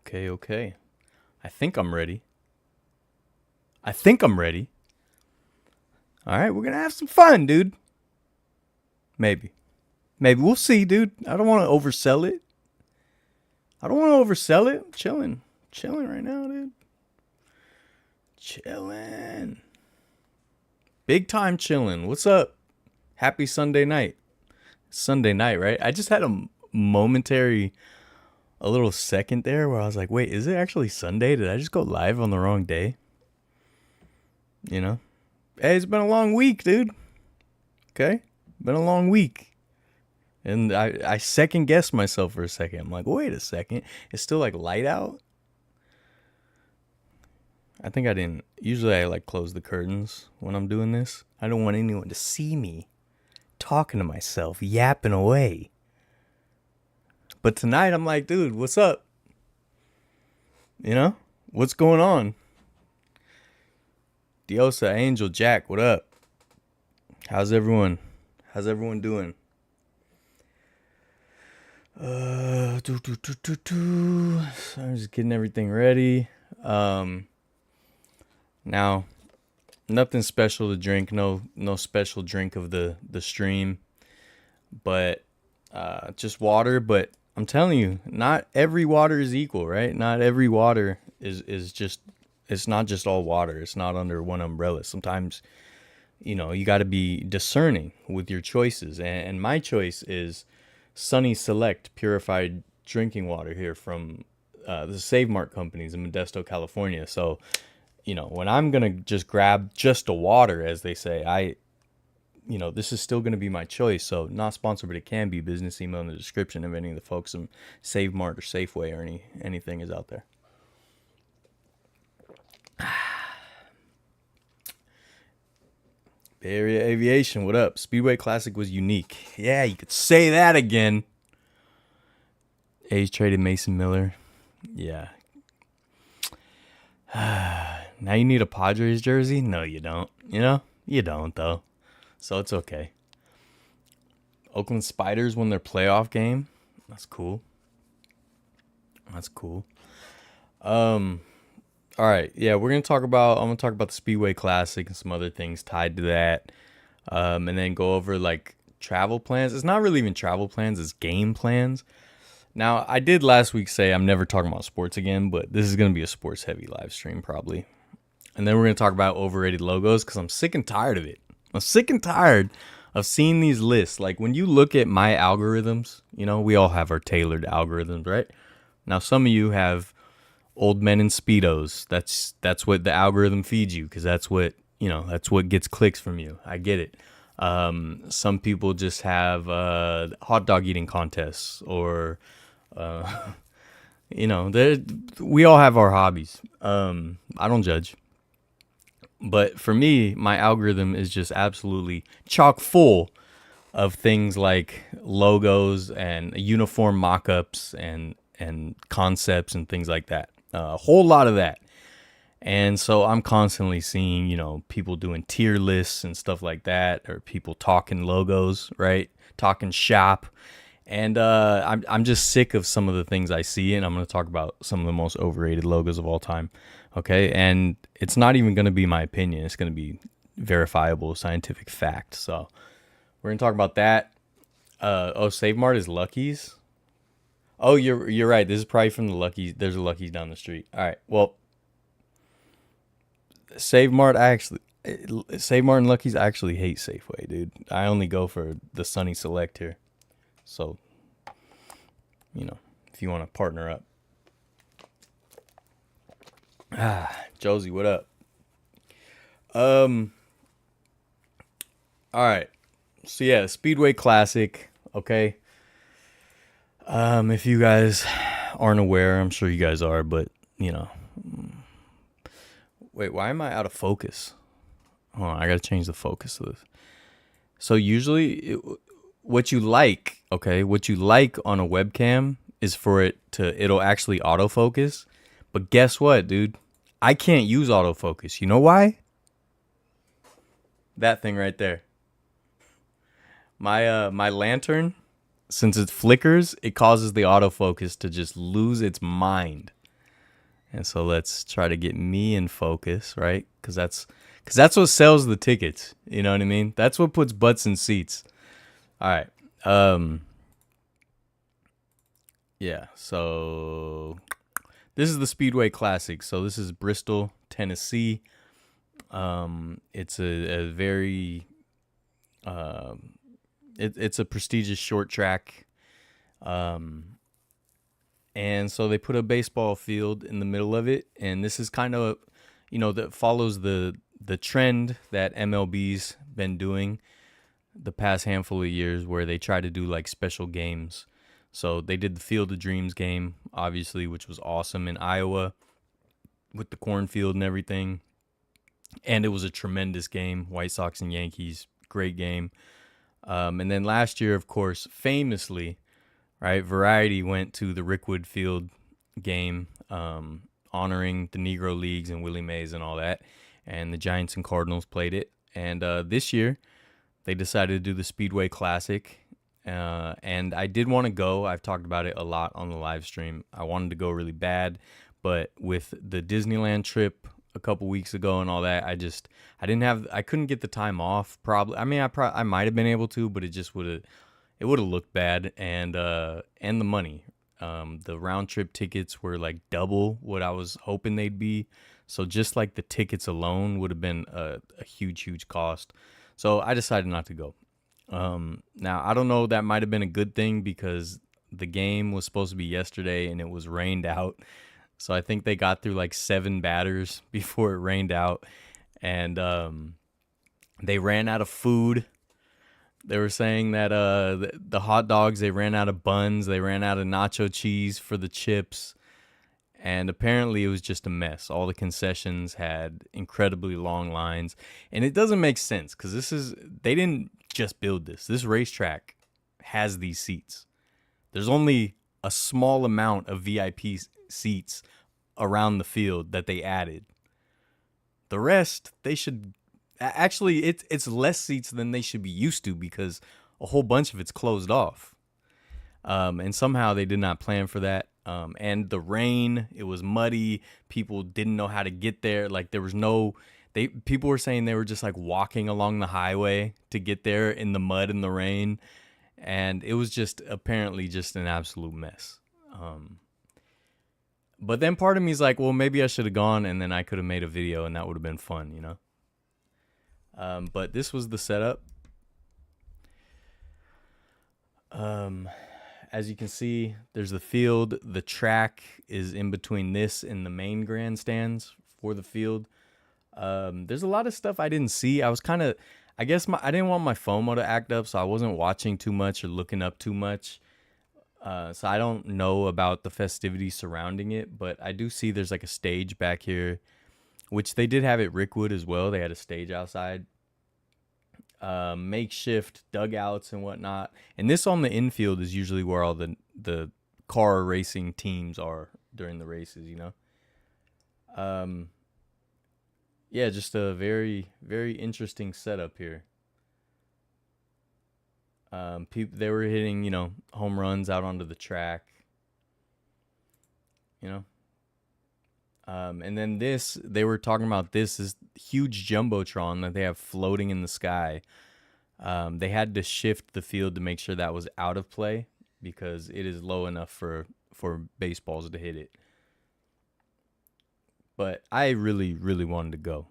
Okay. I think I'm ready. All right, we're going to have some fun, dude. Maybe. We'll see, dude. I don't want to oversell it. I'm chilling. Chilling right now, dude. Chilling. Big time chilling. What's up? Happy Sunday night. Sunday night, right? I just had a little second there where I was like, wait, is it actually Sunday? Did I just go live on the wrong day? You know? Hey, it's been a long week, dude. Okay? Been a long week. And I second guessed myself for a second. I'm like, wait a second. It's still like light out? I think I didn't. Usually I like close the curtains when I'm doing this. I don't want anyone to see me talking to myself, yapping away. But tonight I'm like, dude, what's up? You know? What's going on? Diosa, Angel, Jack, what up? How's everyone doing? So I'm just getting everything ready. Now, nothing special to drink. No special drink of the stream, but just water. But I'm telling you, not every water is equal, right? Not every water is just. It's not just all water. It's not under one umbrella. Sometimes, you got to be discerning with your choices. And my choice is Sunny Select purified drinking water here from the Save Mart companies in Modesto, California. So, when I'm going to just grab just a water, as they say, this is still going to be my choice. So not sponsored, but it can be. Business email in the description if any of the folks from Save Mart or Safeway or anything is out there. Bay Area Aviation, what up? Speedway Classic was unique. Yeah, you could say that again. A's traded Mason Miller. Yeah. Now you need a Padres jersey? No, you don't. You don't, though. So it's okay. Oakland Spiders won their playoff game. That's cool. All right, yeah, I'm gonna talk about the Speedway Classic and some other things tied to that, and then go over like travel plans. It's not really even travel plans; it's game plans. Now, I did last week say I'm never talking about sports again, but this is gonna be a sports heavy live stream probably. And then we're gonna talk about overrated logos because I'm sick and tired of it. I'm sick and tired of seeing these lists. Like when you look at my algorithms, we all have our tailored algorithms, right? Now, some of you have old men in Speedos. That's what the algorithm feeds you because that's what gets clicks from you. I get it. Some people just have hot dog eating contests or we all have our hobbies. I don't judge. But for me, my algorithm is just absolutely chock full of things like logos and uniform mock-ups and concepts and things like that. A whole lot of that. And so I'm constantly seeing, people doing tier lists and stuff like that, or people talking logos, right? Talking shop. And I'm just sick of some of the things I see, and I'm going to talk about some of the most overrated logos of all time. Okay? And it's not even going to be my opinion. It's going to be verifiable scientific fact. So we're going to talk about that. Save Mart is Lucky's. Oh, you're right. This is probably from the Lucky's. There's a Lucky's down the street. All right. Well, Save Mart and Lucky's actually hate Safeway, dude. I only go for the Sunny Select here. So, if you want to partner up. Josie, what up? All right. So yeah, Speedway Classic, okay? If you guys aren't aware, I'm sure you guys are, but wait, why am I out of focus? Hold on, I gotta change the focus of this. So usually, what you like on a webcam is for it'll actually autofocus. But guess what, dude? I can't use autofocus. You know why? That thing right there. My lantern, since it flickers, it causes the autofocus to just lose its mind. And so let's try to get me in focus, right? Because that's what sells the tickets. You know what I mean? That's what puts butts in seats. All right. Yeah. So this is the Speedway Classic. So this is Bristol, Tennessee. It's a very it's a prestigious short track. And so they put a baseball field in the middle of it, and this is kind of, that follows the trend that MLB's been doing the past handful of years, where they try to do like special games. So they did the Field of Dreams game, obviously, which was awesome in Iowa with the cornfield and everything, and it was a tremendous game. White Sox and Yankees, great game. And then last year, of course, famously, right, Variety went to the Rickwood Field game, honoring the Negro Leagues and Willie Mays and all that. And the Giants and Cardinals played it. And this year, they decided to do the Speedway Classic. And I did want to go. I've talked about it a lot on the live stream. I wanted to go really bad. But with the Disneyland trip a couple weeks ago and all that, I couldn't get the time off. Probably, I mean, I might have been able to, but it would have looked bad, and the money. The round trip tickets were like double what I was hoping they'd be. So just like the tickets alone would have been a huge cost. So I decided not to go. Now I don't know, that might have been a good thing, because the game was supposed to be yesterday and it was rained out. So I think they got through like 7 batters before it rained out, and they ran out of food. They were saying that the hot dogs, they ran out of buns, they ran out of nacho cheese for the chips, and apparently it was just a mess. All the concessions had incredibly long lines, and it doesn't make sense, because they didn't just build this. This racetrack has these seats. There's only a small amount of VIP seats around the field that they added. The rest, they should actually, it's less seats than they should be used to, because a whole bunch of it's closed off. And somehow they did not plan for that. And the rain, it was muddy. People didn't know how to get there. Like people were saying they were just like walking along the highway to get there in the mud and the rain. And it was just apparently just an absolute mess. But then part of me is like, well, maybe I should have gone, and then I could have made a video, and that would have been fun, But this was the setup. As you can see, there's the field. The track is in between this and the main grandstands for the field. There's a lot of stuff I didn't see. I didn't want my FOMO to act up, so I wasn't watching too much or looking up too much. So I don't know about the festivities surrounding it, but I do see there's like a stage back here, which they did have at Rickwood as well. They had a stage outside, makeshift dugouts and whatnot. And this on the infield is usually where all the car racing teams are during the races, Yeah, just a very, very interesting setup here. They were hitting, home runs out onto the track, and then they were talking about this huge jumbotron that they have floating in the sky. They had to shift the field to make sure that was out of play, because it is low enough for baseballs to hit it. But I really, really wanted to go.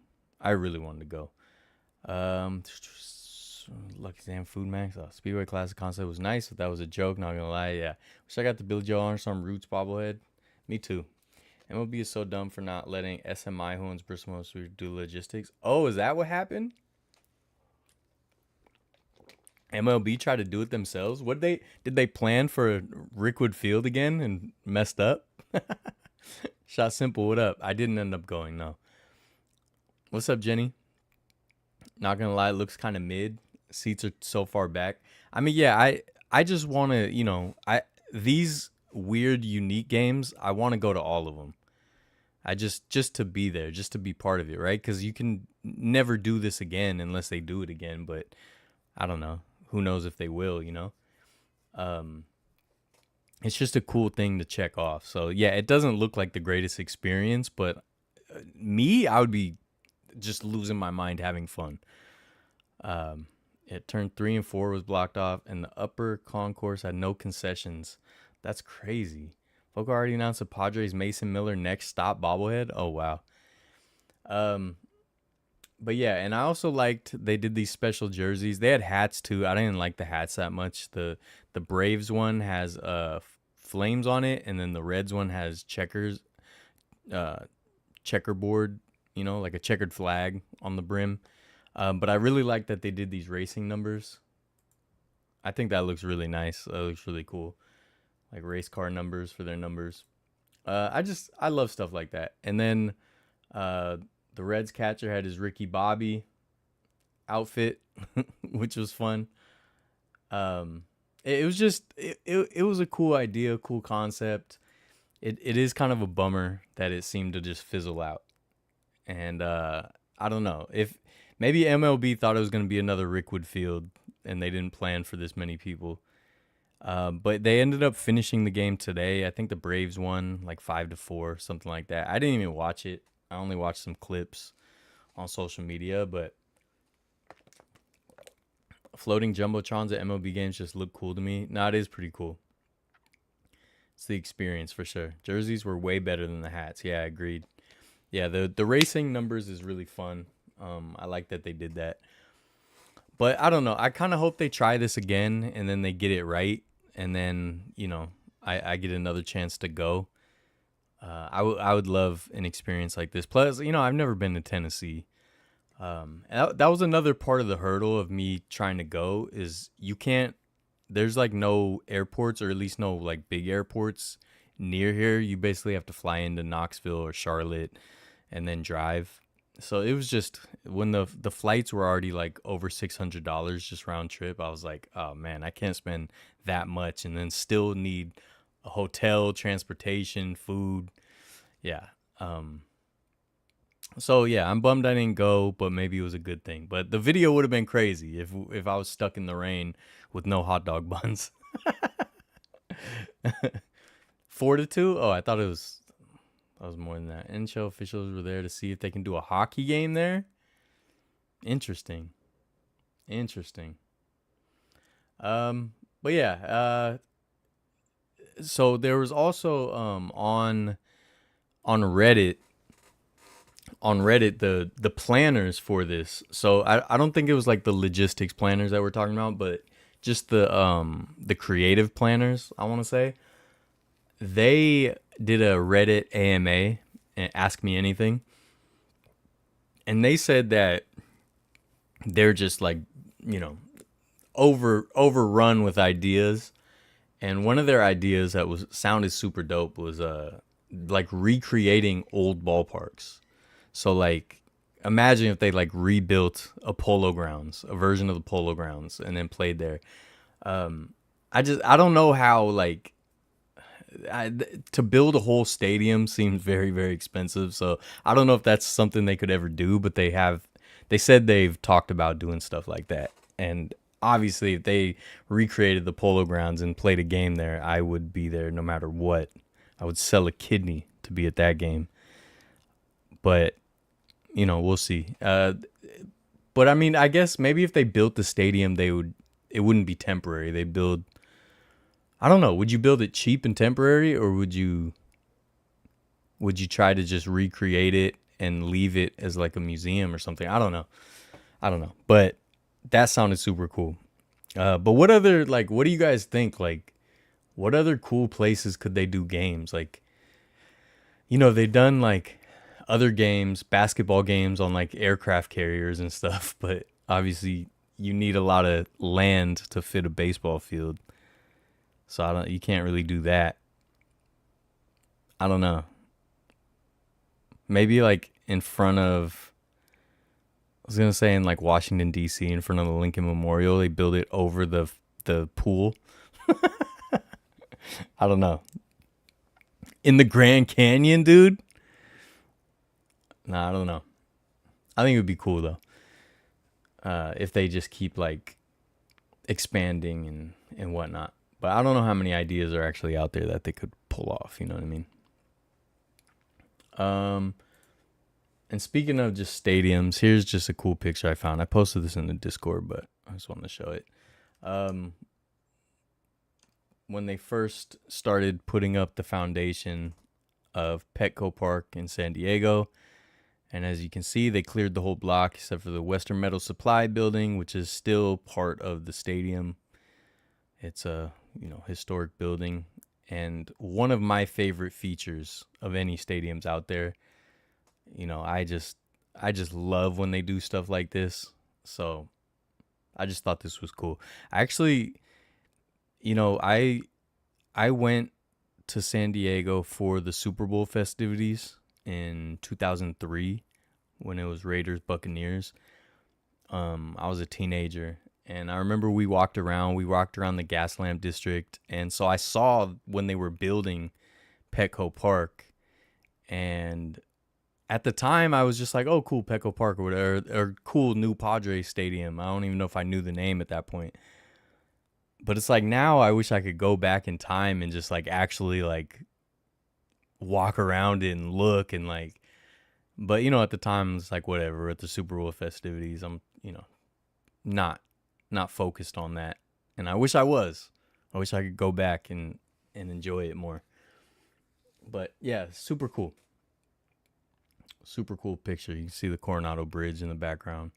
Lucky Sam Food Max. Speedway Classic concept was nice, but that was a joke, not gonna lie. Yeah. Wish I got the Billy Joe Armstrong Roots bobblehead. Me too. MLB is so dumb for not letting SMI, who owns Bristol Myers, do logistics. Oh, is that what happened? MLB tried to do it themselves? Did they plan for Rickwood Field again and messed up? Shot Simple, what up? I didn't end up going, no. What's up, Jenny? Not gonna lie, it looks kind of mid. Seats are so far back. I mean, yeah, I just want to, these weird, unique games, I want to go to all of them. I just to be there, just to be part of it, right? Because you can never do this again unless they do it again. But I don't know. Who knows if they will, it's just a cool thing to check off. So yeah, it doesn't look like the greatest experience, but me, I would be just losing my mind having fun. It turned 3 and 4 was blocked off, and the upper concourse had no concessions. That's crazy. Folk already announced the Padres Mason Miller next stop bobblehead. Oh wow. Um, but yeah, and I also liked they did these special jerseys. They had hats too. I didn't like the hats that much. The Braves one has flames on it, and then the Reds one has uh checkerboard, like a checkered flag on the brim. But I really like that they did these racing numbers. I think that looks really nice. That looks really cool. Like race car numbers for their numbers. I love stuff like that. And then uh, the Reds catcher had his Ricky Bobby outfit, which was fun. It was just it was a cool idea, cool concept. It is kind of a bummer that it seemed to just fizzle out. And I don't know if maybe MLB thought it was going to be another Rickwood Field, and they didn't plan for this many people. But they ended up finishing the game today. I think the Braves won like 5-4, something like that. I didn't even watch it. I only watched some clips on social media, but floating jumbotrons at MLB games just look cool to me. No, it is pretty cool. It's the experience for sure. Jerseys were way better than the hats. Yeah, I agreed. Yeah, the racing numbers is really fun. I like that they did that. But I don't know. I kind of hope they try this again and then they get it right. And then, I get another chance to go. I would love an experience like this. Plus, I've never been to Tennessee. And that was another part of the hurdle of me trying to go is there's like no airports, or at least no like big airports near here. You basically have to fly into Knoxville or Charlotte and then drive. So it was just when the flights were already like over $600 just round trip. I was like, oh man, I can't spend that much and then still need a hotel, transportation, food. Yeah. So yeah, I'm bummed I didn't go, but maybe it was a good thing. But the video would have been crazy if I was stuck in the rain with no hot dog buns. 4-2? Oh, I thought it was. That was more than that. NHL officials were there to see if they can do a hockey game there. Interesting. But yeah. So there was also on Reddit. On Reddit, the planners for this. So I don't think it was like the logistics planners that we're talking about, but just the creative planners. I want to say they did a Reddit AMA and Ask Me Anything, and they said that they're just like overrun with ideas. And one of their ideas that was sounded super dope was like recreating old ballparks. So like imagine if they like rebuilt a version of the Polo Grounds, and then played there. I don't know how like to build a whole stadium seems very, very expensive. So I don't know if that's something they could ever do, but they said they've talked about doing stuff like that. And obviously if they recreated the Polo Grounds and played a game there, I would be there no matter what. I would sell a kidney to be at that game. But, we'll see. But I mean, I guess maybe if they built the stadium, it wouldn't be temporary. I don't know. Would you build it cheap and temporary, or would you try to just recreate it and leave it as like a museum or something? I don't know. But that sounded super cool. But what do you guys think? Like, what other cool places could they do games? Like, they've done like other games, basketball games on like aircraft carriers and stuff, but obviously you need a lot of land to fit a baseball field. So you can't really do that. I don't know. Maybe like in front of, I was gonna say in like Washington D.C. in front of the Lincoln Memorial, they build it over the pool. I don't know. In the Grand Canyon, dude. Nah, I don't know. I think it would be cool though. If they just keep like expanding and whatnot. But I don't know how many ideas are actually out there that they could pull off. You know what I mean? And speaking of just stadiums, here's just a cool picture I found. I posted this in the Discord, but I just wanted to show it. When they first started putting up the foundation of Petco Park in San Diego, and as you can see, they cleared the whole block except for the Western Metal Supply building, which is still part of the stadium. It's a, historic building, and one of my favorite features of any stadiums out there. I just love when they do stuff like this. So I just thought this was cool. Actually, I went to San Diego for the Super Bowl festivities in 2003 when it was Raiders Buccaneers. I was a teenager, and I remember we walked around the Gaslamp district, and so I saw when they were building Petco Park, and at the time I was just like, oh, cool, Petco Park or whatever, or cool new Padres stadium. I don't even know if I knew the name at that point. But it's like now I wish I could go back in time and just like actually like walk around it and look and like, but at the time it's like whatever, at the Super Bowl festivities, I'm, not focused on that. And I wish I was. I wish I could go back and enjoy it more. But yeah, super cool. Super cool picture. You can see the Coronado Bridge in the background.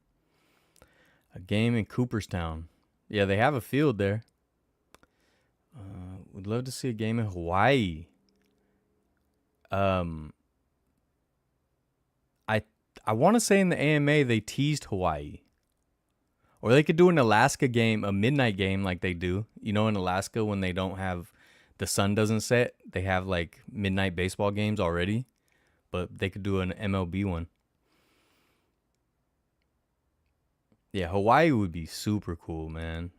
A game in Cooperstown. Yeah, they have a field there. Would love to see a game in Hawaii. I want to say in the AMA they teased Hawaii. Or they could do an Alaska game, a midnight game like they do. In Alaska when they don't have, the sun doesn't set, they have like midnight baseball games already. But they could do an MLB one. Yeah, Hawaii would be super cool, man.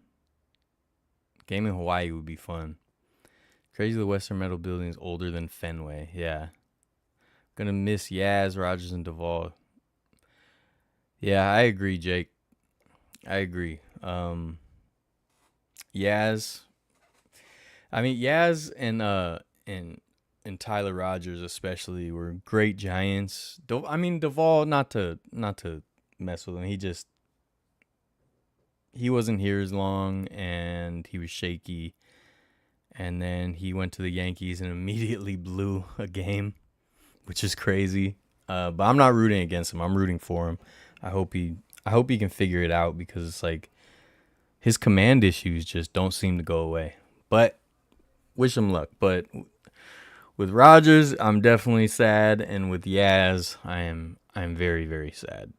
Game in Hawaii would be fun. Crazy the Western Metal building is older than Fenway. Yeah. Gonna miss Yaz, Rogers, and Duvall. Yeah, I agree, Jake. I agree. Yaz. I mean, Yaz and Tyler Rogers especially were great Giants. Duvall, not to mess with him. He wasn't here as long, and he was shaky. And then he went to the Yankees and immediately blew a game, which is crazy. But I'm not rooting against him. I'm rooting for him. I hope he can figure it out, because it's like his command issues just don't seem to go away. But wish him luck. But with Rogers, I'm definitely sad, and with Yaz, I'm very, very sad.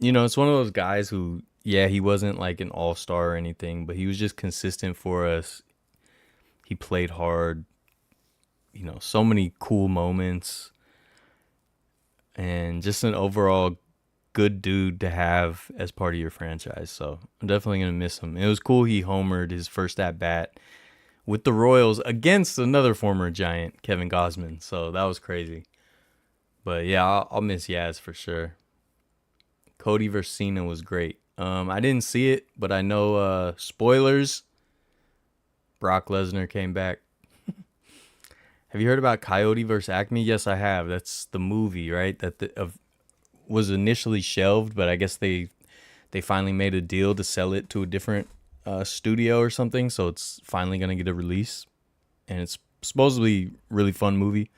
It's one of those guys who, yeah, he wasn't like an all-star or anything, but he was just consistent for us. He played hard. So many cool moments, and just an overall good dude to have as part of your franchise. So I'm definitely going to miss him. It was cool he homered his first at-bat with the Royals against another former Giant, Kevin Gausman. So that was crazy. But yeah, I'll miss Yaz for sure. Cody versus Cena was great. I didn't see it, but I know, spoilers, Brock Lesnar came back. Have you heard about Coyote versus Acme? Yes, I have. That's the movie, right? That was initially shelved, but I guess they finally made a deal to sell it to a different studio or something, so it's finally going to get a release. And it's supposedly a really fun movie.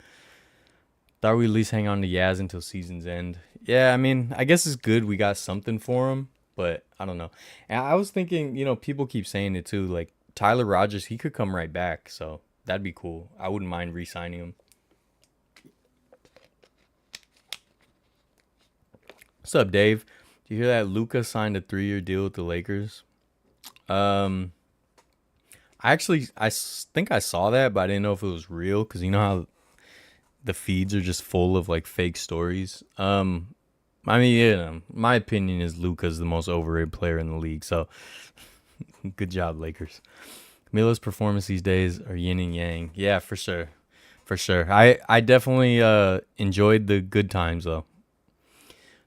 Thought we'd at least hang on to Yaz until season's end. Yeah, I mean, I guess it's good we got something for him, but I don't know. And I was thinking, people keep saying it too, like Tyler Rogers, he could come right back, so that'd be cool. I wouldn't mind re-signing him. What's up, Dave? Do you hear that Luka signed a 3-year deal with the Lakers? I think I saw that, but I didn't know if it was real, because you know how the feeds are just full of like fake stories. My opinion is Luka's the most overrated player in the league. So good job, Lakers. Mila's performance these days are yin and yang. Yeah, for sure. I definitely enjoyed the good times though.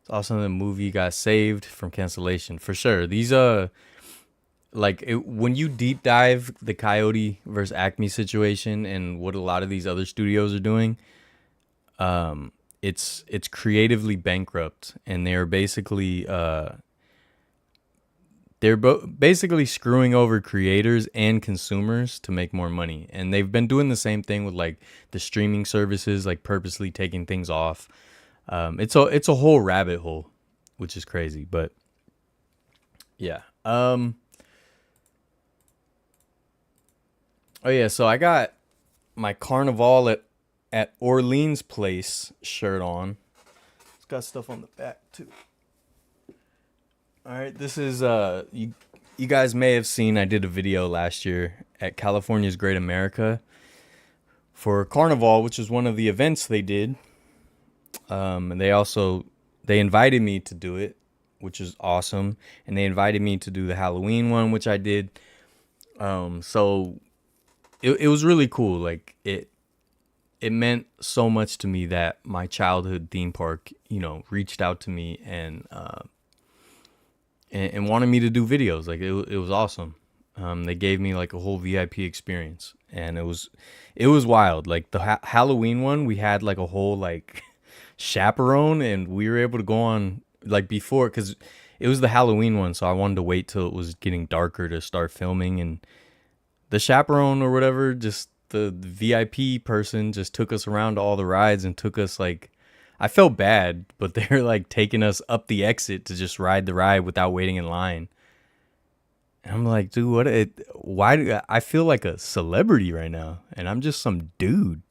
It's awesome the movie got saved from cancellation. For sure. These like when you deep dive the Coyote versus Acme situation and what a lot of these other studios are doing, it's creatively bankrupt, and basically screwing over creators and consumers to make more money. And they've been doing the same thing with like the streaming services, like purposely taking things off. It's a whole rabbit hole, which is crazy. But yeah. Oh yeah. So I got my Carnival at Orleans Place shirt on. It's got stuff on the back too. All right, this is you guys may have seen I did a video last year at California's Great America for Carnival, which is one of the events they did. And they invited me to do it, which is awesome, and they invited me to do the Halloween one, which I did. So it was really cool. Like it meant so much to me that my childhood theme park, reached out to me and wanted me to do videos. Like it was awesome. They gave me like a whole VIP experience, and it was wild. Like the Halloween one, we had like a whole like chaperone, and we were able to go on like before, because it was the Halloween one, so I wanted to wait till it was getting darker to start filming. And the chaperone or whatever, just the VIP person, just took us around to all the rides and took us like, I felt bad, but they're like taking us up the exit to just ride the ride without waiting in line. And I'm like, dude, why do I feel like a celebrity right now? And I'm just some dude,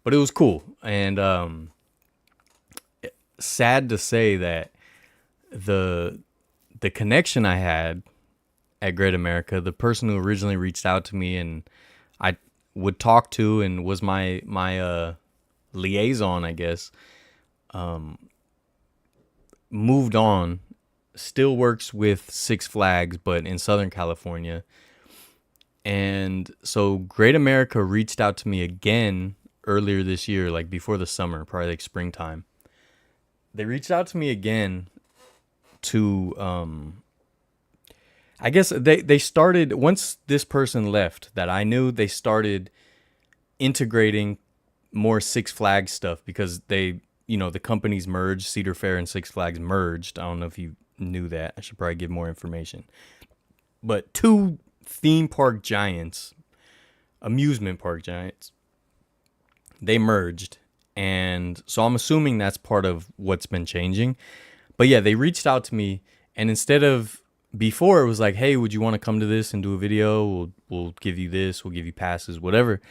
But it was cool. And sad to say that the connection I had at Great America, the person who originally reached out to me and I would talk to and was my liaison, I guess, moved on, still works with Six Flags, but in Southern California. And so Great America reached out to me again earlier this year, like before the summer, probably like springtime. They reached out to me again to, I guess they started, once this person left that I knew, they started integrating more Six Flags stuff, because the companies merged. Cedar Fair and Six Flags merged. I don't know if you knew that. I should probably give more information. But two theme park giants, amusement park giants, they merged. And so I'm assuming that's part of what's been changing. But yeah, they reached out to me, and instead of, before it was like, hey, would you want to come to this and do a video? We'll give you this, we'll give you passes, whatever.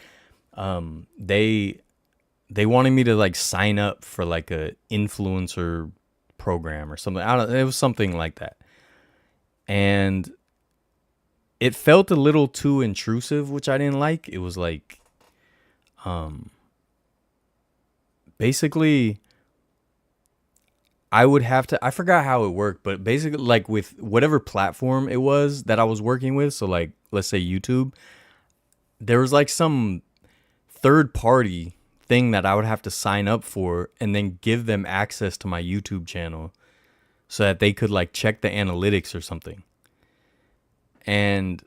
They wanted me to like sign up for like a influencer program or something. It was something like that. And it felt a little too intrusive, which I didn't like. It was like, basically I would have to, I forgot how it worked, but basically like with whatever platform it was that I was working with. So like, let's say YouTube, there was like some third party thing that I would have to sign up for and then give them access to my YouTube channel so that they could like check the analytics or something. And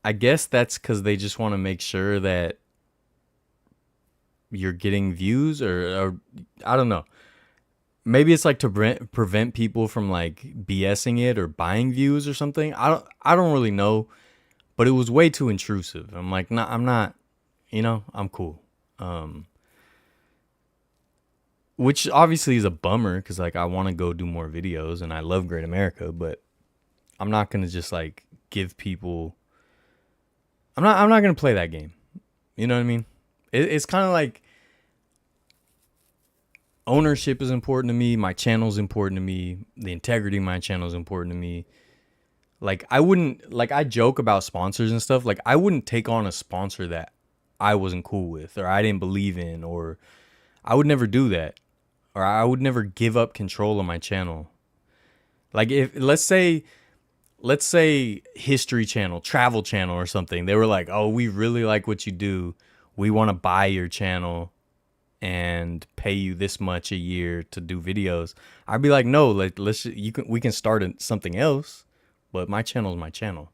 I guess that's because they just want to make sure that you're getting views, or I don't know. Maybe it's like to prevent people from like BSing it or buying views or something. I don't really know, but it was way too intrusive. I'm like, nah, I'm not, I'm cool. Which obviously is a bummer, because like I want to go do more videos and I love Great America, but I'm not gonna just like give people. I'm not gonna play that game. You know what I mean? It's kind of like ownership is important to me. My channel's important to me. The integrity of my channel is important to me. Like I wouldn't, like I joke about sponsors and stuff. Like I wouldn't take on a sponsor that I wasn't cool with or I didn't believe in, or I would never do that. Or I would never give up control of my channel. Like if let's say History Channel, Travel Channel or something, they were like, "Oh, we really like what you do. We want to buy your channel and pay you this much a year to do videos." I'd be like, "No, like we can start something else. but my channel is my channel.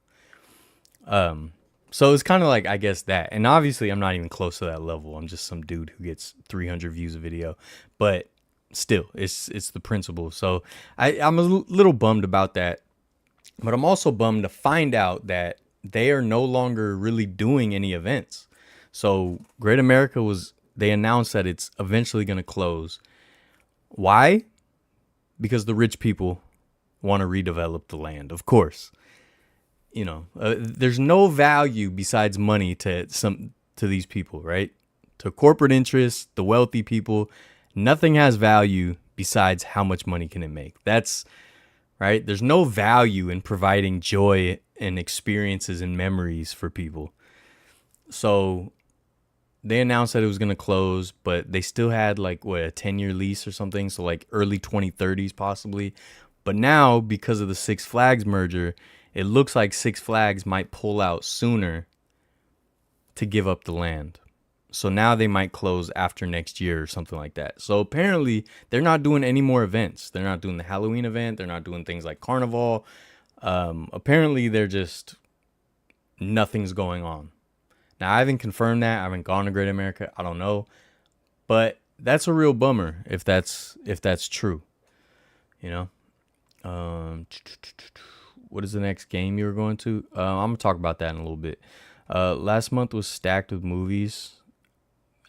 So it's kind of like, I guess that, and obviously I'm not even close to that level. I'm just some dude who gets 300 views a video, but still, it's the principle. So I'm a little bummed about that, but I'm also bummed to find out that they are no longer really doing any events. So Great America they announced that it's eventually going to close. Why? Because the rich people want to redevelop the land, of course. There's no value besides money to these people, right? To corporate interests, the wealthy people, nothing has value besides how much money can it make. That's right. There's no value in providing joy and experiences and memories for people. So they announced that it was going to close, but they still had like a 10-year lease or something. So like early 2030s possibly. But now, because of the Six Flags merger, it looks like Six Flags might pull out sooner to give up the land. So now they might close after next year or something like that. So apparently they're not doing any more events. They're not doing the Halloween event. They're not doing things like Carnival. Apparently they're just, nothing's going on. Now I haven't confirmed that. I haven't gone to Great America. I don't know. But that's a real bummer if that's true. What is the next game you were going to? I'm going to talk about that in a little bit. Last month was stacked with movies.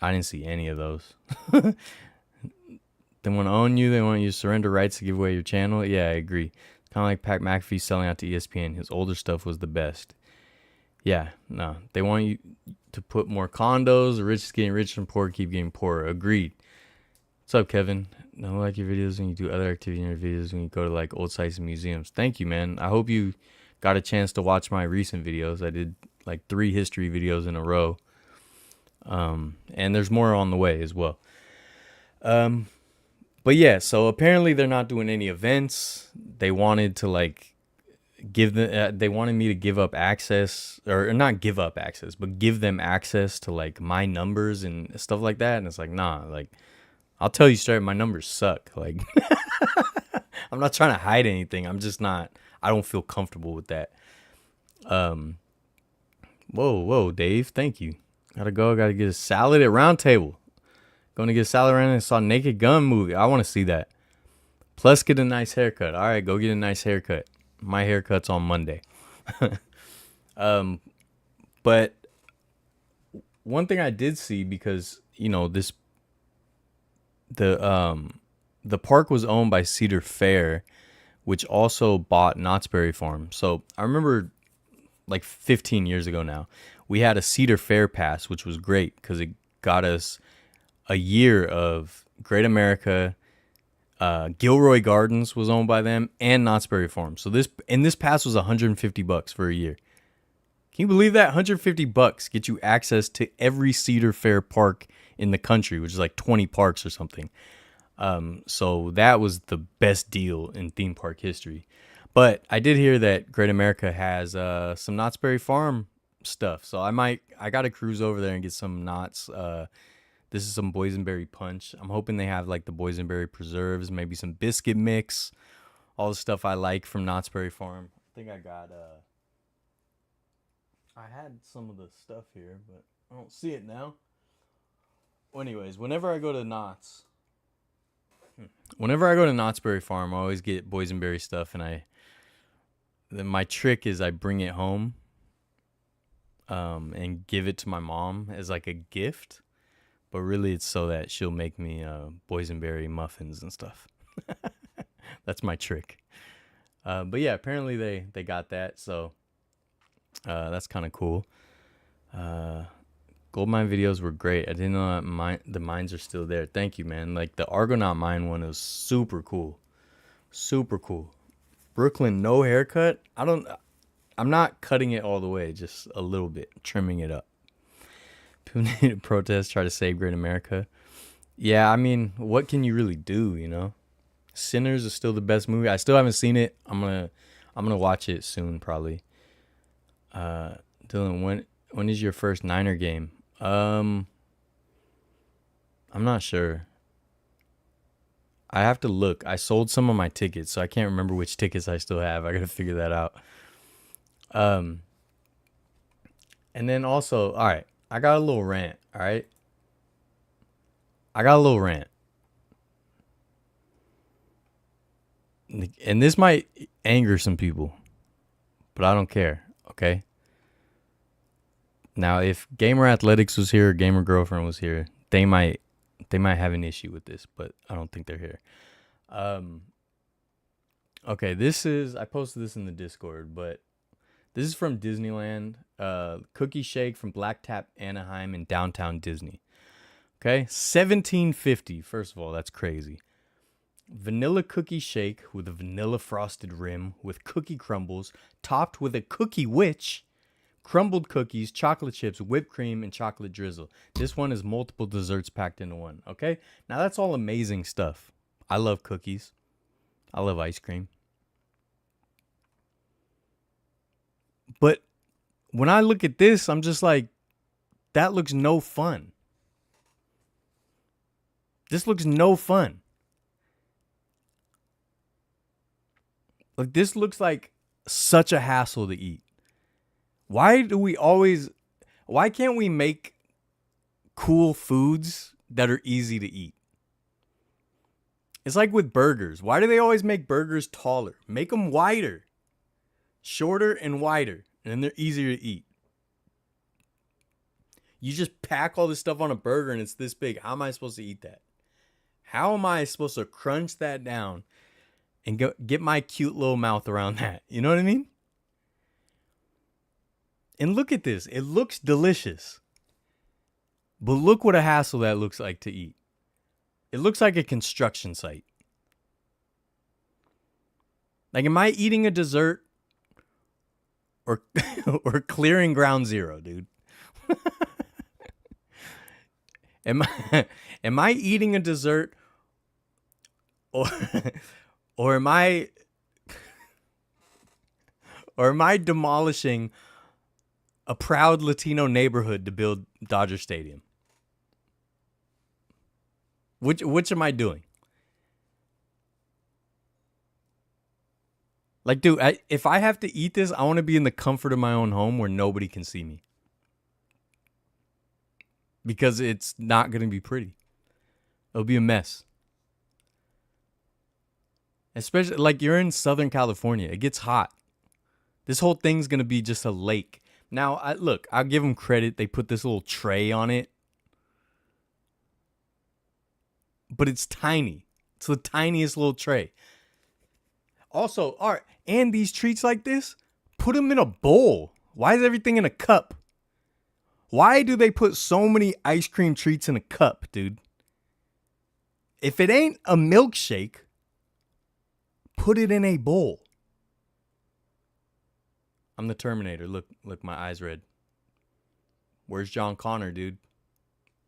I didn't see any of those. They want to own you. They want you to surrender rights to give away your channel. Yeah, I agree. It's kind of like Pat McAfee selling out to ESPN. His older stuff was the best. Yeah, no. They want you to put more condos. The rich is getting richer and poor keep getting poorer. Agreed. What's up, Kevin? I like your videos when you do other activity in your videos when you go to like old sites and museums. Thank you, man. I hope you got a chance to watch my recent videos. I did like 3 history videos in a row. And there's more on the way as well. But yeah, so apparently they're not doing any events. They wanted to like they wanted me to give up access, or not give up access, but give them access to like my numbers and stuff like that. And it's like, nah, like, I'll tell you straight, my numbers suck. Like, I'm not trying to hide anything. I'm just not, I don't feel comfortable with that. Whoa, Dave. Thank you. Gotta go. Gotta get a salad at Round Table. Going to get a salad around and saw Naked Gun movie. I want to see that. Plus get a nice haircut. All right, go get a nice haircut. My haircut's on Monday. But one thing I did see, because, the park was owned by Cedar Fair, which also bought Knott's Berry Farm. So I remember like 15 years ago now, we had a Cedar Fair pass, which was great because it got us a year of Great America. Gilroy Gardens was owned by them, and Knott's Berry Farm. So this pass was $150 for a year. Can you believe that? $150 get you access to every Cedar Fair park in the country, which is like 20 parks or something. So that was the best deal in theme park history. But I did hear that Great America has some Knott's Berry Farm stuff. So I got to cruise over there and get some Knott's. This is some boysenberry punch. I'm hoping they have like the boysenberry preserves, maybe some biscuit mix, all the stuff I like from Knott's Berry Farm. I think I got I had some of the stuff here, but I don't see it now. Well, anyways, whenever I go to Knott's Berry Farm, I always get boysenberry stuff, and then my trick is I bring it home and give it to my mom as like a gift. But really, it's so that she'll make me boysenberry muffins and stuff. That's my trick. But yeah, apparently they got that, so that's kind of cool. Gold mine videos were great. I didn't know that the mines are still there. Thank you, man. Like the Argonaut mine one was super cool. Super cool. Brooklyn, no haircut. I'm not cutting it all the way, just a little bit, trimming it up. People need to protest, try to save Great America. Yeah, I mean, what can you really do, Sinners is still the best movie. I still haven't seen it. I'm gonna watch it soon, probably. Dylan, when is your first Niner game? I'm not sure. I have to look. I sold some of my tickets, so I can't remember which tickets I still have. I gotta figure that out. Um, and then also, all right, I got a little rant. All right, I got a little rant, and this might anger some people, but I don't care. Okay. Now, if Gamer Athletics was here, or Gamer Girlfriend was here, they might have an issue with this, but I don't think they're here. Okay, I posted this in the Discord, but this is from Disneyland. Cookie shake from Black Tap Anaheim in downtown Disney. Okay, $17.50. First of all, that's crazy. Vanilla cookie shake with a vanilla frosted rim with cookie crumbles topped with a cookie witch, crumbled cookies, chocolate chips, whipped cream, and chocolate drizzle. This one is multiple desserts packed into one. Okay, now that's all amazing stuff. I love cookies. I love ice cream. But when I look at this, I'm just like, that looks no fun. This looks no fun. Like, this looks like such a hassle to eat. Why can't we make cool foods that are easy to eat? It's like with burgers. Why do they always make burgers taller? Make them wider. Shorter and wider. And then they're easier to eat. You just pack all this stuff on a burger and it's this big. How am I supposed to eat that? How am I supposed to crunch that down and get my cute little mouth around that? You know what I mean? And look at this. It looks delicious. But look what a hassle that looks like to eat. It looks like a construction site. Like, am I eating a dessert or or clearing ground zero, dude? am I eating a dessert or or am I demolishing a proud Latino neighborhood to build Dodger Stadium? Which am I doing? Like, dude, if I have to eat this, I want to be in the comfort of my own home where nobody can see me. Because it's not going to be pretty. It'll be a mess. Especially, like, you're in Southern California. It gets hot. This whole thing's going to be just a lake. Now, I'll give them credit. They put this little tray on it. But it's tiny. It's the tiniest little tray. Also, all right, and these treats like this, put them in a bowl. Why is everything in a cup? Why do they put so many ice cream treats in a cup, dude? If it ain't a milkshake, put it in a bowl. I'm the Terminator. Look, my eyes red. Where's John Connor, dude?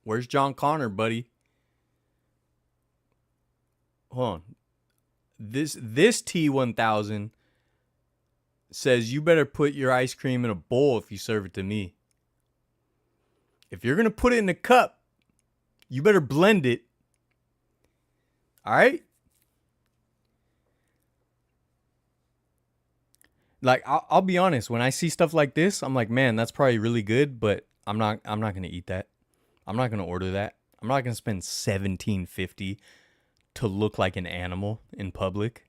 Where's John Connor, buddy? Hold on. This T1000 says you better put your ice cream in a bowl if you serve it to me. If you're going to put it in a cup, you better blend it. All right? Like, I'll be honest, when I see stuff like this, I'm like, man, that's probably really good, but I'm not going to eat that. I'm not going to order that. I'm not going to spend $17.50 to look like an animal in public.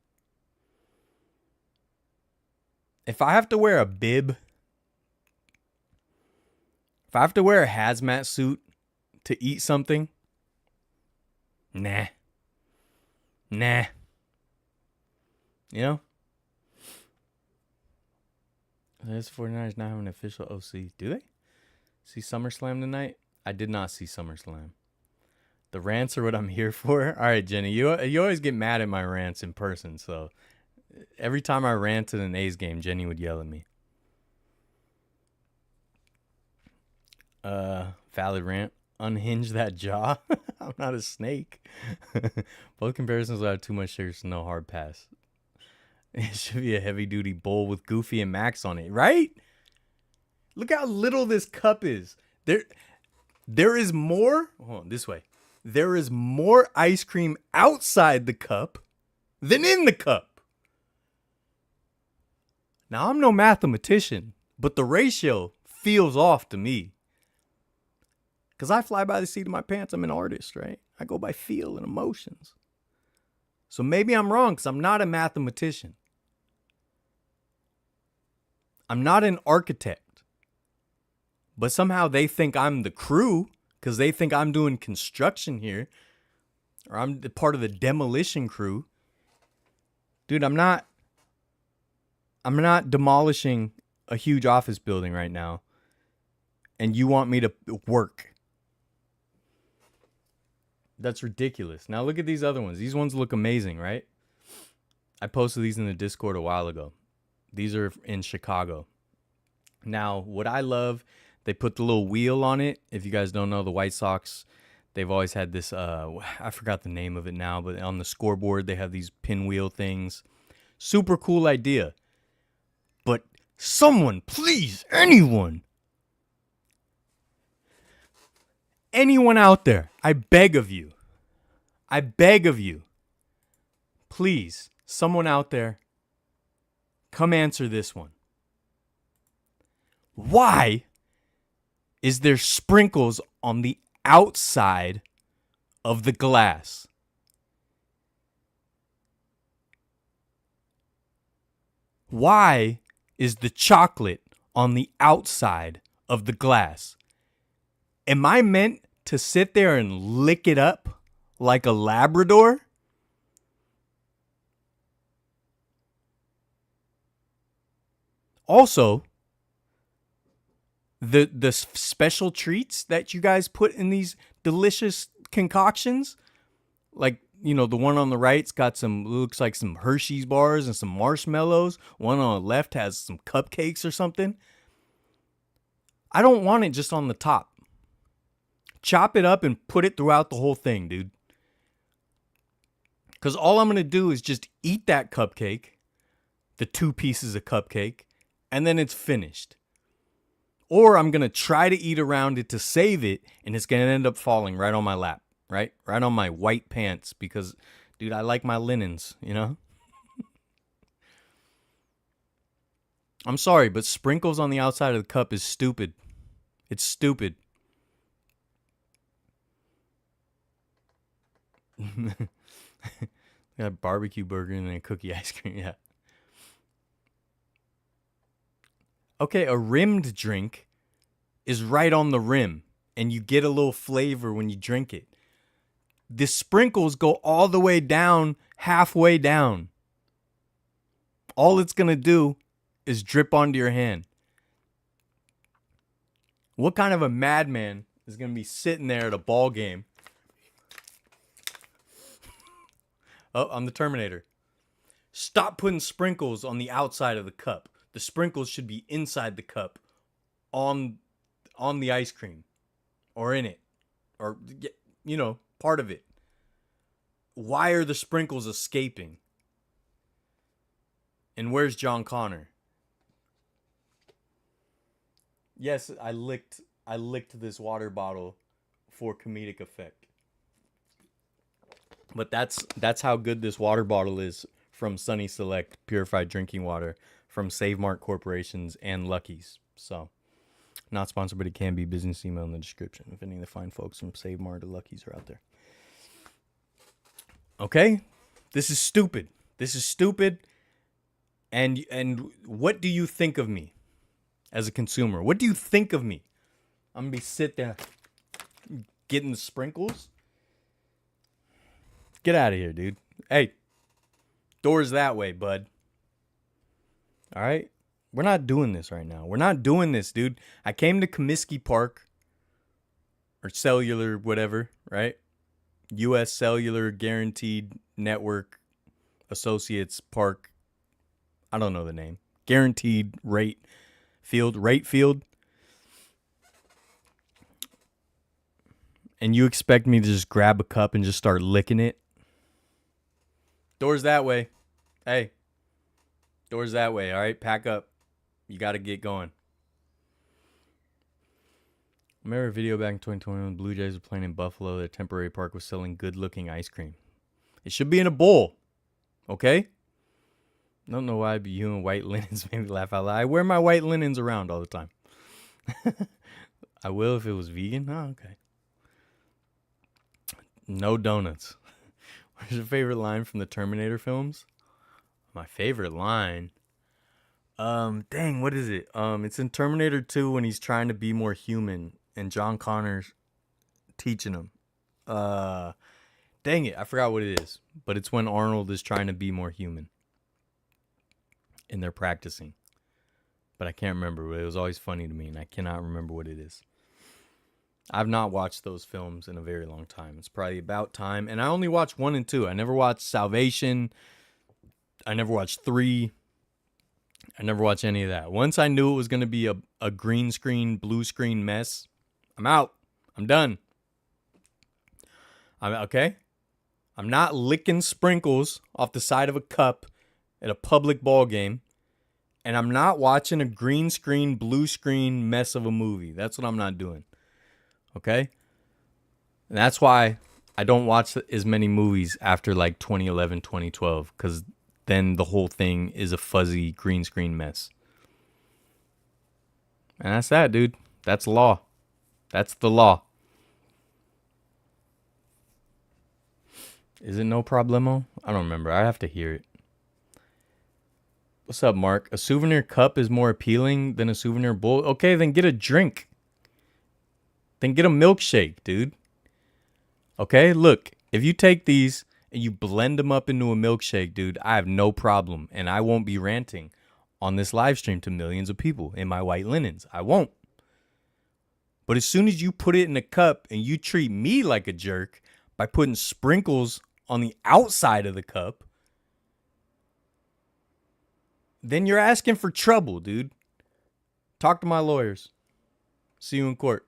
If I have to wear a bib, if I have to wear a hazmat suit to eat something, nah. You know? This 49ers now have an official OC. Do they? See SummerSlam tonight? I did not see SummerSlam. The rants are what I'm here for. All right, Jenny, you always get mad at my rants in person. So every time I ranted an A's game, Jenny would yell at me. Valid rant. Unhinge that jaw. I'm not a snake. Both comparisons will have too much sugar, so no hard pass. It should be a heavy-duty bowl with Goofy and Max on it, right? Look how little this cup is. There is more. Hold on, this way. there is more ice cream outside the cup than in the cup. Now, I'm no mathematician, but the ratio feels off to me. Because I fly by the seat of my pants. I'm an artist, right? I go by feel and emotions. So maybe I'm wrong because I'm not a mathematician. I'm not an architect. But somehow they think I'm the crew because they think I'm doing construction here. Or I'm part of the demolition crew. Dude, I'm not demolishing a huge office building right now. And you want me to work. That's ridiculous. Now look at these other ones. These ones look amazing, right? I posted these in the Discord a while ago. These are in Chicago. Now, what I love, they put the little wheel on it. If you guys don't know, the White Sox, they've always had this, I forgot the name of it now, but on the scoreboard, they have these pinwheel things. Super cool idea. But someone, please, anyone out there, I beg of you, please, someone out there, come answer this one. Why is there sprinkles on the outside of the glass? Why is the chocolate on the outside of the glass? Am I meant to sit there and lick it up like a Labrador? Also, the special treats that you guys put in these delicious concoctions, like, you know, the one on the right's got looks like some Hershey's bars and some marshmallows. One on the left has some cupcakes or something. I don't want it just on the top. Chop it up and put it throughout the whole thing, dude. Because all I'm going to do is just eat that cupcake, the 2 pieces of cupcake, and then it's finished. Or I'm going to try to eat around it to save it, and it's going to end up falling right on my lap, right? Right on my white pants because, dude, I like my linens, you know? I'm sorry, but sprinkles on the outside of the cup is stupid. It's stupid. Got a barbecue burger and then a cookie ice cream, yeah. Okay, a rimmed drink is right on the rim, and you get a little flavor when you drink it. The sprinkles go all the way down, halfway down. All it's going to do is drip onto your hand. What kind of a madman is going to be sitting there at a ball game? Oh, I'm the Terminator. Stop putting sprinkles on the outside of the cup. The sprinkles should be inside the cup on the ice cream or in it or, you know, part of it. Why are the sprinkles escaping? And where's John Connor? Yes, I licked this water bottle for comedic effect. But that's how good this water bottle is from Sunny Select purified drinking water from Save Mart Corporations and Lucky's. So, not sponsored, but it can be. Business email in the description if any of the fine folks from Save Mart or Lucky's are out there. Okay? This is stupid. And what do you think of me as a consumer? What do you think of me? I'm going to be sit there getting the sprinkles? Get out of here, dude. Hey, doors that way, bud. All right? We're not doing this right now. We're not doing this, dude. I came to Comiskey Park or Cellular, whatever, right? U.S. Cellular Guaranteed Network Associates Park. I don't know the name. Guaranteed Rate Field. And you expect me to just grab a cup and just start licking it? Doors that way. Hey. Doors that way, all right? Pack up. You got to get going. remember a video back in 2020 when the Blue Jays were playing in Buffalo. Their temporary park was selling good-looking ice cream. It should be in a bowl, okay? Don't know why, but you and white linens made me laugh out loud. I wear my white linens around all the time. I will if it was vegan. Oh, okay. No donuts. What's your favorite line from the Terminator films? My favorite line? Dang, what is it? It's in Terminator 2 when he's trying to be more human and John Connor's teaching him. Dang it, I forgot what it is. But it's when Arnold is trying to be more human. And they're practicing. But I can't remember. It was always funny to me, and I cannot remember what it is. I've not watched those films in a very long time. It's probably about time. And I only watched 1 and 2. I never watched Salvation. I never watched 3. I never watched any of that. Once I knew it was going to be a green screen, blue screen mess, I'm out. I'm done. Okay? I'm not licking sprinkles off the side of a cup at a public ball game. And I'm not watching a green screen, blue screen mess of a movie. That's what I'm not doing. Okay? And that's why I don't watch as many movies after like 2011, 2012. Because then the whole thing is a fuzzy green screen mess. And that's that, dude. That's law. That's the law. Is it no problemo? I don't remember. I have to hear it. What's up, Mark? A souvenir cup is more appealing than a souvenir bowl? Okay, then get a drink. Then get a milkshake, dude. Okay, look. If you take these and you blend them up into a milkshake, dude, I have no problem. And I won't be ranting on this live stream to millions of people in my white linens. I won't. But as soon as you put it in a cup and you treat me like a jerk by putting sprinkles on the outside of the cup, then you're asking for trouble, dude. Talk to my lawyers. See you in court.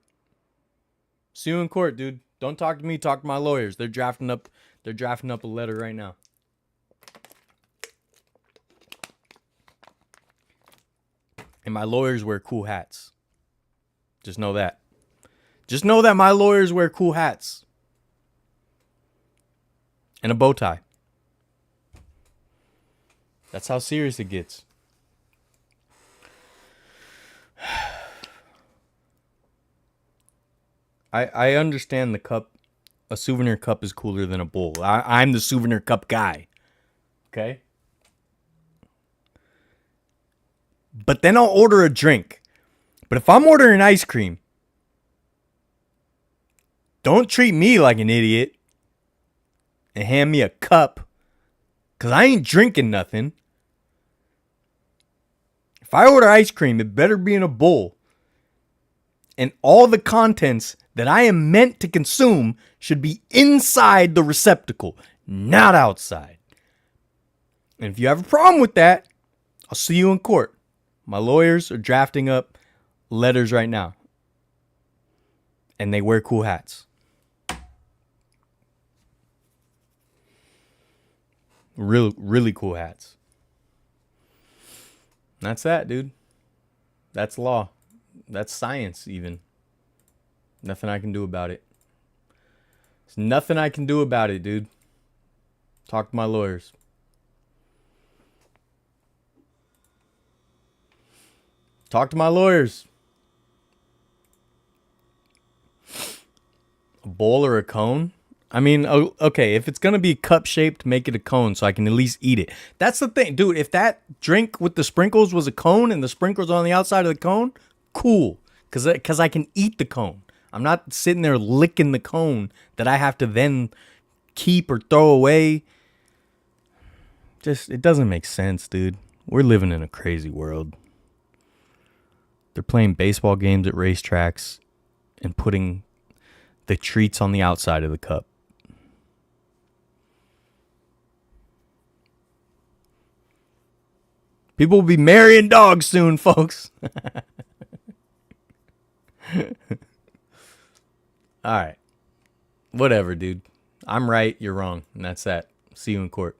See you in court, dude. Don't talk to me, talk to my lawyers. They're drafting up a letter right now. And my lawyers wear cool hats. Just know that. Just know that my lawyers wear cool hats. And a bow tie. That's how serious it gets. I understand the cup. A souvenir cup is cooler than a bowl. I'm the souvenir cup guy. Okay? But then I'll order a drink. But if I'm ordering ice cream, don't treat me like an idiot and hand me a cup. Because I ain't drinking nothing. If I order ice cream, it better be in a bowl. And all the contents that I am meant to consume should be inside the receptacle, not outside. And if you have a problem with that, I'll see you in court. My lawyers are drafting up letters right now. And they wear cool hats. Really cool hats. That's that, dude. That's law. That's science, even. Nothing I can do about it. There's nothing I can do about it, dude. Talk to my lawyers. Talk to my lawyers. A bowl or a cone? I mean, okay, if it's going to be cup-shaped, make it a cone so I can at least eat it. That's the thing. Dude, if that drink with the sprinkles was a cone and the sprinkles on the outside of the cone, cool. Because I can eat the cone. I'm not sitting there licking the cone that I have to then keep or throw away. Just, it doesn't make sense, dude. We're living in a crazy world. They're playing baseball games at racetracks and putting the treats on the outside of the cup. People will be marrying dogs soon, folks. All right. Whatever, dude. I'm right, you're wrong. And that's that. See you in court.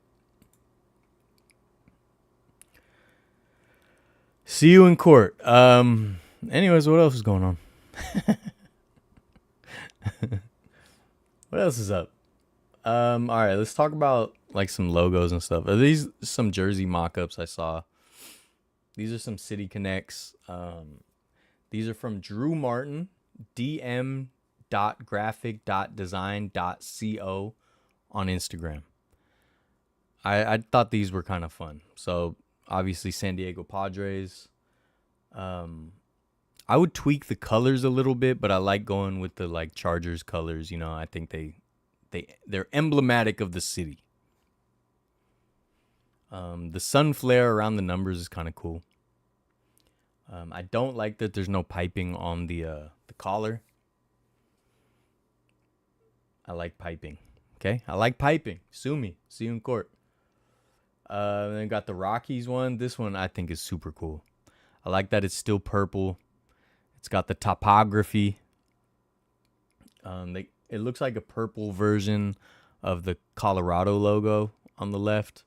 See you in court. Anyways, what else is going on? What else is up? All right, let's talk about like some logos and stuff. Are these some jersey mock-ups I saw? These are some City Connects. These are from Drew Martin, dm.graphic.design.co on Instagram. I thought these were kind of fun. So obviously San Diego Padres. Um, I would tweak the colors a little bit, but I like going with the like Chargers colors. I think they're emblematic of the city. The sun flare around the numbers is kind of cool. I don't like that there's no piping on the collar. I like piping. Okay, I like piping. Sue me. See you in court. Then got the Rockies one. This one I think is super cool. I like that it's still purple. It's got the topography. It looks like a purple version of the Colorado logo on the left,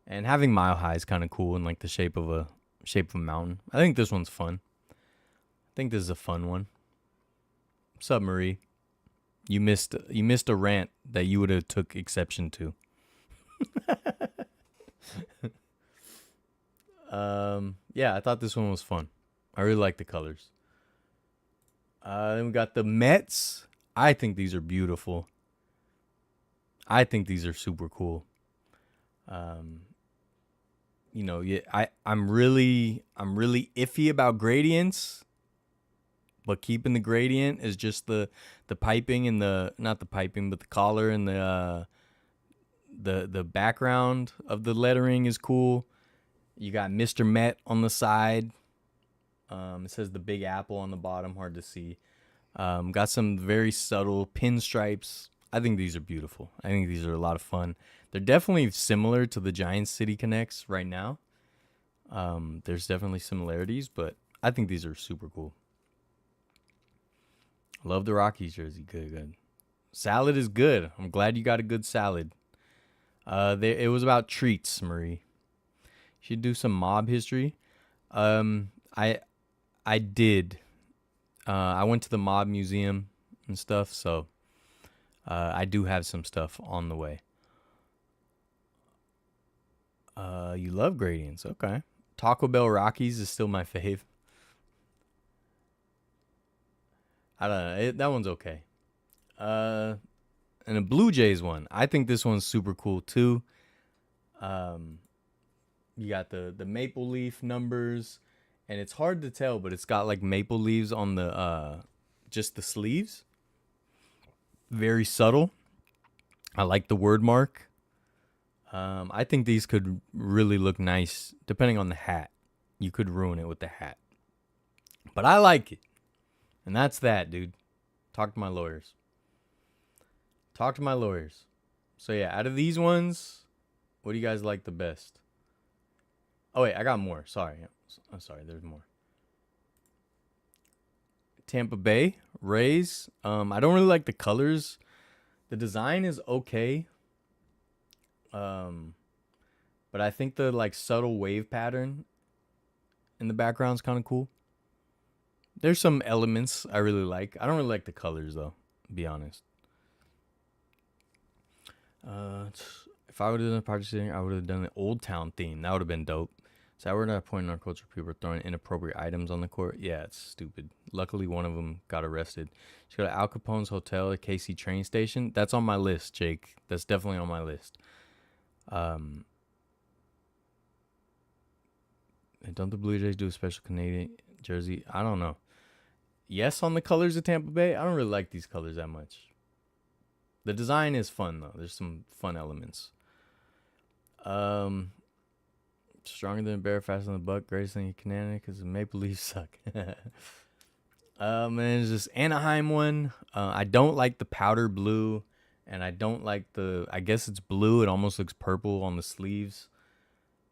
and having Mile High is kind of cool in like the shape of a mountain. I think this one's fun. I think this is a fun one. What's up, Marie? You missed a rant that you would have took exception to. Yeah, I thought this one was fun. I really like the colors. Then we got the Mets. I think these are beautiful. I think these are super cool. Yeah, I'm really iffy about gradients, but keeping the gradient is just the piping and not the piping, but the collar and the background of the lettering is cool. You got Mr. Met on the side. It says the Big Apple on the bottom, hard to see. Got some very subtle pinstripes. I think these are beautiful. I think these are a lot of fun. They're definitely similar to the Giants City Connects right now. There's definitely similarities, but I think these are super cool. Love the Rockies jersey. Good. Salad is good. I'm glad you got a good salad. It was about treats, Marie. Should do some mob history. I did. I went to the mob museum and stuff, so I do have some stuff on the way. You love gradients, okay. Taco Bell Rockies is still my fave. I don't know. That one's okay. And a Blue Jays one. I think this one's super cool too. You got the maple leaf numbers, and it's hard to tell, but it's got like maple leaves on the just the sleeves. Very subtle. I like the word mark. I think these could really look nice depending on the hat. You could ruin it with the hat. But I like it. And that's that, dude. Talk to my lawyers. So yeah, out of these ones, what do you guys like the best? Oh wait, I got more. Sorry. I'm sorry, there's more. Tampa Bay Rays. I don't really like the colors. The design is okay. But I think the like subtle wave pattern in the background is kind of cool. There's some elements I really like. I don't really like the colors though, to be honest. If I would have done a project setting, I would have done the Old Town theme. That would have been dope. So we're not a point in our culture people are throwing inappropriate items on the court. Yeah, it's stupid. Luckily, one of them got arrested. She go to Al Capone's hotel at KC train station. That's on my list, Jake. That's definitely on my list. And don't the Blue Jays do a special Canadian jersey? I don't know. Yes, on the colors of Tampa Bay. I don't really like these colors that much. The design is fun though. There's some fun elements. Stronger than a bear, faster than a buck, greatest thing you can because the Maple Leafs suck. And there's this Anaheim one. I don't like the powder blue, and I don't like I guess it's blue. It almost looks purple on the sleeves.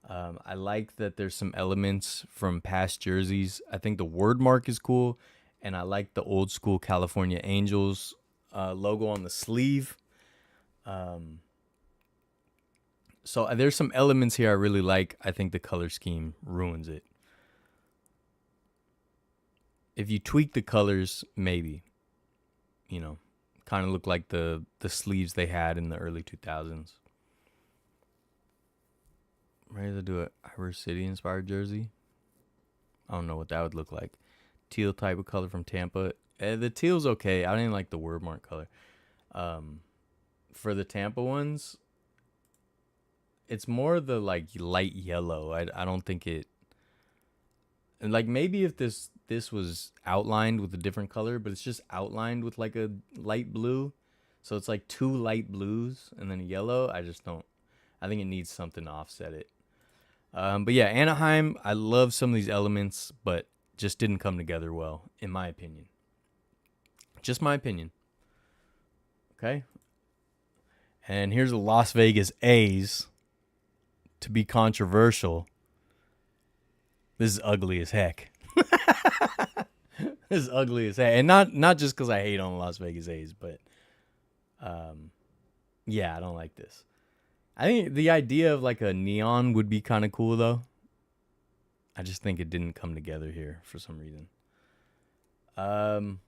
I like that there's some elements from past jerseys. I think the word mark is cool, and I like the old school California Angels logo on the sleeve. So there's some elements here I really like. I think the color scheme ruins it. If you tweak the colors, maybe, Kind of look like the sleeves they had in the early 2000s. Ready to do a Irish City inspired jersey? I don't know what that would look like. Teal type of color from Tampa. The teal's okay. I didn't like the word mark color. For the Tampa ones, it's more the like light yellow. I don't think it. And like maybe if this was outlined with a different color, but it's just outlined with like a light blue, so it's like two light blues and then a yellow. I just don't. I think it needs something to offset it. But yeah, Anaheim. I love some of these elements, but just didn't come together well, in my opinion. Just my opinion. Okay. And here's the Las Vegas A's. To be controversial, this is ugly as heck. This is ugly as heck. And not just because I hate on Las Vegas A's, but yeah, I don't like this. I think the idea of like a neon would be kind of cool, though. I just think it didn't come together here for some reason. And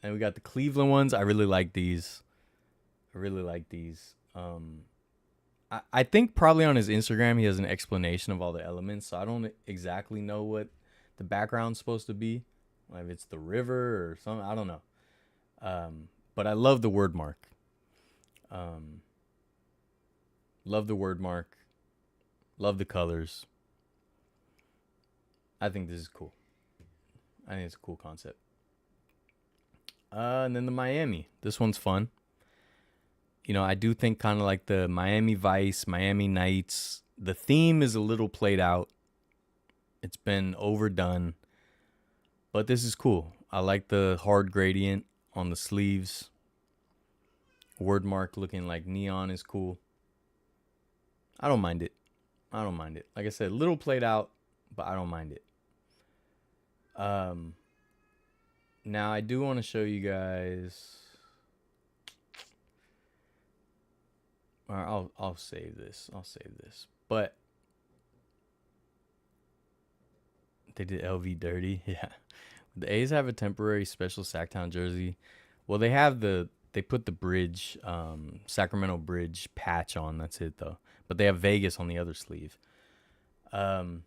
we got the Cleveland ones. I really like these. I think probably on his Instagram he has an explanation of all the elements, so I don't exactly know what the background's supposed to be. Like if it's the river or something, I don't know. But I love the word mark. Love the word mark. Love the colors. I think this is cool. I think it's a cool concept. And then the Miami. This one's fun. You know, I do think kind of like the Miami Vice, Miami Nights. The theme is a little played out. It's been overdone. But this is cool. I like the hard gradient on the sleeves. Word mark looking like neon is cool. I don't mind it. Like I said, a little played out, but I don't mind it. Now I do want to show you guys. Or I'll save this. But they did LV dirty. Yeah. The A's have a temporary special Sacktown jersey. Well, they put the bridge, Sacramento Bridge patch on. That's it though. But they have Vegas on the other sleeve. So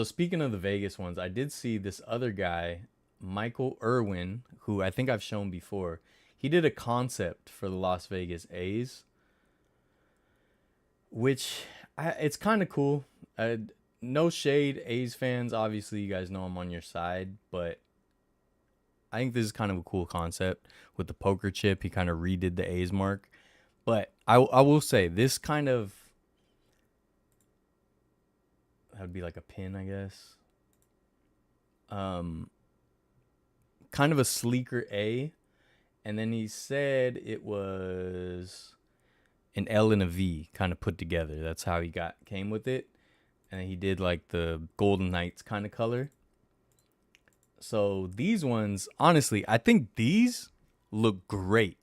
speaking of the Vegas ones, I did see this other guy, Michael Irwin, who I think I've shown before. He did a concept for the Las Vegas A's, which it's kind of cool. No shade, A's fans. Obviously, you guys know I'm on your side, but I think this is kind of a cool concept with the poker chip. He kind of redid the A's mark. But I will say this kind of, that would be like a pin, I guess. Kind of a sleeker A. And then he said it was an L and a V kind of put together. That's how he came with it. And he did like the Golden Knights kind of color. So these ones, honestly, I think these look great.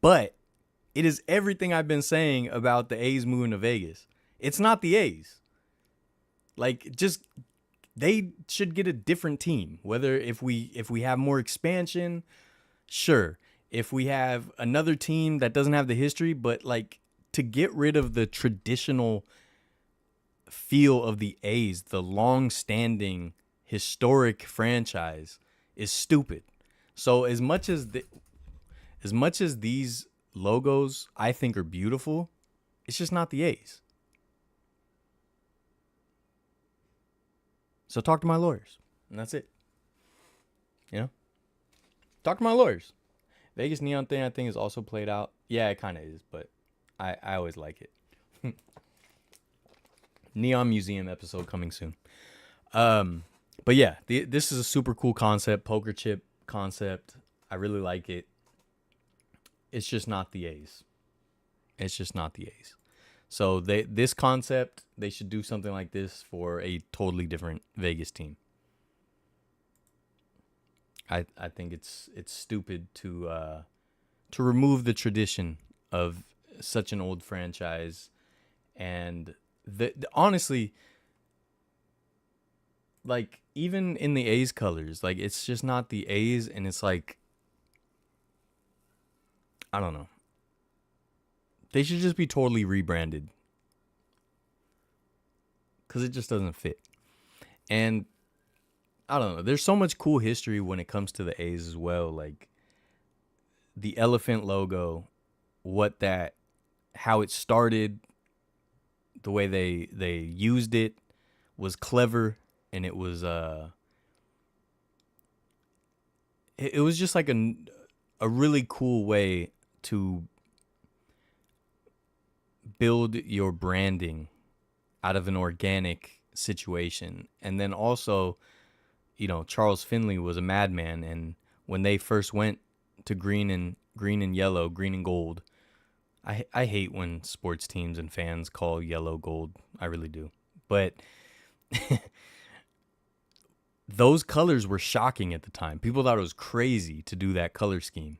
But it is everything I've been saying about the A's moving to Vegas. It's not the A's. Like, just they should get a different team. Whether if we have more expansion, sure. If we have another team that doesn't have the history, but like to get rid of the traditional feel of the A's, the long-standing historic franchise is stupid. So as much as these logos I think are beautiful, it's just not the A's. So talk to my lawyers, and that's it. You know? Talk to my lawyers. Vegas neon thing I think is also played out. Yeah, it kind of is, but I always like it. Neon Museum episode coming soon. But yeah, this is a super cool concept, poker chip concept. I really like it. It's just not the A's. So this concept, they should do something like this for a totally different Vegas team. I think it's stupid to remove the tradition of such an old franchise, and honestly, like even in the A's colors, like it's just not the A's, and it's like I don't know. They should just be totally rebranded because it just doesn't fit. And I don't know. There's so much cool history when it comes to the A's as well. Like the elephant logo, how it started, the way they used it was clever, and it was it was just like a really cool way to build your branding out of an organic situation. And then also, Charles Finley was a madman, and when they first went to green and yellow, green and gold, I hate when sports teams and fans call yellow gold. I really do. But those colors were shocking at the time. People thought it was crazy to do that color scheme,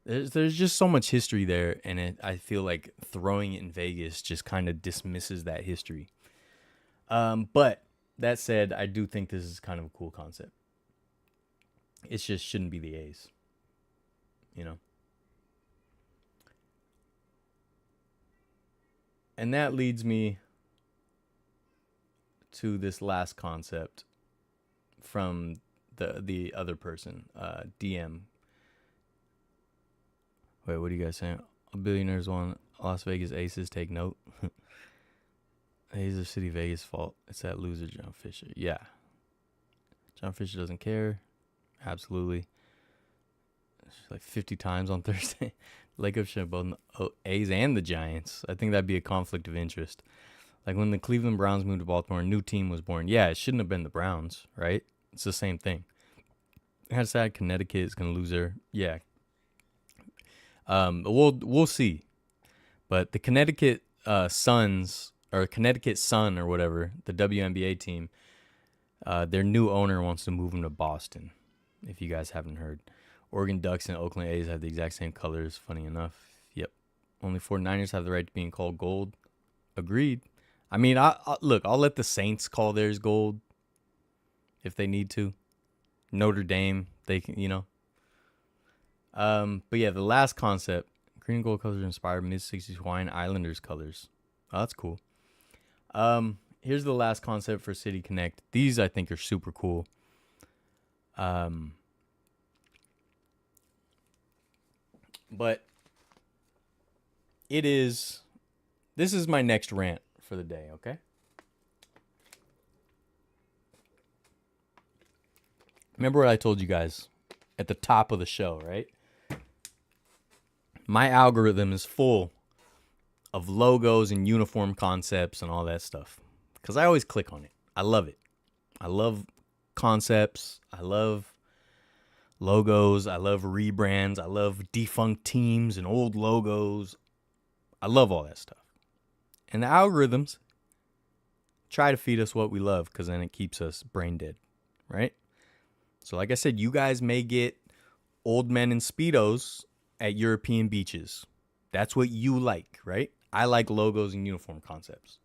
There's just so much history there, and I feel like throwing it in Vegas just kind of dismisses that history. But that said, I do think this is kind of a cool concept. It just shouldn't be the A's, And that leads me to this last concept from the other person, DM. Wait, what are you guys saying? Billionaires want Las Vegas Aces take note. A's are City Vegas fault. It's that loser John Fisher. Yeah. John Fisher doesn't care. Absolutely. It's like 50 times on Thursday. Lakers should have both A's and the Giants. I think that'd be a conflict of interest. Like when the Cleveland Browns moved to Baltimore, a new team was born. Yeah, it shouldn't have been the Browns, right? It's the same thing. How sad Connecticut is going to lose their... Yeah. We'll see. But the Connecticut Suns, or Connecticut Sun or whatever, the WNBA team, their new owner wants to move them to Boston, if you guys haven't heard. Oregon Ducks and Oakland A's have the exact same colors, funny enough. Yep. Only 49ers have the right to being called gold. Agreed. I mean, look, I'll let the Saints call theirs gold if they need to. Notre Dame, they can, But yeah, the last concept, green and gold colors inspired mid-60s Hawaiian Islanders colors. Oh, that's cool. Here's the last concept for City Connect. These I think are super cool. But this is my next rant for the day, okay? Remember what I told you guys at the top of the show, right? My algorithm is full of logos and uniform concepts and all that stuff, because I always click on it. I love it. I love concepts. I love logos. I love rebrands. I love defunct teams and old logos. I love all that stuff. And the algorithms try to feed us what we love, because then it keeps us brain dead, right? So like I said, you guys may get old men in Speedos at European beaches. That's what you like, right? I like logos and uniform concepts.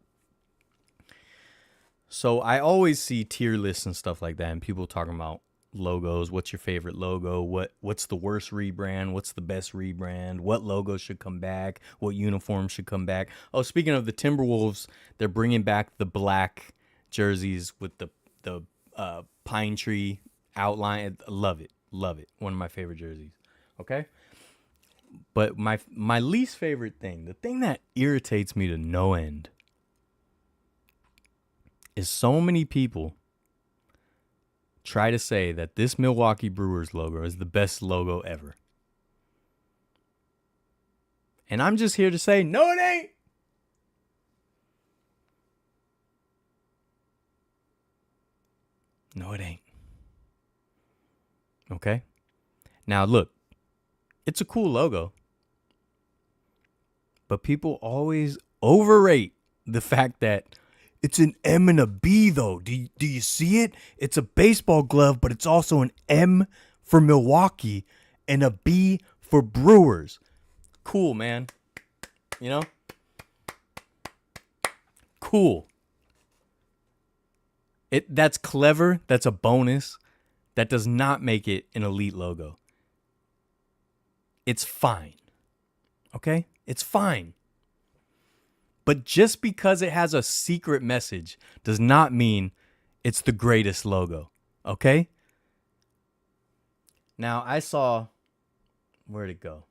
So I always see tier lists and stuff like that, and people talking about logos. What's your favorite logo? What's the worst rebrand? What's the best rebrand? What logo should come back? What uniform should come back? Oh, speaking of the Timberwolves, they're bringing back the black jerseys with the pine tree outline. Love it. One of my favorite jerseys. Okay? But my least favorite thing, the thing that irritates me to no end, is so many people try to say that this Milwaukee Brewers logo is the best logo ever. And I'm just here to say, no, it ain't. No, it ain't. Okay? Now, look, it's a cool logo, but people always overrate the fact that it's an M and a B, though. Do you see it? It's a baseball glove, but it's also an M for Milwaukee and a B for Brewers. Cool, man. Cool. That's clever. That's a bonus. That does not make it an elite logo. it's fine. Okay? It's fine. But just because it has a secret message does not mean it's the greatest logo. Okay? Now, I saw... Where'd it go?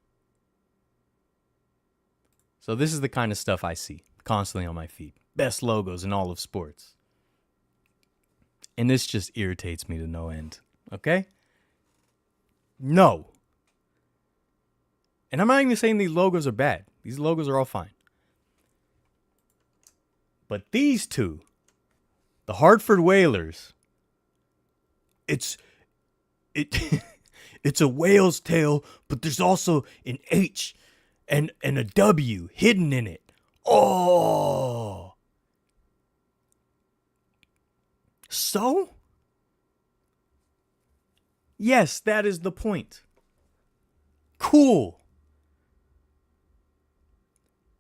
So this is the kind of stuff I see constantly on my feed. Best logos in all of sports. And this just irritates me to no end. Okay? No. And I'm not even saying these logos are bad. These logos are all fine. But these two, the Hartford Whalers, it's a whale's tail, but there's also an H and a W hidden in it. Oh. So? Yes, that is the point. Cool.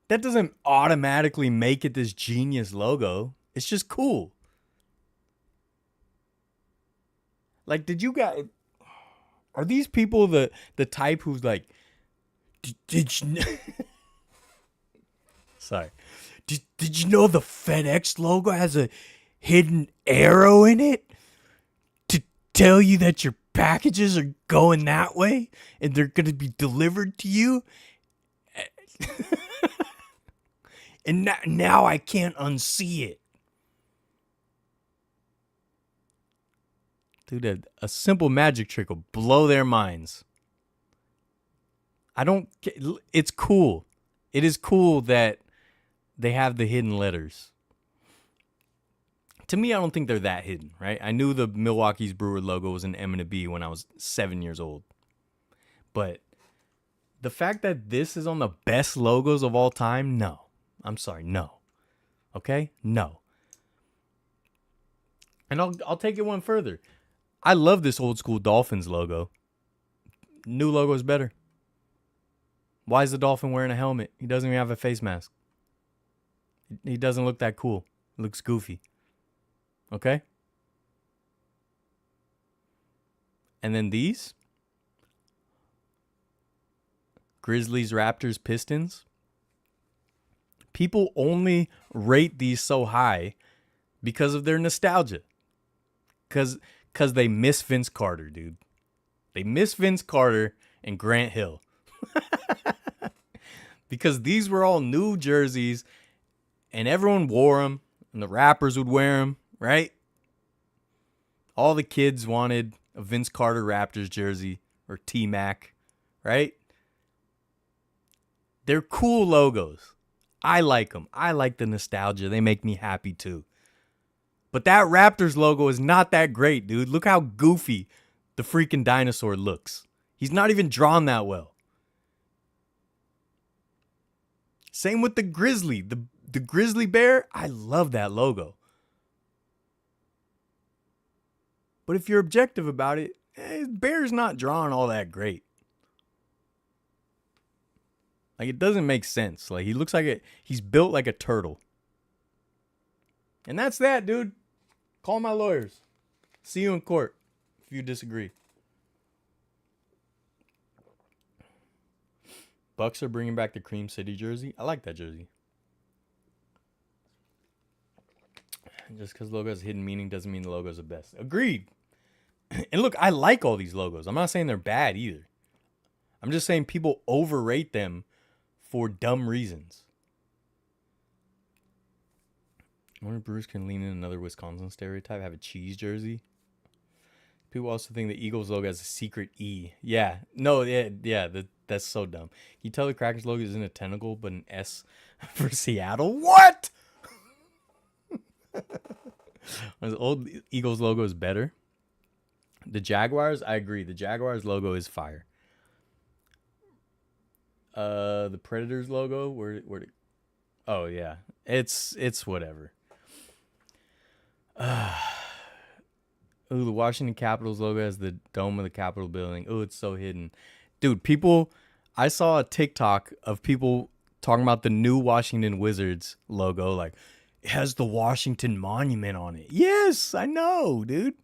That doesn't automatically make it this genius logo. It's just cool. Like, did you guys... Are these people the type who's like... Did you... Sorry. Did you know the FedEx logo has a hidden arrow in it? To tell you that your packages are going that way? And they're going to be delivered to you? And now I can't unsee it. Dude, a simple magic trick will blow their minds. It's cool. It is cool that they have the hidden letters. To me, I don't think they're that hidden, right? I knew the Milwaukee's Brewer logo was an M and a B when I was 7 years old. But the fact that this is on the best logos of all time, no. I'm sorry, no. Okay? No. And I'll take it one further. I love this old school Dolphins logo. New logo is better. Why is the Dolphin wearing a helmet? He doesn't even have a face mask. He doesn't look that cool. He looks goofy. Okay? And then these. Grizzlies, Raptors, Pistons. People only rate these so high because of their nostalgia. Because they miss Vince Carter, dude. They miss Vince Carter and Grant Hill. Because these were all new jerseys and everyone wore them and the rappers would wear them, right? All the kids wanted a Vince Carter Raptors jersey or T-Mac, right? They're cool logos. I like them. I like the nostalgia. They make me happy too. But that Raptors logo is not that great, dude. Look how goofy the freaking dinosaur looks. He's not even drawn that well. Same with the Grizzly. The Grizzly Bear, I love that logo. But if you're objective about it, Bear's not drawn all that great. Like, it doesn't make sense. Like, he looks like he's built like a turtle. And that's that, dude. Call my lawyers. See you in court if you disagree. Bucks are bringing back the Cream City jersey. I like that jersey. Just because logo has hidden meaning doesn't mean the logo's the best. Agreed. And look, I like all these logos. I'm not saying they're bad either. I'm just saying people overrate them for dumb reasons. I wonder if Bruce can lean in another Wisconsin stereotype, have a cheese jersey. People also think the Eagles logo has a secret E. Yeah. No, yeah, that's so dumb. Can you tell the Crackers logo isn't a tentacle, but an S for Seattle? What? The old Eagles logo is better. The Jaguars, I agree. The Jaguars logo is fire. The Predators logo, where oh yeah, it's whatever. Ooh, the Washington Capitals logo has the dome of the Capitol building. Ooh, it's so hidden, dude. I saw a TikTok of people talking about the new Washington Wizards logo, like it has the Washington Monument on it. Yes, I know, dude.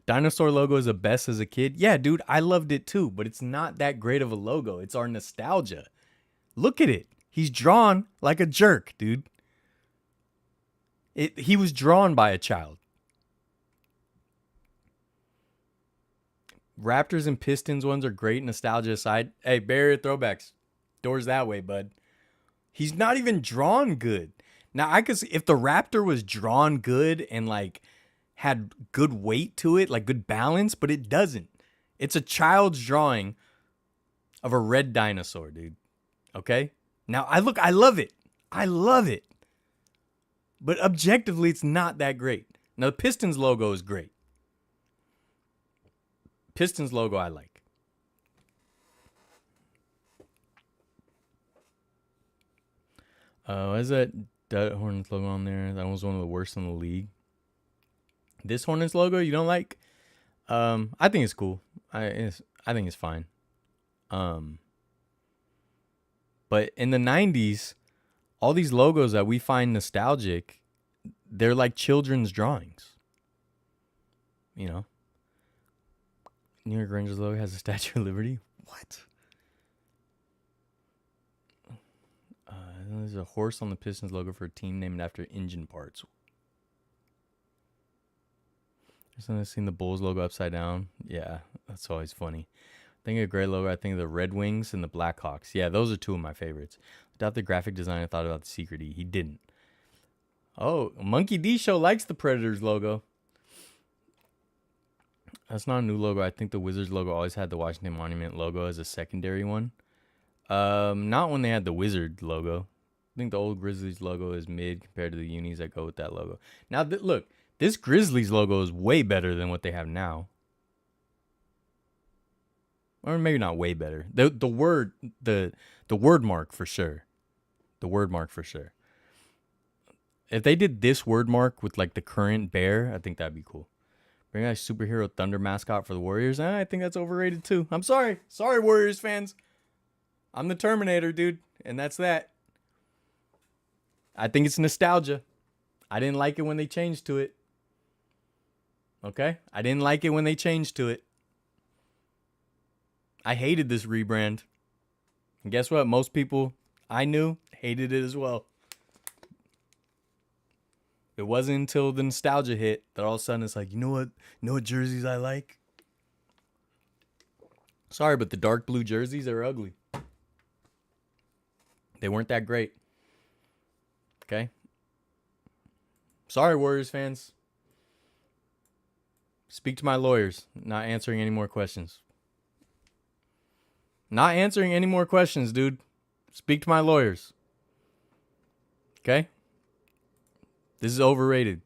Dinosaur logo is the best as a kid. Yeah, dude, I loved it too, but it's not that great of a logo. It's our nostalgia. Look at it. He's drawn like a jerk, dude. He was drawn by a child. Raptors and Pistons ones are great, nostalgia aside. Hey, Barrier throwbacks. Doors that way, bud. He's not even drawn good. Now, I could see if the Raptor was drawn good and like had good weight to it, like good balance, but it doesn't. It's a child's drawing of a red dinosaur, dude. Okay? Now, I love it. I love it. But objectively, it's not that great. Now, the Pistons logo is great. Pistons logo I like. Is that Hornets logo on there? That was one of the worst in the league. This Hornets logo you don't like? I think it's cool. I think it's fine. But in the 90s, all these logos that we find nostalgic, they're like children's drawings. You know? New York Rangers logo has a Statue of Liberty. What? There's a horse on the Pistons logo for a team named after engine parts. I've seen the Bulls logo upside down. Yeah, that's always funny. I think of a great logo. I think of the Red Wings and the Blackhawks. Yeah, those are two of my favorites. Without the graphic designer, thought about the Secret E. He didn't. Oh, Monkey D Show likes the Predators logo. That's not a new logo. I think the Wizards logo always had the Washington Monument logo as a secondary one. Not when they had the Wizard logo. I think the old Grizzlies logo is mid compared to the unis that go with that logo. Now, look, this Grizzlies logo is way better than what they have now. Or maybe not way better. The word mark for sure. The word mark for sure. If they did this word mark with like the current bear, I think that'd be cool. Bring out a superhero thunder mascot for the Warriors. I think that's overrated too. I'm sorry. Sorry, Warriors fans. I'm the Terminator, dude. And that's that. I think it's nostalgia. I didn't like it when they changed to it. Okay? I didn't like it when they changed to it. I hated this rebrand. And guess what? Most people I knew hated it as well. It wasn't until the nostalgia hit that all of a sudden it's like, you know what jerseys I like? Sorry, but the dark blue jerseys are ugly. They weren't that great. Okay? Sorry, Warriors fans. Speak to my lawyers. Not answering any more questions. Not answering any more questions, dude. Speak to my lawyers. Okay? This is overrated.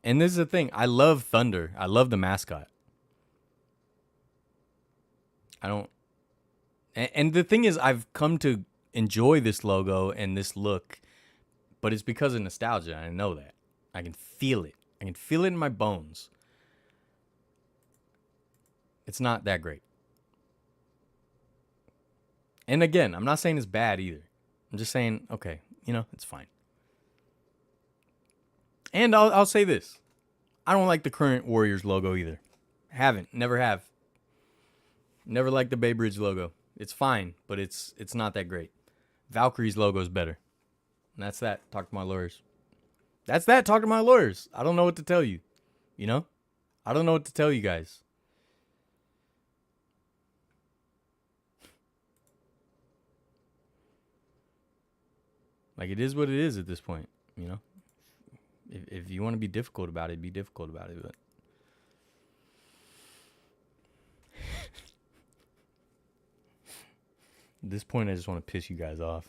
And this is the thing. I love Thunder. I love the mascot. I don't... And the thing is, I've come to enjoy this logo and this look, but it's because of nostalgia. I know that. I can feel it. I can feel it in my bones. It's not that great. And again, I'm not saying it's bad either. I'm just saying, okay, it's fine. And I'll say this. I don't like the current Warriors logo either. Haven't. Never have. Never liked the Bay Bridge logo. It's fine, but it's not that great. Valkyrie's logo is better. And that's that. Talk to my lawyers. That's that. Talk to my lawyers. I don't know what to tell you. I don't know what to tell you guys. Like, it is what it is at this point, If you want to be difficult about it, be difficult about it. But at this point, I just want to piss you guys off.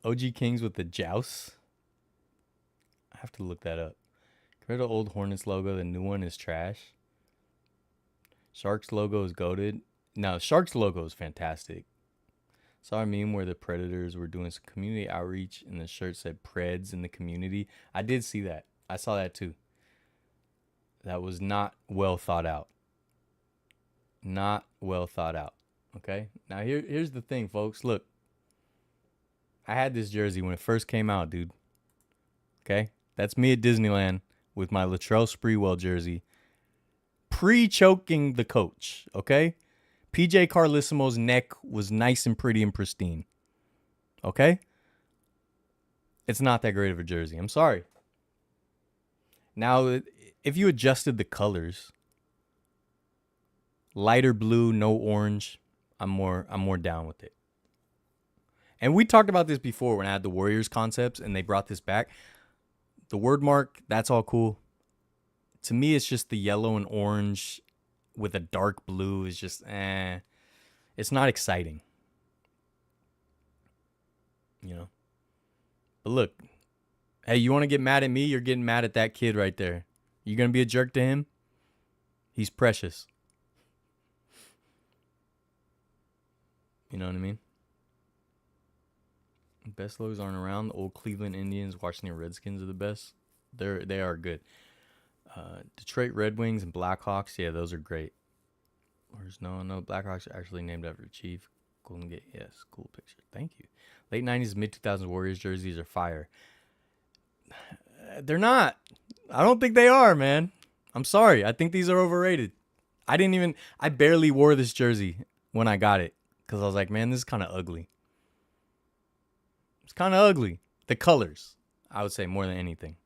OG Kings with the joust. I have to look that up. Compared to old Hornets logo, the new one is trash. Sharks logo is goated. No, Sharks logo is fantastic. Saw a meme where the Predators were doing some community outreach and the shirt said Preds in the community. I did see that. I saw that too. That was not well thought out. Not well thought out. Okay? Now here's the thing, folks. Look. I had this jersey when it first came out, dude. Okay? That's me at Disneyland with my Latrell Sprewell jersey, pre-choking the coach, okay? PJ Carlissimo's neck was nice and pretty and pristine, okay? It's not that great of a jersey. I'm sorry. Now, if you adjusted the colors, lighter blue, no orange, I'm more down with it. And we talked about this before when I had the Warriors concepts and they brought this back. The word mark, that's all cool. To me, it's just the yellow and orange with a dark blue is just it's not exciting. You know. But look, hey, you want to get mad at me? You're getting mad at that kid right there. You going to be a jerk to him? He's precious. You know what I mean? Best logos aren't around. The old Cleveland Indians, Washington Redskins are the best. They are good. Detroit Red Wings and Blackhawks, yeah, those are great. There's no Blackhawks are actually named after Chief. Golden Gate, yes, cool picture. Thank you. Late 90s, mid 2000s Warriors jerseys are fire. They're not. I don't think they are, man. I'm sorry. I think these are overrated. I barely wore this jersey when I got it because I was like, man, this is kind of ugly. It's kind of ugly. The colors, I would say, more than anything.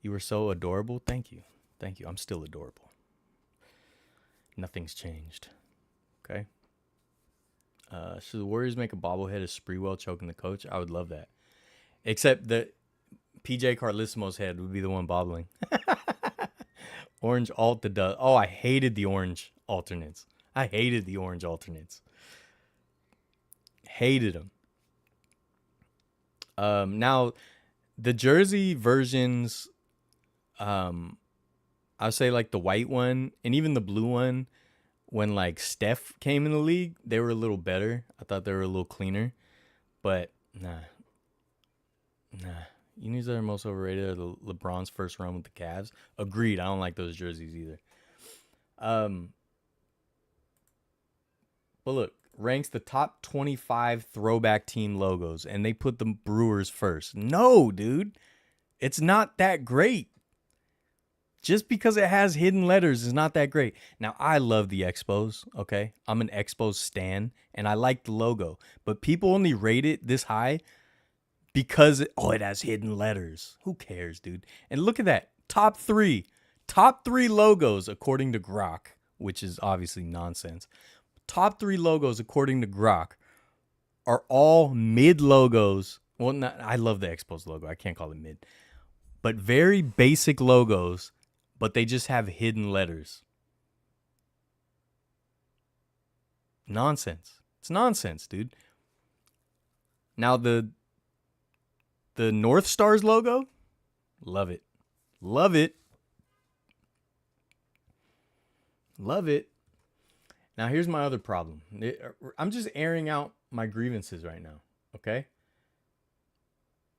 You were so adorable. Thank you. Thank you. I'm still adorable. Nothing's changed. Okay. Should the Warriors make a bobblehead of Sprewell choking the coach? I would love that. Except that PJ Carlissimo's head would be the one bobbling. Orange alt the dust. Oh, I hated the orange alternates. Hated them. Now, the jersey versions, I would say like the white one and even the blue one, when like Steph came in the league, they were a little better. I thought they were a little cleaner, but nah. You know that are most overrated are the LeBron's first run with the Cavs. Agreed. I don't like those jerseys either. But look, ranks the top 25 throwback team logos, and they put the Brewers first. No, dude. It's not that great. Just because it has hidden letters is not that great. Now, I love the Expos, okay? I'm an Expos stan, and I like the logo. But people only rate it this high because, it has hidden letters. Who cares, dude? And look at that. Top three logos according to Grok, which is obviously nonsense. Top 3 logos according to Grok are all mid logos. Well, I love the Expos logo. I can't call it mid. But very basic logos, but they just have hidden letters. Nonsense. It's nonsense, dude. Now the North Stars logo, love it. Love it. Love it. Now, here's my other problem. I'm just airing out my grievances right now, okay?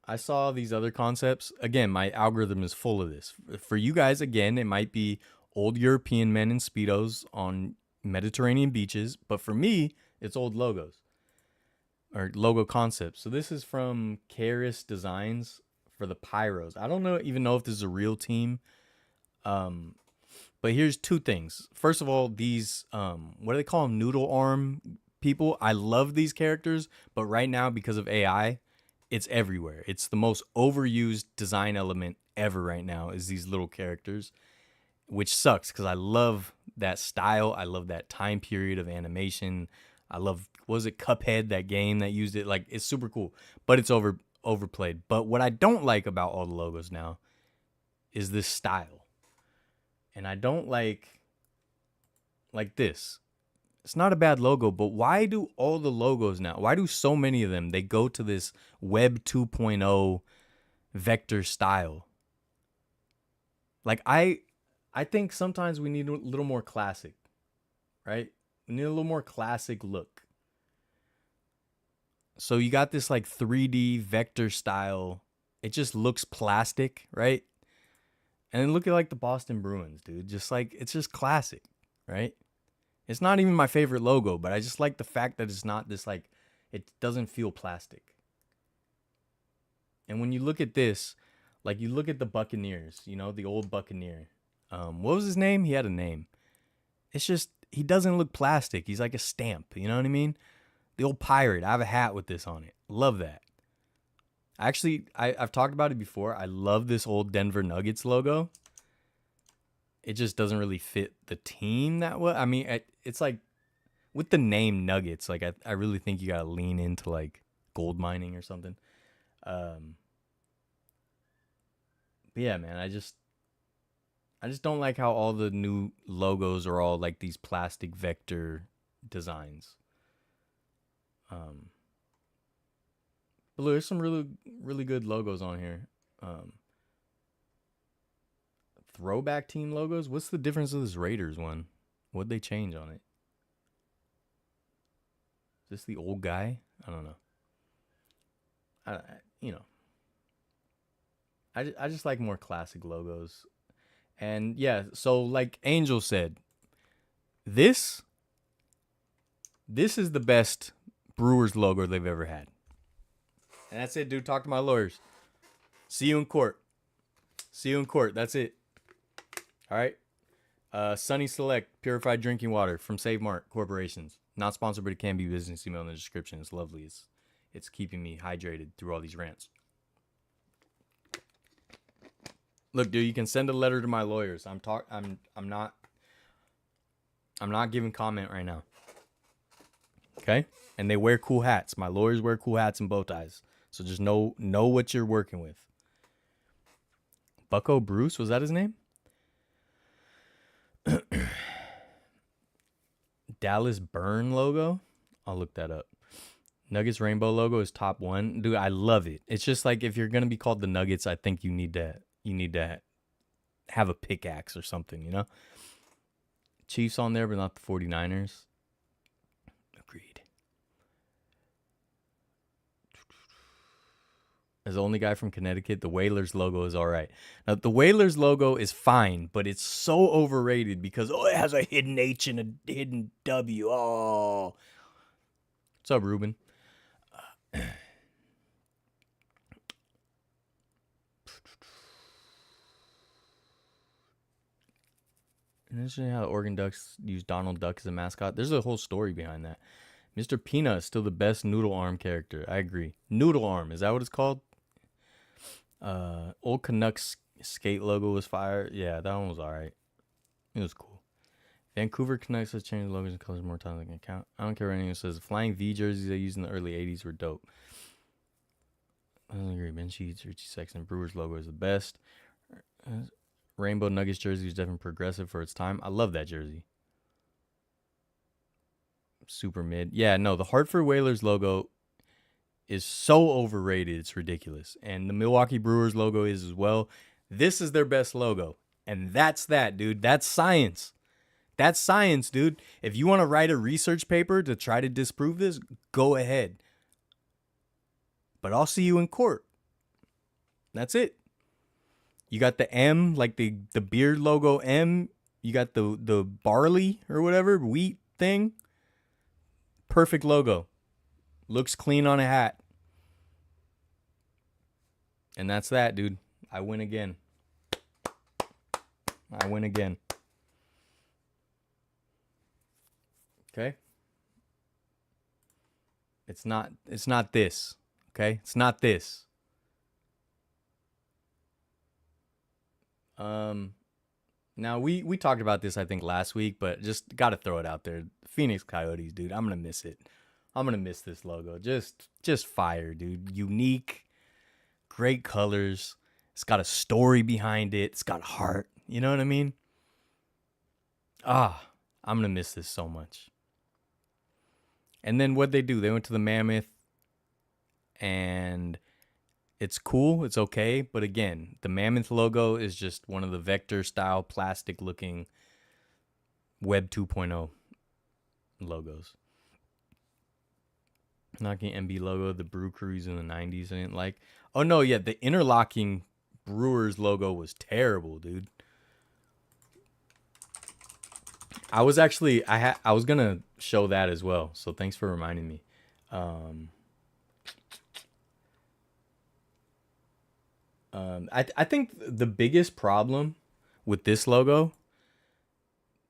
I saw these other concepts. Again, my algorithm is full of this. For you guys, again, it might be old European men in Speedos on Mediterranean beaches. But for me, it's old logos or logo concepts. So this is from Karis Designs for the Pyros. I don't even know if this is a real team. But here's 2 things. First of all, these, what do they call them? Noodle arm people. I love these characters, but right now, because of AI, it's everywhere. It's the most overused design element ever right now is these little characters, which sucks because I love that style. I love that time period of animation. I love, was it Cuphead, that game that used it? Like, it's super cool, but it's overplayed. But what I don't like about all the logos now is this style. And I don't like this. It's not a bad logo, but why do all the logos now, why do so many of them, they go to this Web 2.0 vector style? Like, I think sometimes we need a little more classic, right? We need a little more classic look. So you got this like 3D vector style. It just looks plastic, right? And then look at like the Boston Bruins, dude. Just like, it's just classic, right? It's not even my favorite logo, but I just like the fact that it's not this like, it doesn't feel plastic. And when you look at this, Like you look at the Buccaneers, you know, the old Buccaneer. What was his name? He had a name. It's just he doesn't look plastic. He's like a stamp. You know what I mean? The old pirate. I have a hat with this on it. Love that. Actually, I've talked about it before. I love this old Denver Nuggets logo. It just doesn't really fit the team that well. I mean, it's like with the name Nuggets. Like I really think you gotta lean into like gold mining or something. Um, but yeah, man, I just don't like how all the new logos are all like these plastic vector designs. Um, but look, there's some really good logos on here. Um, Throwback team logos. What's the difference of this Raiders one? What'd they change on it? Is this the old guy? I don't know. I you know, I just like more classic logos. And yeah, so like Angel said, this this is the best Brewers logo they've ever had. And that's it, dude. Talk to my lawyers. See you in court. See you in court. That's it. All right. Sunny Select purified drinking water from Save Mart Corporations. Not sponsored, but it can be business email in the description. It's lovely. It's keeping me hydrated through all these rants. Look, dude, you can send a letter to my lawyers. I'm not giving comment right now. Okay? And they wear cool hats. My lawyers wear cool hats and bow ties. So just know what you're working with. Bucko Bruce, was that his name? Dallas Burn logo? I'll look that up. Nuggets rainbow logo is top one. Dude, I love it. It's just like if you're gonna be called the Nuggets, I think you need to have a pickaxe or something, you know? Chiefs on there, but not the 49ers. Agreed. As the only guy from Connecticut, the Whalers logo is all right. Now, the Whalers logo is fine, but it's so overrated because, it has a hidden H and a hidden W. Oh. What's up, Ruben? Interesting how the Oregon Ducks use Donald Duck as a mascot. There's a whole story behind that. Mr. Peanut is still the best Noodle Arm character. I agree. Noodle Arm, is that what it's called? Old Canucks skate logo was fire. Yeah, that one was alright. It was cool. Vancouver Canucks has changed logos and colors more times than I can count. I don't care what anyone says. Flying V jerseys they used in the early 80s were dope. I don't agree. Ben Sheets, Richie Sexton, Brewers logo is the best. Rainbow Nuggets jersey is definitely progressive for its time. I love that jersey. Super mid. Yeah, no, the Hartford Whalers logo is so overrated. It's ridiculous. And the Milwaukee Brewers logo is as well. This is their best logo. And that's that, dude. That's science. That's science, dude. If you want to write a research paper to try to disprove this, go ahead. But I'll see you in court. That's it. You got the M, like the beard logo M. You got the barley or whatever, wheat thing. Perfect logo. Looks clean on a hat. And that's that, dude. I win again. I win again. Okay? It's not this. Okay? It's not this. Now we talked about this I think last week, but just got to throw it out there. Phoenix Coyotes, dude. I'm going to miss it. I'm going to miss this logo. Just fire, dude. Unique, great colors. It's got a story behind it. It's got heart. You know what I mean? I'm going to miss this so much. And then what'd they do? They went to the Mammoth, and it's cool. It's okay. But again, the Mammoth logo is just one of the vector style plastic looking Web 2.0 logos. Knocking MB logo, the Brew Crews in the 90s I didn't like. Oh no, yeah, the interlocking Brewers logo was terrible, dude. I was actually I was gonna show that as well, so thanks for reminding me. I think the biggest problem with this logo,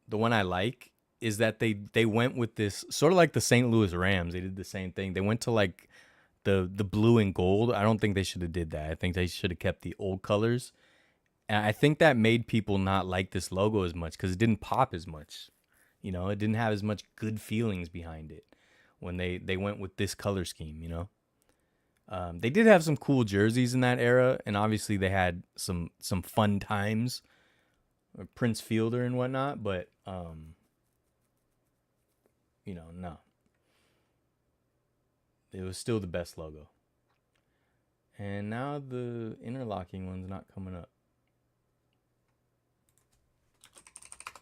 the one I like, is that they went with this sort of like the St. Louis Rams. They did the same thing. They went to like the blue and gold. I don't think they should have did that. I think they should have kept the old colors. And I think that made people not like this logo as much because it didn't pop as much. You know, it didn't have as much good feelings behind it when they went with this color scheme. You know, they did have some cool jerseys in that era, and obviously they had some fun times, Prince Fielder and whatnot. But you know, no, it was still the best logo. And now the interlocking one's not coming up.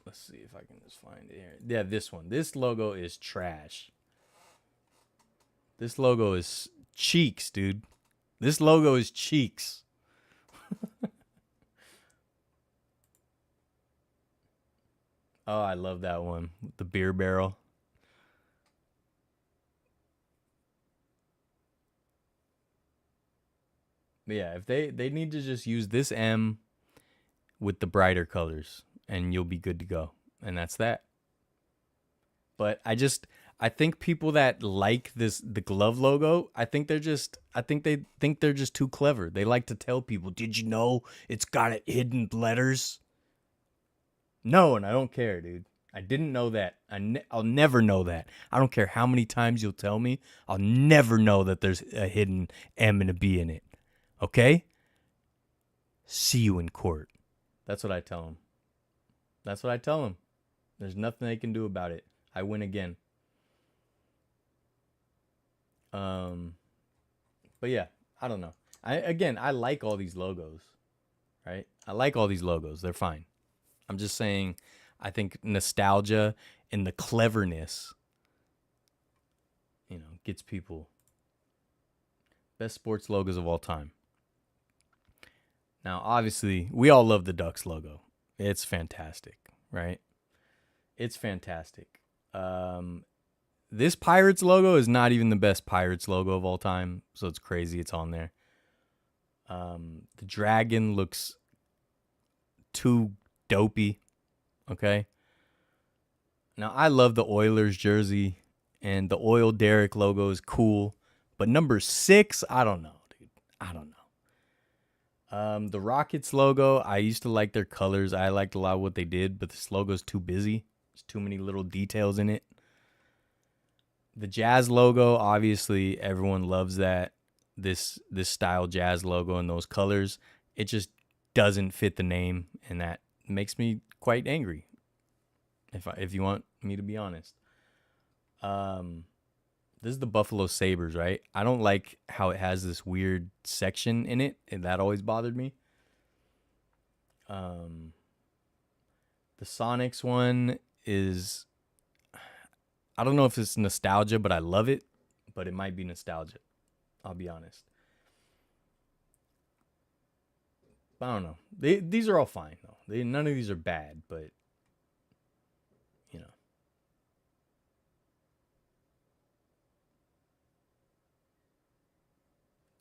Let's see if I can just find it here. Yeah, this one. This logo is trash. This logo is cheeks, dude. This logo is cheeks. Oh, I love that one. The beer barrel. But yeah, if they need to just use this M with the brighter colors and you'll be good to go. And that's that. But I think people that like the glove logo, I think they think they're just too clever. They like to tell people, "Did you know it's got it hidden letters?" No, and I don't care, dude. I didn't know that. I'll never know that. I don't care how many times you'll tell me. I'll never know that there's a hidden M and a B in it. Okay? See you in court. That's what I tell them. That's what I tell them. There's nothing they can do about it. I win again. Um, but yeah, I don't know. I like all these logos, right? I like all these logos. They're fine. I'm just saying, I think nostalgia and the cleverness, gets people best sports logos of all time. Now, obviously, we all love the Ducks logo. It's fantastic, right? It's fantastic. This Pirates logo is not even the best Pirates logo of all time, so it's crazy it's on there. The dragon looks too dopey, okay? Now, I love the Oilers jersey, and the Oil Derrick logo is cool, but number 6, I don't know, dude. I don't know. The Rockets logo, I used to like their colors. I liked a lot of what they did, but this logo's too busy. There's too many little details in it. The Jazz logo, obviously, everyone loves that. This style Jazz logo and those colors. It just doesn't fit the name, and that makes me quite angry. If you want me to be honest. This is the Buffalo Sabres, right? I don't like how it has this weird section in it, and that always bothered me. Um, the Sonics one is, I don't know if it's nostalgia, but I love it. But it might be nostalgia. I'll be honest. I don't know. These are all fine though. None of these are bad, but you know,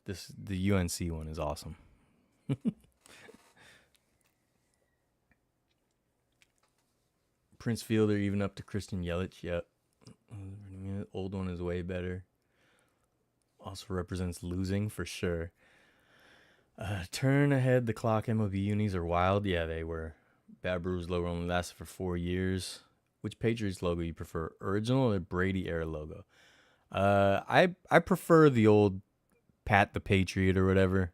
the UNC one is awesome. Prince Fielder even up to Christian Yelich. Yep. Old one is way better. Also represents losing for sure. Turn ahead the clock. MLB unis are wild. Yeah, they were. Bad Brews logo only lasted for 4 years. Which Patriots logo you prefer? Original or Brady era logo? I prefer the old Pat the Patriot or whatever.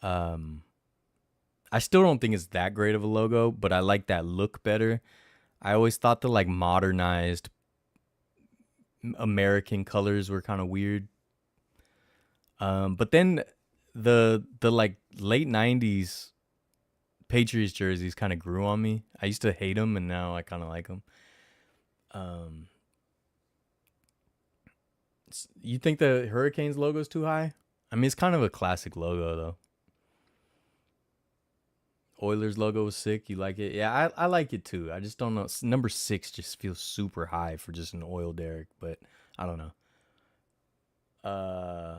I still don't think it's that great of a logo, but I like that look better. I always thought the like modernized American colors were kind of weird. But then the like late 90s Patriots jerseys kind of grew on me. I used to hate them, and now I kind of like them. Um, you think the Hurricanes logo is too high? I mean, it's kind of a classic logo though. Oilers logo was sick. You like it? Yeah, I like it too. I just don't know. Number 6 just feels super high for just an oil derrick, but I don't know. Uh,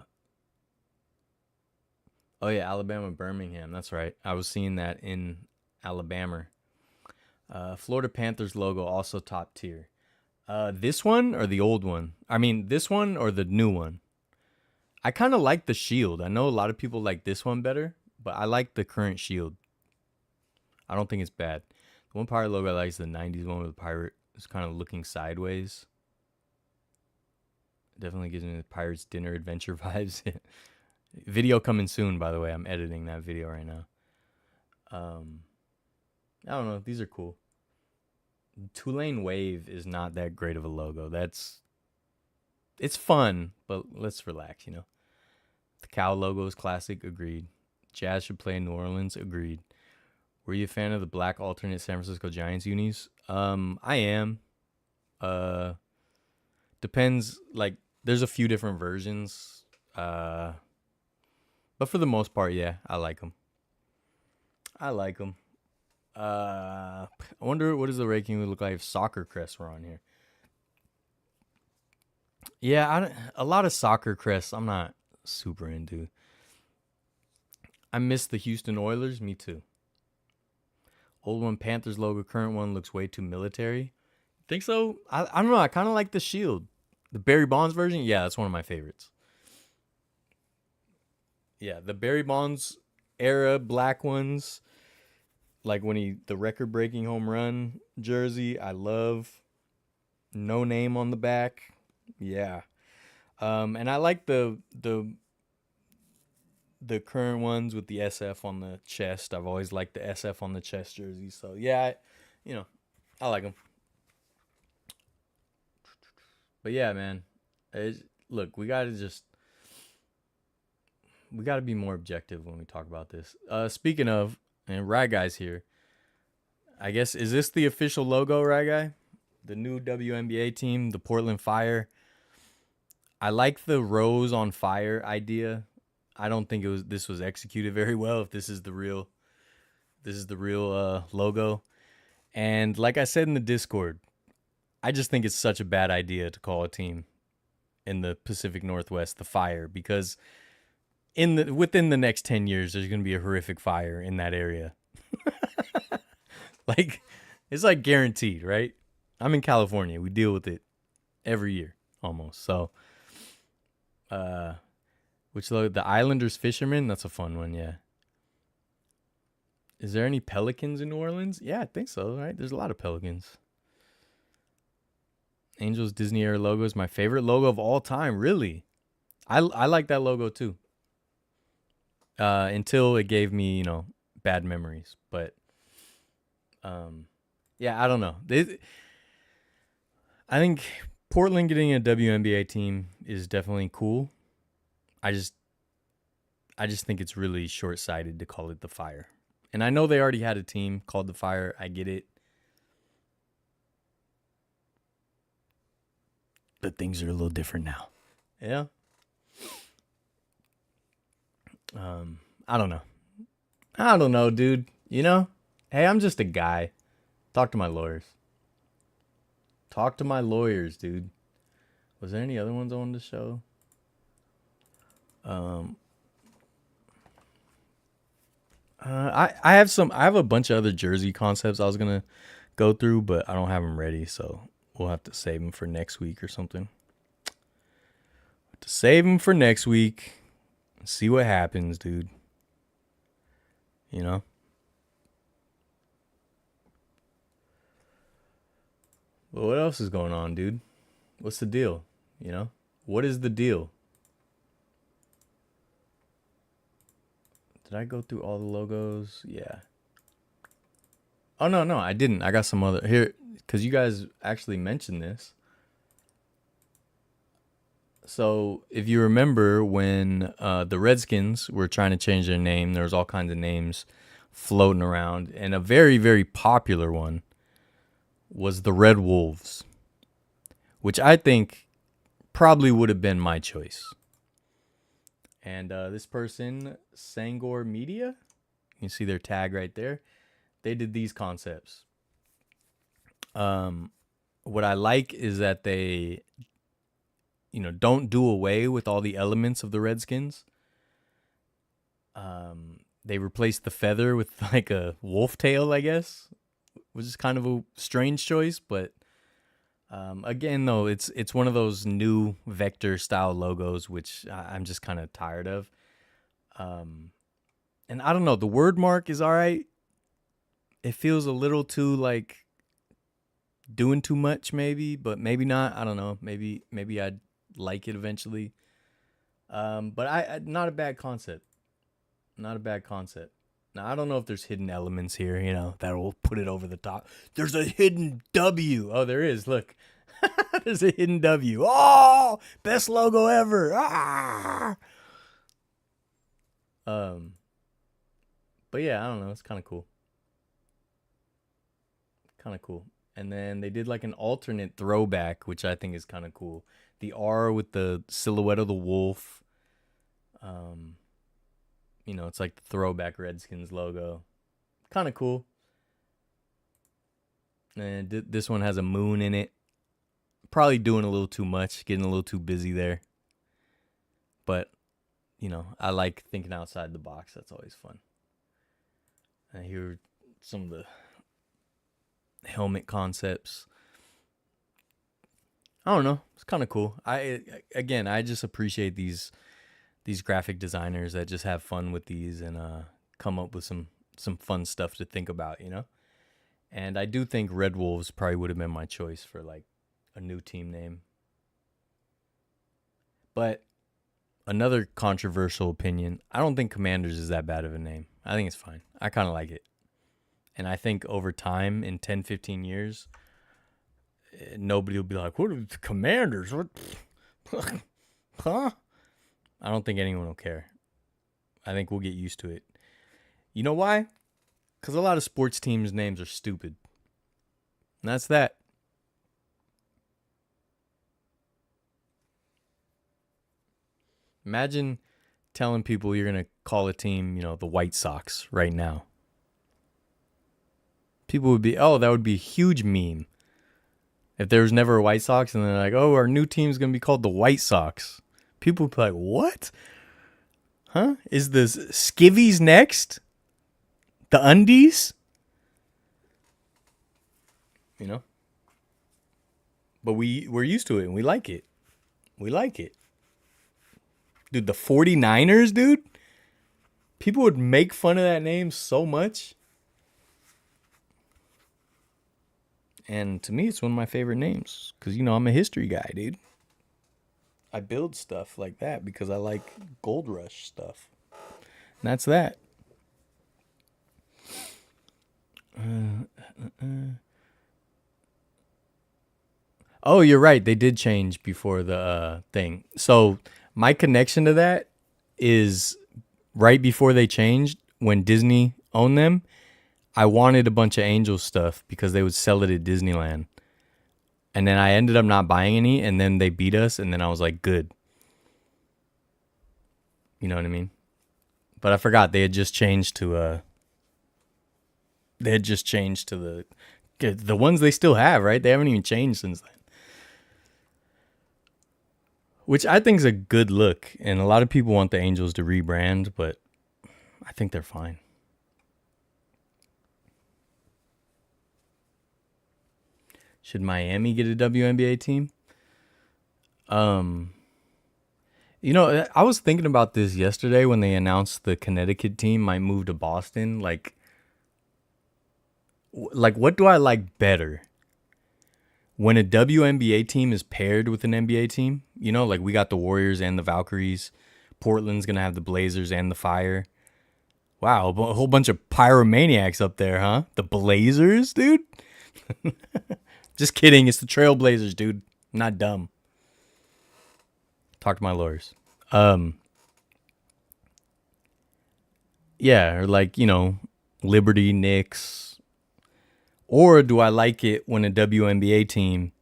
Oh yeah, Alabama, Birmingham. That's right. I was seeing that in Alabama. Florida Panthers logo also top tier. This one or the old one? I mean, this one or the new one? I kind of like the shield. I know a lot of people like this one better, but I like the current shield. I don't think it's bad. The one pirate logo I like is the '90s one with the pirate is kind of looking sideways. Definitely gives me the Pirates Dinner Adventure vibes. Video coming soon, by the way. I'm editing that video right now. Um, I don't know. These are cool. Tulane Wave is not that great of a logo. It's fun, but let's relax, you know. The cow logo is classic, agreed. Jazz should play in New Orleans, agreed. Were you a fan of the black alternate San Francisco Giants unis? I am. Uh Depends, like there's a few different versions. But for the most part, yeah, I like them. I like them. I wonder what does the ranking would look like if soccer crests were on here. Yeah, a lot of soccer crests I'm not super into. I miss the Houston Oilers. Me too. Old one Panthers logo. Current one looks way too military. Think so? I don't know. I kind of like the shield. The Barry Bonds version. Yeah, that's one of my favorites. Yeah, the Barry Bonds era black ones. Like when the record breaking home run jersey. I love. No name on the back. Yeah. And I like the current ones with the SF on the chest. I've always liked the SF on the chest jersey. So yeah, you know, I like them. But yeah, man, look, we gotta be more objective when we talk about this. Speaking of, and Rag Guy's here. I guess is this the official logo, Rag Guy? The new WNBA team, the Portland Fire. I like the rose on fire idea. I don't think this was executed very well. If this is the real logo. And like I said in the Discord, I just think it's such a bad idea to call a team in the Pacific Northwest the Fire because within the next 10 years there's going to be a horrific fire in that area. Like it's like guaranteed, right? I'm in California. We deal with it every year almost. So the Islanders fisherman, that's a fun one, yeah. Is there any pelicans in New Orleans? Yeah, I think so, right? There's a lot of pelicans. Angels Disney era logo is my favorite logo of all time, really. I like that logo too. Until it gave me, bad memories. But yeah, I don't know. I think Portland getting a WNBA team is definitely cool. I just think it's really short-sighted to call it the Fire. And I know they already had a team called the Fire. I get it. But things are a little different now. Yeah. I don't know. I don't know, dude. You know? Hey, I'm just a guy. Talk to my lawyers. Talk to my lawyers, dude. Was there any other ones on the show? I have a bunch of other jersey concepts I was gonna go through, but I don't have them ready, so we'll have to save them for next week or something. See what happens, dude. You know. Well, what else is going on, dude? What's the deal? You know, what is the deal? Did I go through all the logos? Yeah. Oh no, I didn't. I got some other here because you guys actually mentioned this. So if you remember when the Redskins were trying to change their name, there was all kinds of names floating around, and a very, very popular one was the Red Wolves, which I think probably would have been my choice. And this person, Sangor Media, you can see their tag right there. They did these concepts. What I like is that they, don't do away with all the elements of the Redskins. They replaced the feather with like a wolf tail, I guess, which is kind of a strange choice. But again, though, it's one of those new vector style logos, which I'm just kind of tired of. And I don't know, the word mark is all right. It feels a little too like doing too much, maybe, but maybe not. I don't know. Maybe I'd like it eventually. But I not a bad concept. Not a bad concept. Now I don't know if there's hidden elements here, that will put it over the top. There's a hidden W. Oh, there is. Look, there's a hidden W. Oh, best logo ever. Ah. But yeah, I don't know. It's kind of cool. Kind of cool. And then they did like an alternate throwback, which I think is kind of cool. The R with the silhouette of the wolf. Um, it's like the throwback Redskins logo. Kind of cool. And this one has a moon in it. Probably doing a little too much, getting a little too busy there. But, I like thinking outside the box. That's always fun. And here are some of the helmet concepts. I don't know. It's kind of cool. I just appreciate these graphic designers that just have fun with these and come up with some fun stuff to think about, And I do think Red Wolves probably would have been my choice for like a new team name. But another controversial opinion, I don't think Commanders is that bad of a name. I think it's fine. I kind of like it. And I think over time, in 10, 15 years, nobody will be like, what are the Commanders? What? Huh? I don't think anyone will care. I think we'll get used to it. You know why? Because a lot of sports teams' names are stupid. And that's that. Imagine telling people you're going to call a team, the White Sox right now. People would be, that would be a huge meme. If there was never a White Sox and they're like, our new team's going to be called the White Sox. People would be like, what? Huh? Is the Skivvies next? The Undies? But we're used to it and we like it. We like it. Dude, the 49ers, dude? People would make fun of that name so much. And to me, it's one of my favorite names. Because, I'm a history guy, dude. I build stuff like that because I like Gold Rush stuff. And that's that. Oh, you're right. They did change before the thing. So my connection to that is right before they changed, when Disney owned them, I wanted a bunch of Angel stuff because they would sell it at Disneyland. And then I ended up not buying any, and then they beat us, and then I was like, good. You know what I mean? But I forgot they had just changed to the ones they still have, right? They haven't even changed since then. Which I think is a good look, and a lot of people want the Angels to rebrand, but I think they're fine. Should Miami get a WNBA team? I was thinking about this yesterday when they announced the Connecticut team might move to Boston. Like what do I like better? When a WNBA team is paired with an NBA team, like we got the Warriors and the Valkyries. Portland's going to have the Blazers and the Fire. Wow, a whole bunch of pyromaniacs up there, huh? The Blazers, dude? Just kidding. It's the Trailblazers, dude. I'm not dumb. Talk to my lawyers. Yeah, or like, Liberty, Knicks. Or do I like it when a WNBA team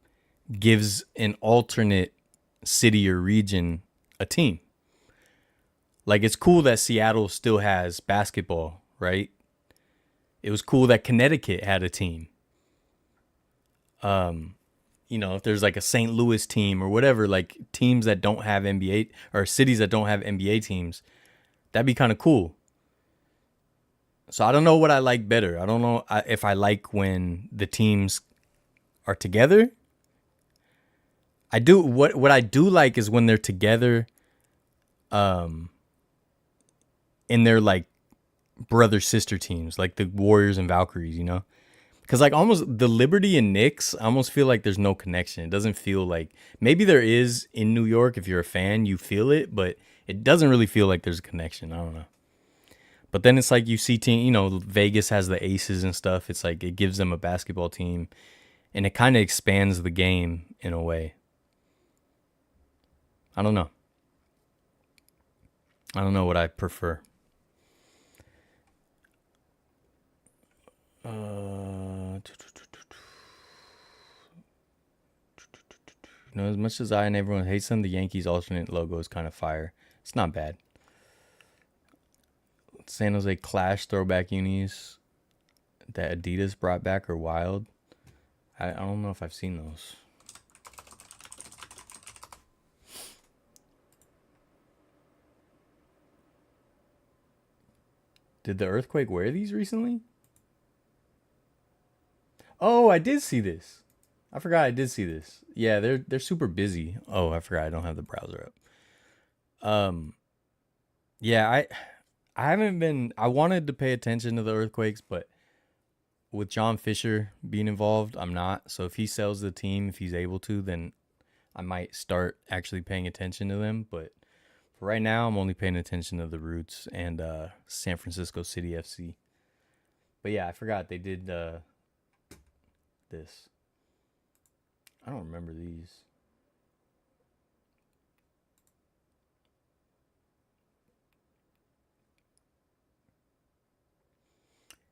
gives an alternate city or region a team? Like, it's cool that Seattle still has basketball, right? It was cool that Connecticut had a team. If there's like a St. Louis team or whatever, like teams that don't have NBA or cities that don't have NBA teams, that'd be kind of cool. So I don't know what I like better. I don't know if I like when the teams are together. I do what I do like is when they're together um in their like brother sister teams, like the Warriors and Valkyries, you know? Cuz like almost the Liberty and Knicks, I almost feel like there's no connection. It doesn't feel like maybe there is in New York if you're a fan, you feel it, but it doesn't really feel like there's a connection. I don't know. But then it's like you see team, you know, Vegas has the Aces and stuff. It's like it gives them a basketball team and it kind of expands the game in a way. I don't know. I don't know what I prefer. You know, as much as I and everyone hates them, the Yankees alternate logo is kind of fire. It's not bad. San Jose Clash throwback unis that Adidas brought back are wild. I don't know if I've seen those. Did the Earthquake wear these recently? Oh, I did see this. I forgot I did see this. Yeah, they're super busy. Oh, I forgot I don't have the browser up. Yeah, I haven't been. I wanted to pay attention to the Earthquakes, but with John Fisher being involved, I'm not. So if he sells the team, if he's able to, then I might start actually paying attention to them. But for right now, I'm only paying attention to the Roots and San Francisco City FC. But yeah, I forgot they did this. I don't remember these.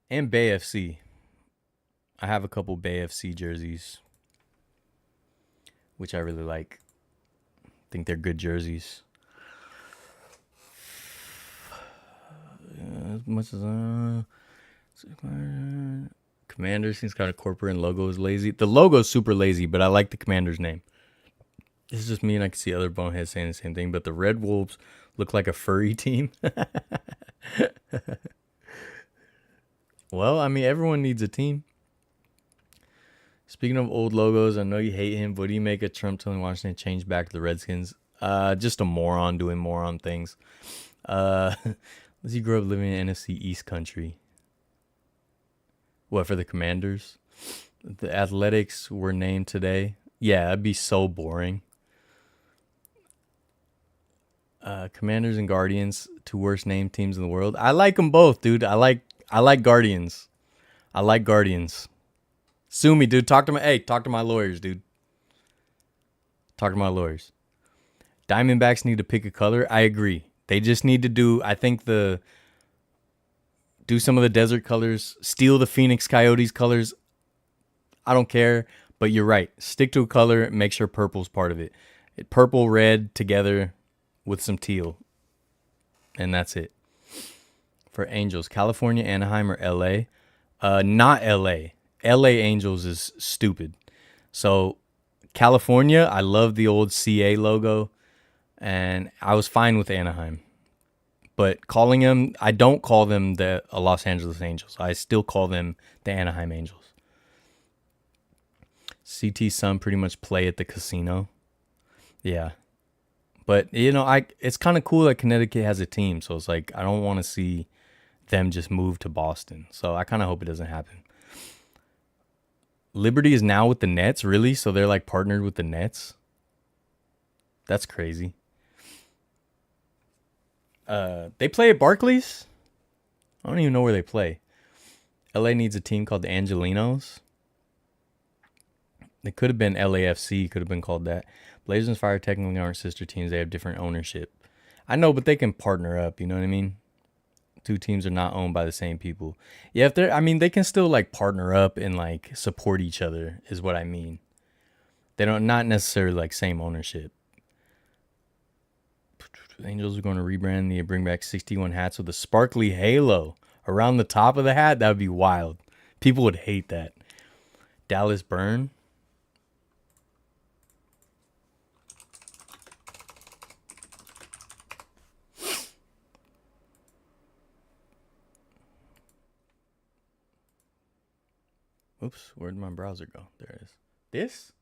And Bay FC. I have a couple Bay FC jerseys, which I really like. I think they're good jerseys. As much as Commander seems kind of corporate and logo is lazy. The logo's super lazy, but I like the Commander's name. This is just me, and I can see other boneheads saying the same thing. But the Red Wolves look like a furry team. Well, I mean, everyone needs a team. Speaking of old logos, I know you hate him. What do you make of Trump telling Washington to change back to the Redskins? Just a moron doing moron things. Does he grow up living in NFC East country? What, for the Commanders? The Athletics were named today. Yeah, that'd be so boring. Commanders and Guardians, two worst named teams in the world. I like them both, dude. I like Guardians. I like Guardians. Sue me, dude. Talk to my lawyers, dude. Talk to my lawyers. Diamondbacks need to pick a color. I agree. They just need to do some of the desert colors, steal the Phoenix Coyotes colors. I don't care, but you're right. Stick to a color, make sure purple's part of it. Purple, red together with some teal. And that's it. For Angels, California, Anaheim, or LA? Not LA. LA Angels is stupid. So California, I love the old CA logo, and I was fine with Anaheim. But calling them, I don't call them the Los Angeles Angels. I still call them the Anaheim Angels. CT Sun pretty much play at the casino. Yeah. But, you know, it's kind of cool that Connecticut has a team. So it's like, I don't want to see them just move to Boston. So I kind of hope it doesn't happen. Liberty is now with the Nets, really? So they're like partnered with the Nets? That's crazy. They play at Barclays? I don't even know where they play. LA needs a team called the Angelinos. It could have been LAFC, could have been called that. Blazers and Fire technically aren't sister teams. They have different ownership. I know, but they can partner up. You know what I mean? Two teams are not owned by the same people. Yeah, they can still like partner up and like support each other is what I mean. They don't, not necessarily like same ownership. The Angels are going to rebrand. They bring back 61 hats with a sparkly halo around the top of the hat. That would be wild. People would hate that. Dallas Burn. Oops, where'd my browser go? There it is. This?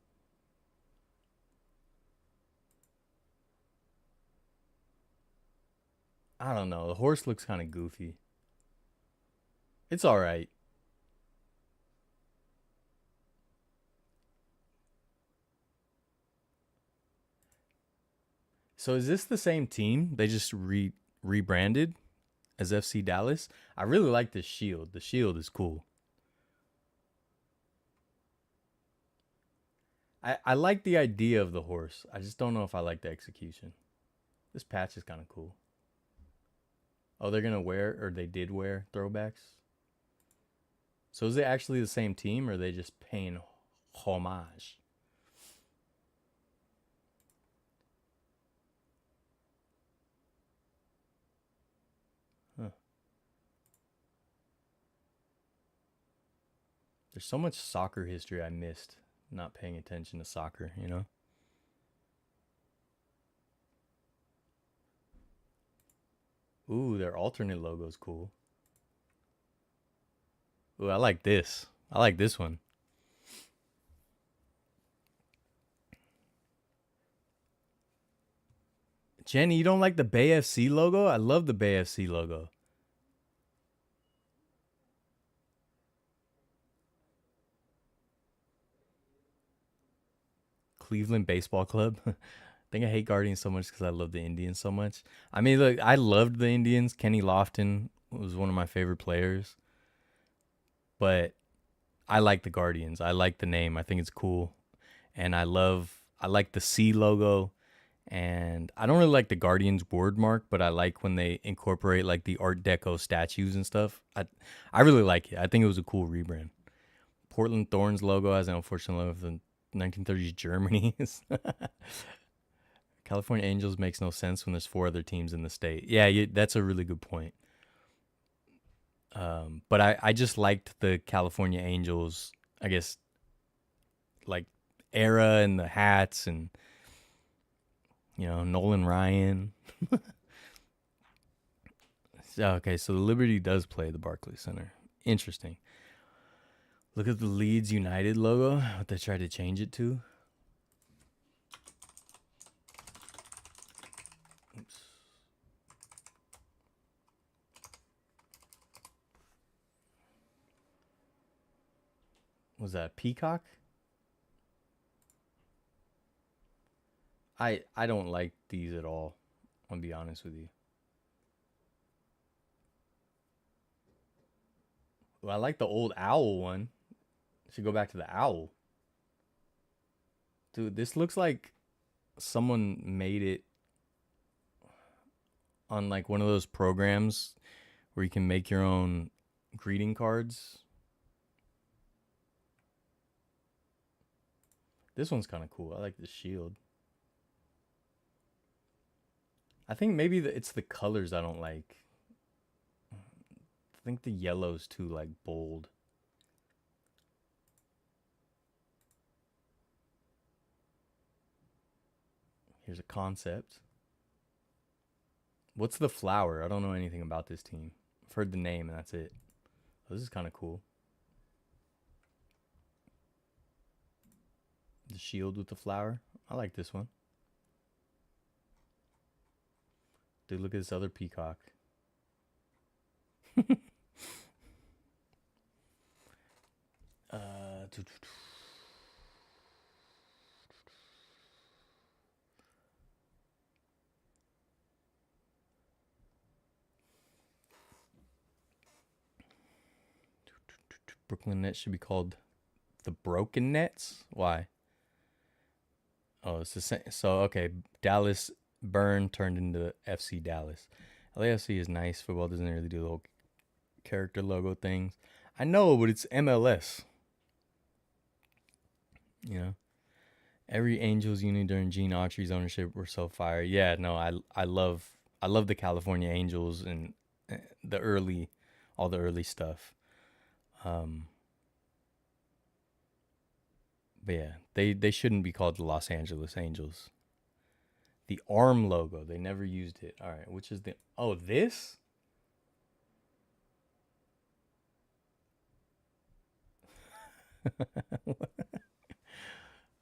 I don't know. The horse looks kind of goofy. It's all right. So is this the same team? They just rebranded as FC Dallas. I really like this shield. The shield is cool. I like the idea of the horse. I just don't know if I like the execution. This patch is kind of cool. Oh, they're gonna wear, or they did wear throwbacks. So is it actually the same team, or are they just paying homage? Huh. There's so much soccer history I missed not paying attention to soccer, you know? Ooh, their alternate logo's cool. Ooh, I like this. I like this one. Jenny, you don't like the Bay FC logo? I love the Bay FC logo. Cleveland Baseball Club. I think I hate Guardians so much because I love the Indians so much. I mean, look, I loved the Indians. Kenny Lofton was one of my favorite players. But I like the Guardians. I like the name. I think it's cool. And I like the C logo. And I don't really like the Guardians word mark, but I like when they incorporate like the Art Deco statues and stuff. I really like it. I think it was a cool rebrand. Portland Thorns logo has an unfortunate logo of the 1930s Germany. California Angels makes no sense when there's four other teams in the state. Yeah, that's a really good point. But I just liked the California Angels, I guess, like era and the hats and, you know, Nolan Ryan. Okay, so the Liberty does play the Barclays Center. Interesting. Look at the Leeds United logo, what they tried to change it to. Oops. Was that a peacock? I don't like these at all. I'll be honest with you. Well, I like the old owl one. Should go back to the owl. Dude, this looks like someone made it on like one of those programs where you can make your own greeting cards. This one's kind of cool. I like the shield. I think maybe it's the colors I don't like. I think the yellow's too like bold. Here's a concept. What's the flower? I don't know anything about this team. I've heard the name and that's it. Oh, this is kind of cool. The shield with the flower. I like this one. Dude, look at this other peacock. uh, Brooklyn Nets should be called the Broken Nets. Why? Oh, it's the same. So okay, Dallas Burn turned into FC Dallas. LAFC is nice. Football doesn't really do the whole character logo things. I know, but it's MLS. You know, every Angels uni during Gene Autry's ownership were so fire. Yeah, no, I love the California Angels and the early, all the early stuff. Um, but yeah, they shouldn't be called the Los Angeles Angels. The arm logo, they never used it. All right, which is the this?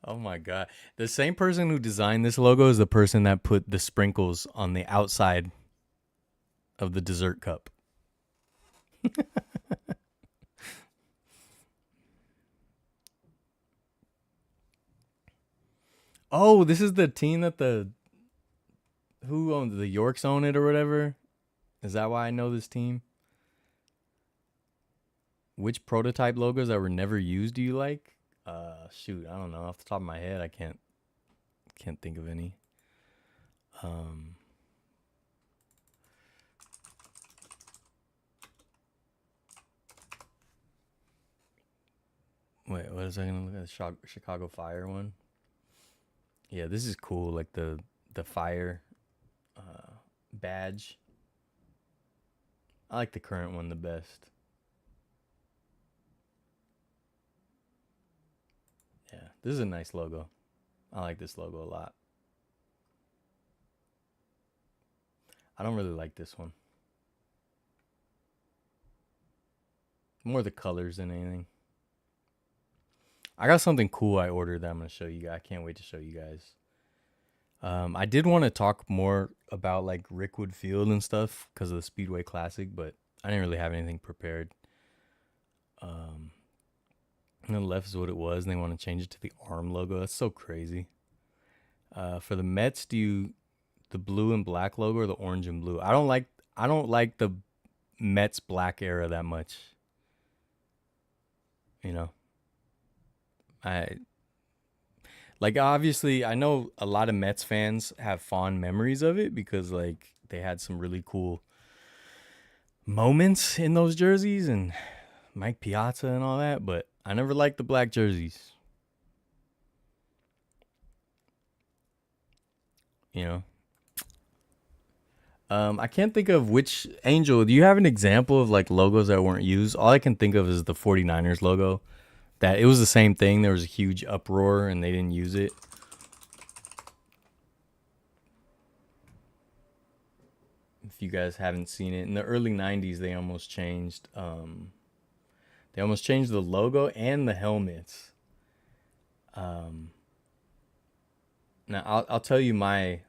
Oh my god. The same person who designed this logo is the person that put the sprinkles on the outside of the dessert cup. Oh, this is the team that the who owned the Yorks own it or whatever. Is that why I know this team? Which prototype logos that were never used do you like? Shoot, I don't know. Off the top of my head, I can't think of any. Um, wait, what is I gonna look at? The Chicago Fire one. Yeah, this is cool. Like the fire badge. I like the current one the best. Yeah, this is a nice logo. I like this logo a lot. I don't really like this one. More the colors than anything. I got something cool I ordered that I'm gonna show you guys. I can't wait to show you guys. I did want to talk more about like Rickwood Field and stuff because of the Speedway Classic, but I didn't really have anything prepared. Um, and then left is what it was, and they want to change it to the arm logo. That's so crazy. For the Mets, do you the blue and black logo or the orange and blue? I don't like the Mets black era that much. You know, I like obviously I know a lot of Mets fans have fond memories of it because like they had some really cool moments in those jerseys and Mike Piazza and all that, but I never liked the black jerseys. You know, I can't think of which Angel. Do you have an example of like logos that weren't used? All I can think of is the 49ers logo. That it was the same thing. There was a huge uproar and they didn't use it. If you guys haven't seen it, in the early 90s, they almost changed the logo and the helmets. Um, now I'll tell you my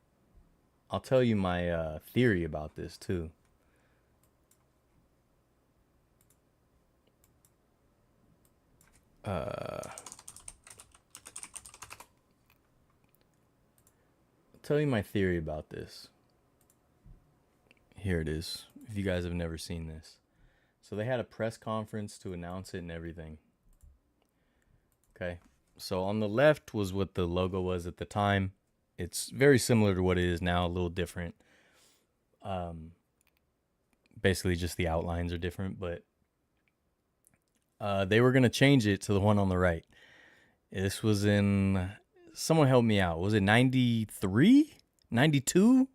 theory about this too. I'll tell you my theory about this. Here it is. If you guys have never seen this, so they had a press conference to announce it and everything. Okay, so on the left was what the logo was at the time. It's very similar to what it is now, a little different. Um, Basically, just the outlines are different, but they were gonna change it to the one on the right. This was in. Someone help me out. Was it 93? 92?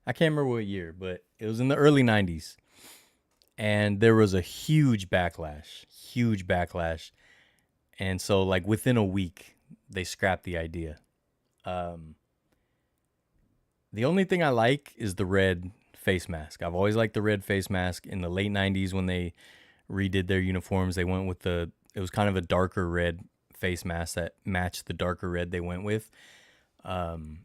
I can't remember what year, but it was in the early 90s. And there was a huge backlash. Huge backlash. And so, like, within a week, they scrapped the idea. Um, the only thing I like is the red face mask. I've always liked the red face mask. In the late 90s, when they redid their uniforms, they went with it was kind of a darker red face mask that matched the darker red they went with. Um,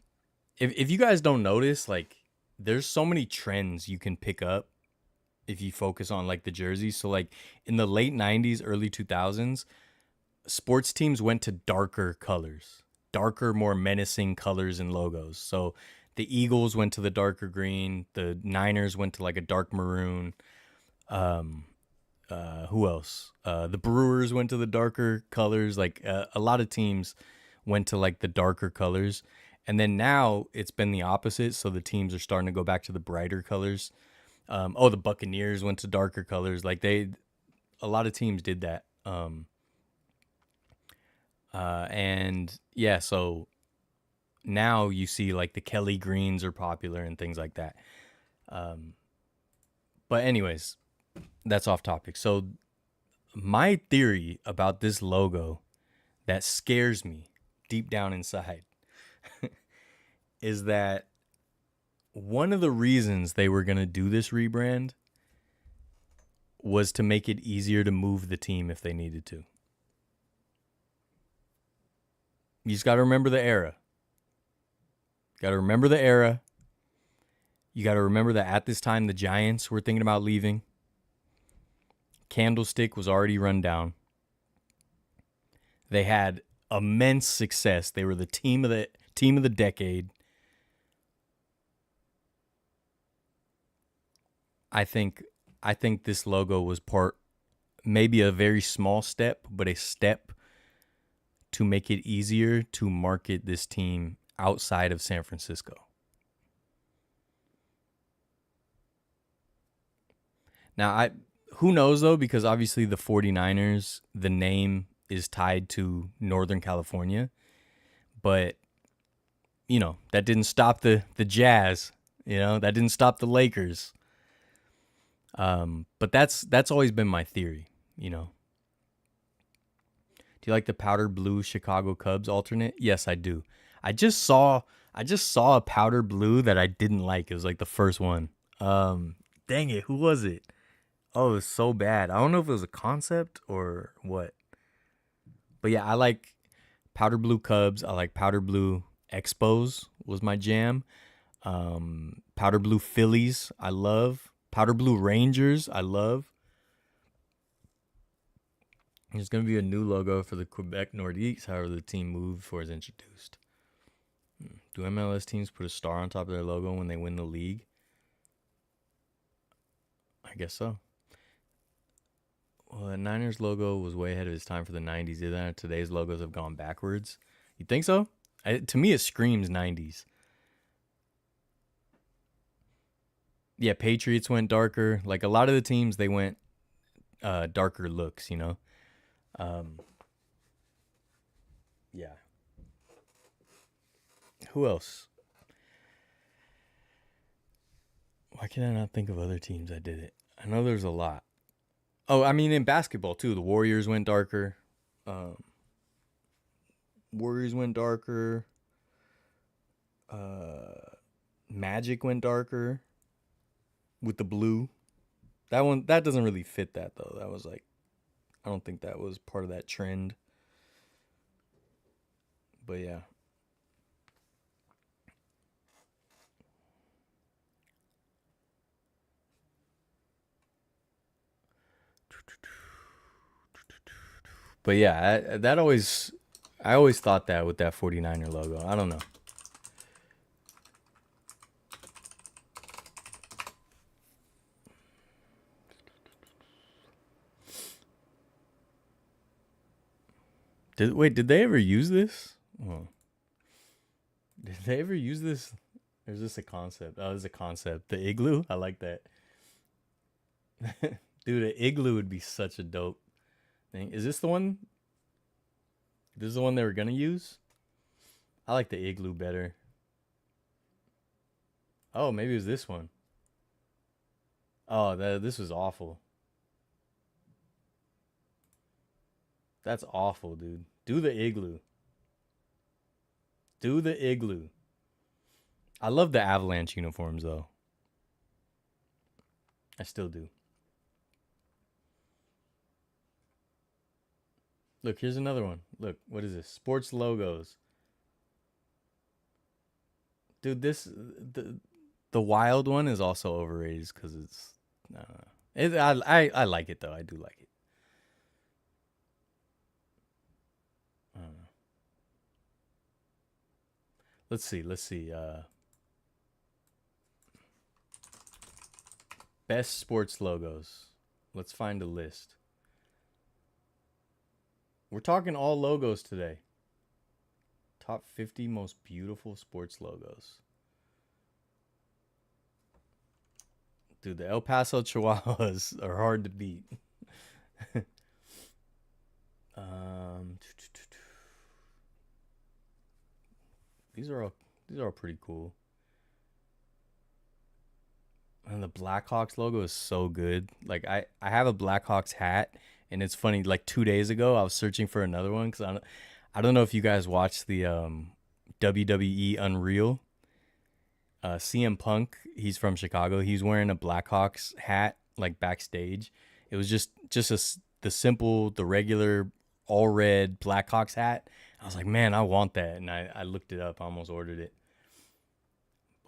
if you guys don't notice, like, there's so many trends you can pick up if you focus on like the jerseys. So like in the late 90s, early 2000s, sports teams went to darker colors, darker, more menacing colors and logos. So the Eagles went to the darker green, the Niners went to like a dark maroon. Um, who else? The Brewers went to the darker colors. Like a lot of teams went to like the darker colors. And then now it's been the opposite. So the teams are starting to go back to the brighter colors. The Buccaneers went to darker colors. A lot of teams did that. And yeah, so now you see like the Kelly greens are popular and things like that. Um, but anyways, that's off topic. So my theory about this logo that scares me deep down inside is that one of the reasons they were going to do this rebrand was to make it easier to move the team if they needed to. You just got to remember the era. Got to remember the era. You got to remember that at this time, the Giants were thinking about leaving. Candlestick was already run down. They had immense success. They were the team of the decade. I think this logo was maybe a very small step, but a step to make it easier to market this team outside of San Francisco. Now, who knows though, because obviously the 49ers, the name is tied to Northern California, but that didn't stop the Jazz, that didn't stop the Lakers. But that's always been my theory, Do you like the powder blue Chicago Cubs alternate? Yes, I do. I just saw a powder blue that I didn't like. It was like the first one. Dang it, who was it? Oh, it was so bad. I don't know if it was a concept or what. But yeah, I like powder blue Cubs. I like powder blue Expos was my jam. Powder blue Phillies, I love. Powder blue Rangers, I love. There's going to be a new logo for the Quebec Nordiques, however the team moved before it's introduced. Do MLS teams put a star on top of their logo when they win the league? I guess so. Well, the Niners logo was way ahead of its time for the 90s. Either today's logos have gone backwards. You think so? To me, it screams 90s. Yeah, Patriots went darker. Like a lot of the teams, they went darker looks, Yeah. Who else? Why can I not think of other teams that did it? I know there's a lot. Oh, I mean, in basketball, too. The Warriors went darker. Magic went darker with the blue. That doesn't really fit that, though. That was like, I don't think that was part of that trend. But yeah. But yeah, I always thought that with that 49er logo. I don't know. Did they ever use this? Oh. Did they ever use this? Or is this a concept? Oh, this is a concept. The igloo? I like that. Dude, an igloo would be such a dope thing. Is this the one? This is the one they were going to use? I like the igloo better. Oh, maybe it was this one. Oh, this was awful. That's awful, dude. Do the igloo. Do the igloo. I love the Avalanche uniforms, though. I still do. Look, here's another one. Look, what is this? Sports logos. Dude, the wild one is also overrated because it's. I like it though. I do like it. I don't know. Let's see. Best sports logos. Let's find a list. We're talking all logos today. Top 50 most beautiful sports logos. Dude, the El Paso Chihuahuas are hard to beat. These are all pretty cool. And the Blackhawks logo is so good. Like I have a Blackhawks hat, and it's funny. Like 2 days ago, I was searching for another one because I don't know if you guys watched the WWE Unreal. CM Punk, he's from Chicago. He's wearing a Blackhawks hat like backstage. It was just the regular all red Blackhawks hat. I was like, man, I want that. And I looked it up. I almost ordered it.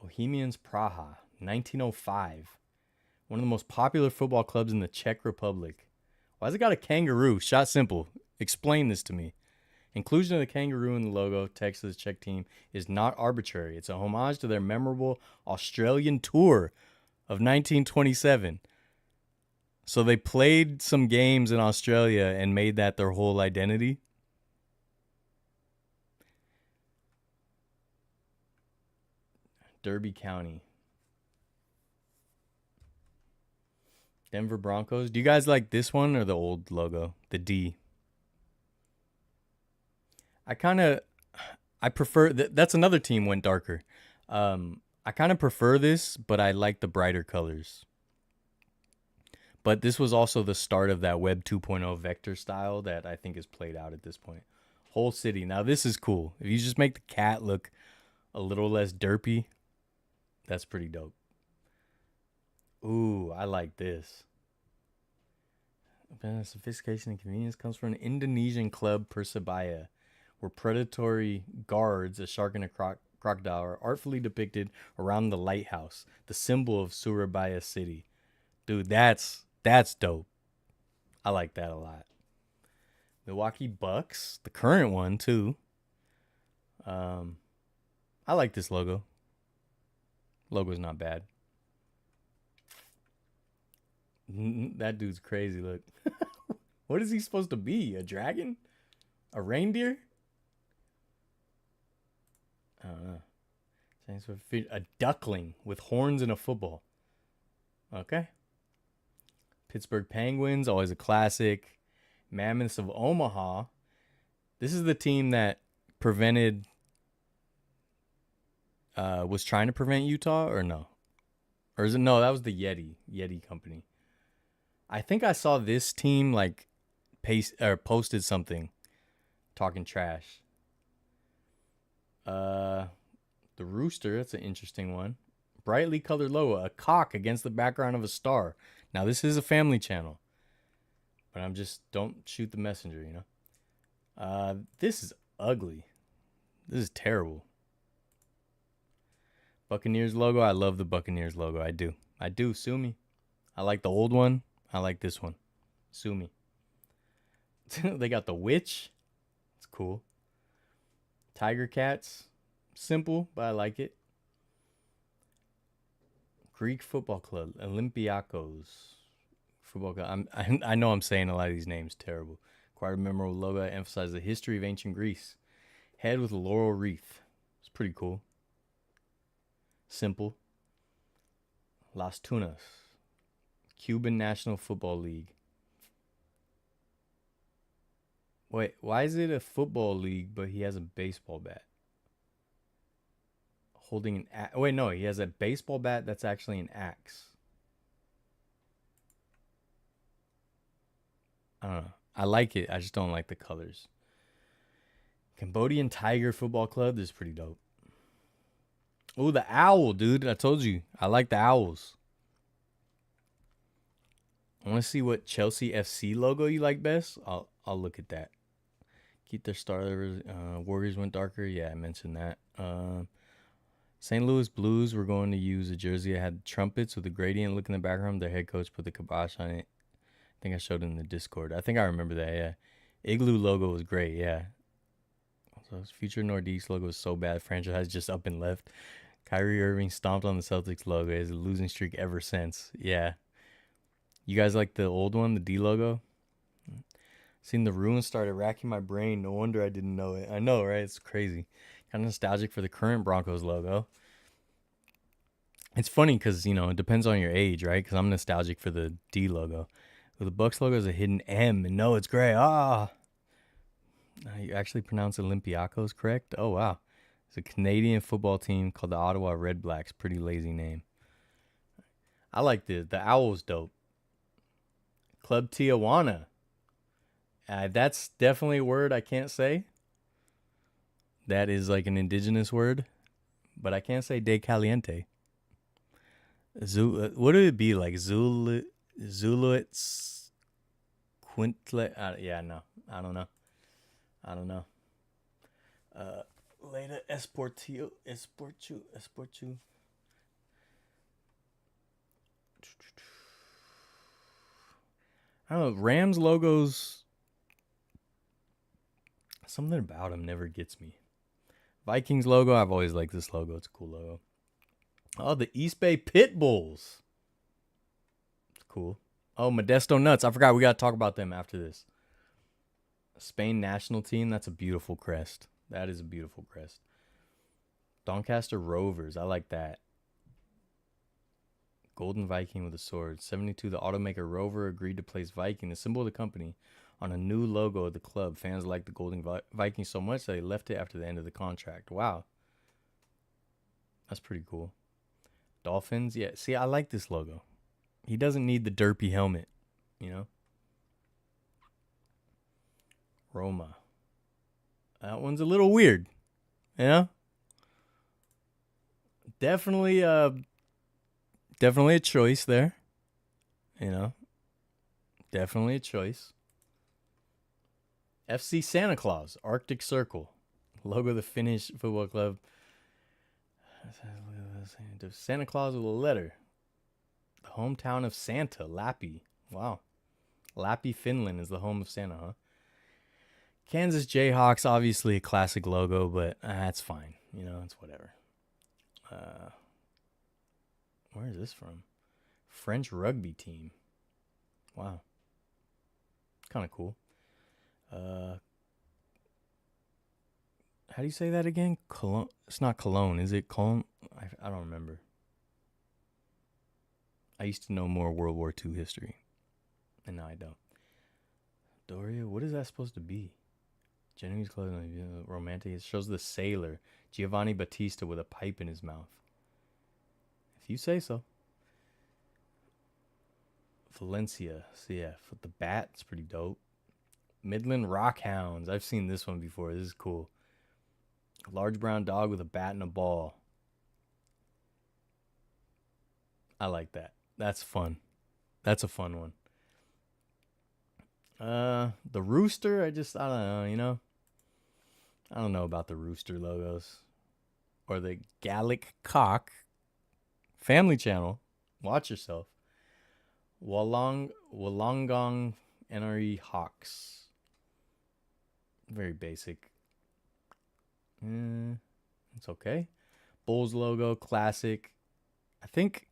Bohemians Praha, 1905. One of the most popular football clubs in the Czech Republic. Why has it got a kangaroo? Shot simple. Explain this to me. Inclusion of the kangaroo in the logo text of the Czech team is not arbitrary. It's a homage to their memorable Australian tour of 1927. So they played some games in Australia and made that their whole identity. Derby County. Denver Broncos. Do you guys like this one or the old logo? The D. I prefer, that's another team went darker. I kind of prefer this, but I like the brighter colors. But this was also the start of that Web 2.0 vector style that I think is played out at this point. Whole city. Now this is cool. If you just make the cat look a little less derpy, that's pretty dope. Ooh, I like this. Sophistication and convenience comes from an Indonesian club, Persebaya, where predatory guards, a shark and a crocodile, are artfully depicted around the lighthouse, the symbol of Surabaya city. Dude, that's dope. I like that a lot. Milwaukee Bucks, the current one too. I like this logo. Logo's not bad. That dude's crazy. Look. What is he supposed to be? A dragon? A reindeer? I don't know. A duckling with horns and a football. Okay. Pittsburgh Penguins, always a classic. Mammoths of Omaha. This is the team that was trying to prevent Utah, or no? Or is it, no, that was the Yeti company. I think I saw this team like posted something talking trash. The rooster, that's an interesting one. Brightly colored logo, a cock against the background of a star. Now this is a family channel, but I'm just, don't shoot the messenger, you know. This is ugly. This is terrible. Buccaneers logo, I love the Buccaneers logo. I do. Sue me. I like the old one. I like this one. Sue me. They got the witch. It's cool. Tiger cats. Simple, but I like it. Greek football club. Olympiacos. Football club. I know I'm saying a lot of these names terrible. Quite a memorable logo that emphasizes the history of ancient Greece. Head with a laurel wreath. It's pretty cool. Simple. Las Tunas. Cuban National Football League. Wait, why is it a football league, but he has a baseball bat? Holding an axe. Wait, no, he has a baseball bat that's actually an axe. I don't know. I like it. I just don't like the colors. Cambodian Tiger Football Club. This is pretty dope. Oh, the owl, dude. I told you. I like the owls. I want to see what Chelsea FC logo you like best. I'll look at that. Keep their starters. Warriors went darker. Yeah, I mentioned that. St. Louis Blues were going to use a jersey that had trumpets with a gradient look in the background. Their head coach put the kibosh on it. I think I showed it in the Discord. I think I remember that, yeah. Igloo logo was great, yeah. So his future Northeast logo was so bad. Franchise just up and left. Kyrie Irving stomped on the Celtics logo. He has a losing streak ever since. Yeah. You guys like the old one, the D logo? Seen the ruins started racking my brain. No wonder I didn't know it. I know, right? It's crazy. Kind of nostalgic for the current Broncos logo. It's funny because, it depends on your age, right? Because I'm nostalgic for the D logo. But the Bucks logo is a hidden M, and no, it's gray. You actually pronounce Olympiacos correct? Oh, wow. It's a Canadian football team called the Ottawa Red Blacks. Pretty lazy name. I like this. The owl's dope. Club Tijuana. That's definitely a word I can't say. That is like an indigenous word. But I can't say de caliente. What would it be like? Zuluits Quintle? Yeah, no. I don't know. I don't know. Later Esportiu. I don't know. Rams logos, something about them never gets me. Vikings logo, I've always liked this logo. It's a cool logo. Oh, the East Bay Pit Bulls. It's cool. Oh, Modesto Nuts. I forgot we got to talk about them after this. Spain national team. That's a beautiful crest. That is a beautiful crest. Doncaster Rovers. I like that. Golden Viking with a sword. 72. The automaker Rover agreed to place Viking, the symbol of the company, on a new logo of the club. Fans liked the Golden Viking so much that they left it after the end of the contract. Wow. That's pretty cool. Dolphins. Yeah. See, I like this logo. He doesn't need the derpy helmet, you know? Roma. That one's a little weird, you know? Definitely a choice there, you know? Definitely a choice. FC Santa Claus, Arctic Circle. Logo of the Finnish football club. Santa Claus with a letter. The hometown of Santa, Lappi. Wow. Lappi, Finland is the home of Santa, huh? Kansas Jayhawks, obviously a classic logo, but that's fine. You know, it's whatever. Where is this from? French rugby team. Wow. Kind of cool. How do you say that again? Cologne. It's not Cologne, is it? Cologne? I don't remember. I used to know more World War II history, and now I don't. Doria, what is that supposed to be? Genovese clothing, romantic. It shows the sailor, Giovanni Battista, with a pipe in his mouth. If you say so. Valencia, CF. With the bat, it's pretty dope. Midland Rockhounds. I've seen this one before. This is cool. A large brown dog with a bat and a ball. I like that. That's fun. That's a fun one. The rooster, I don't know, you know? I don't know about the rooster logos. Or the Gallic cock. Family Channel. Watch yourself. Wollongong NRE Hawks. Very basic. It's okay. Bulls logo, classic. I think,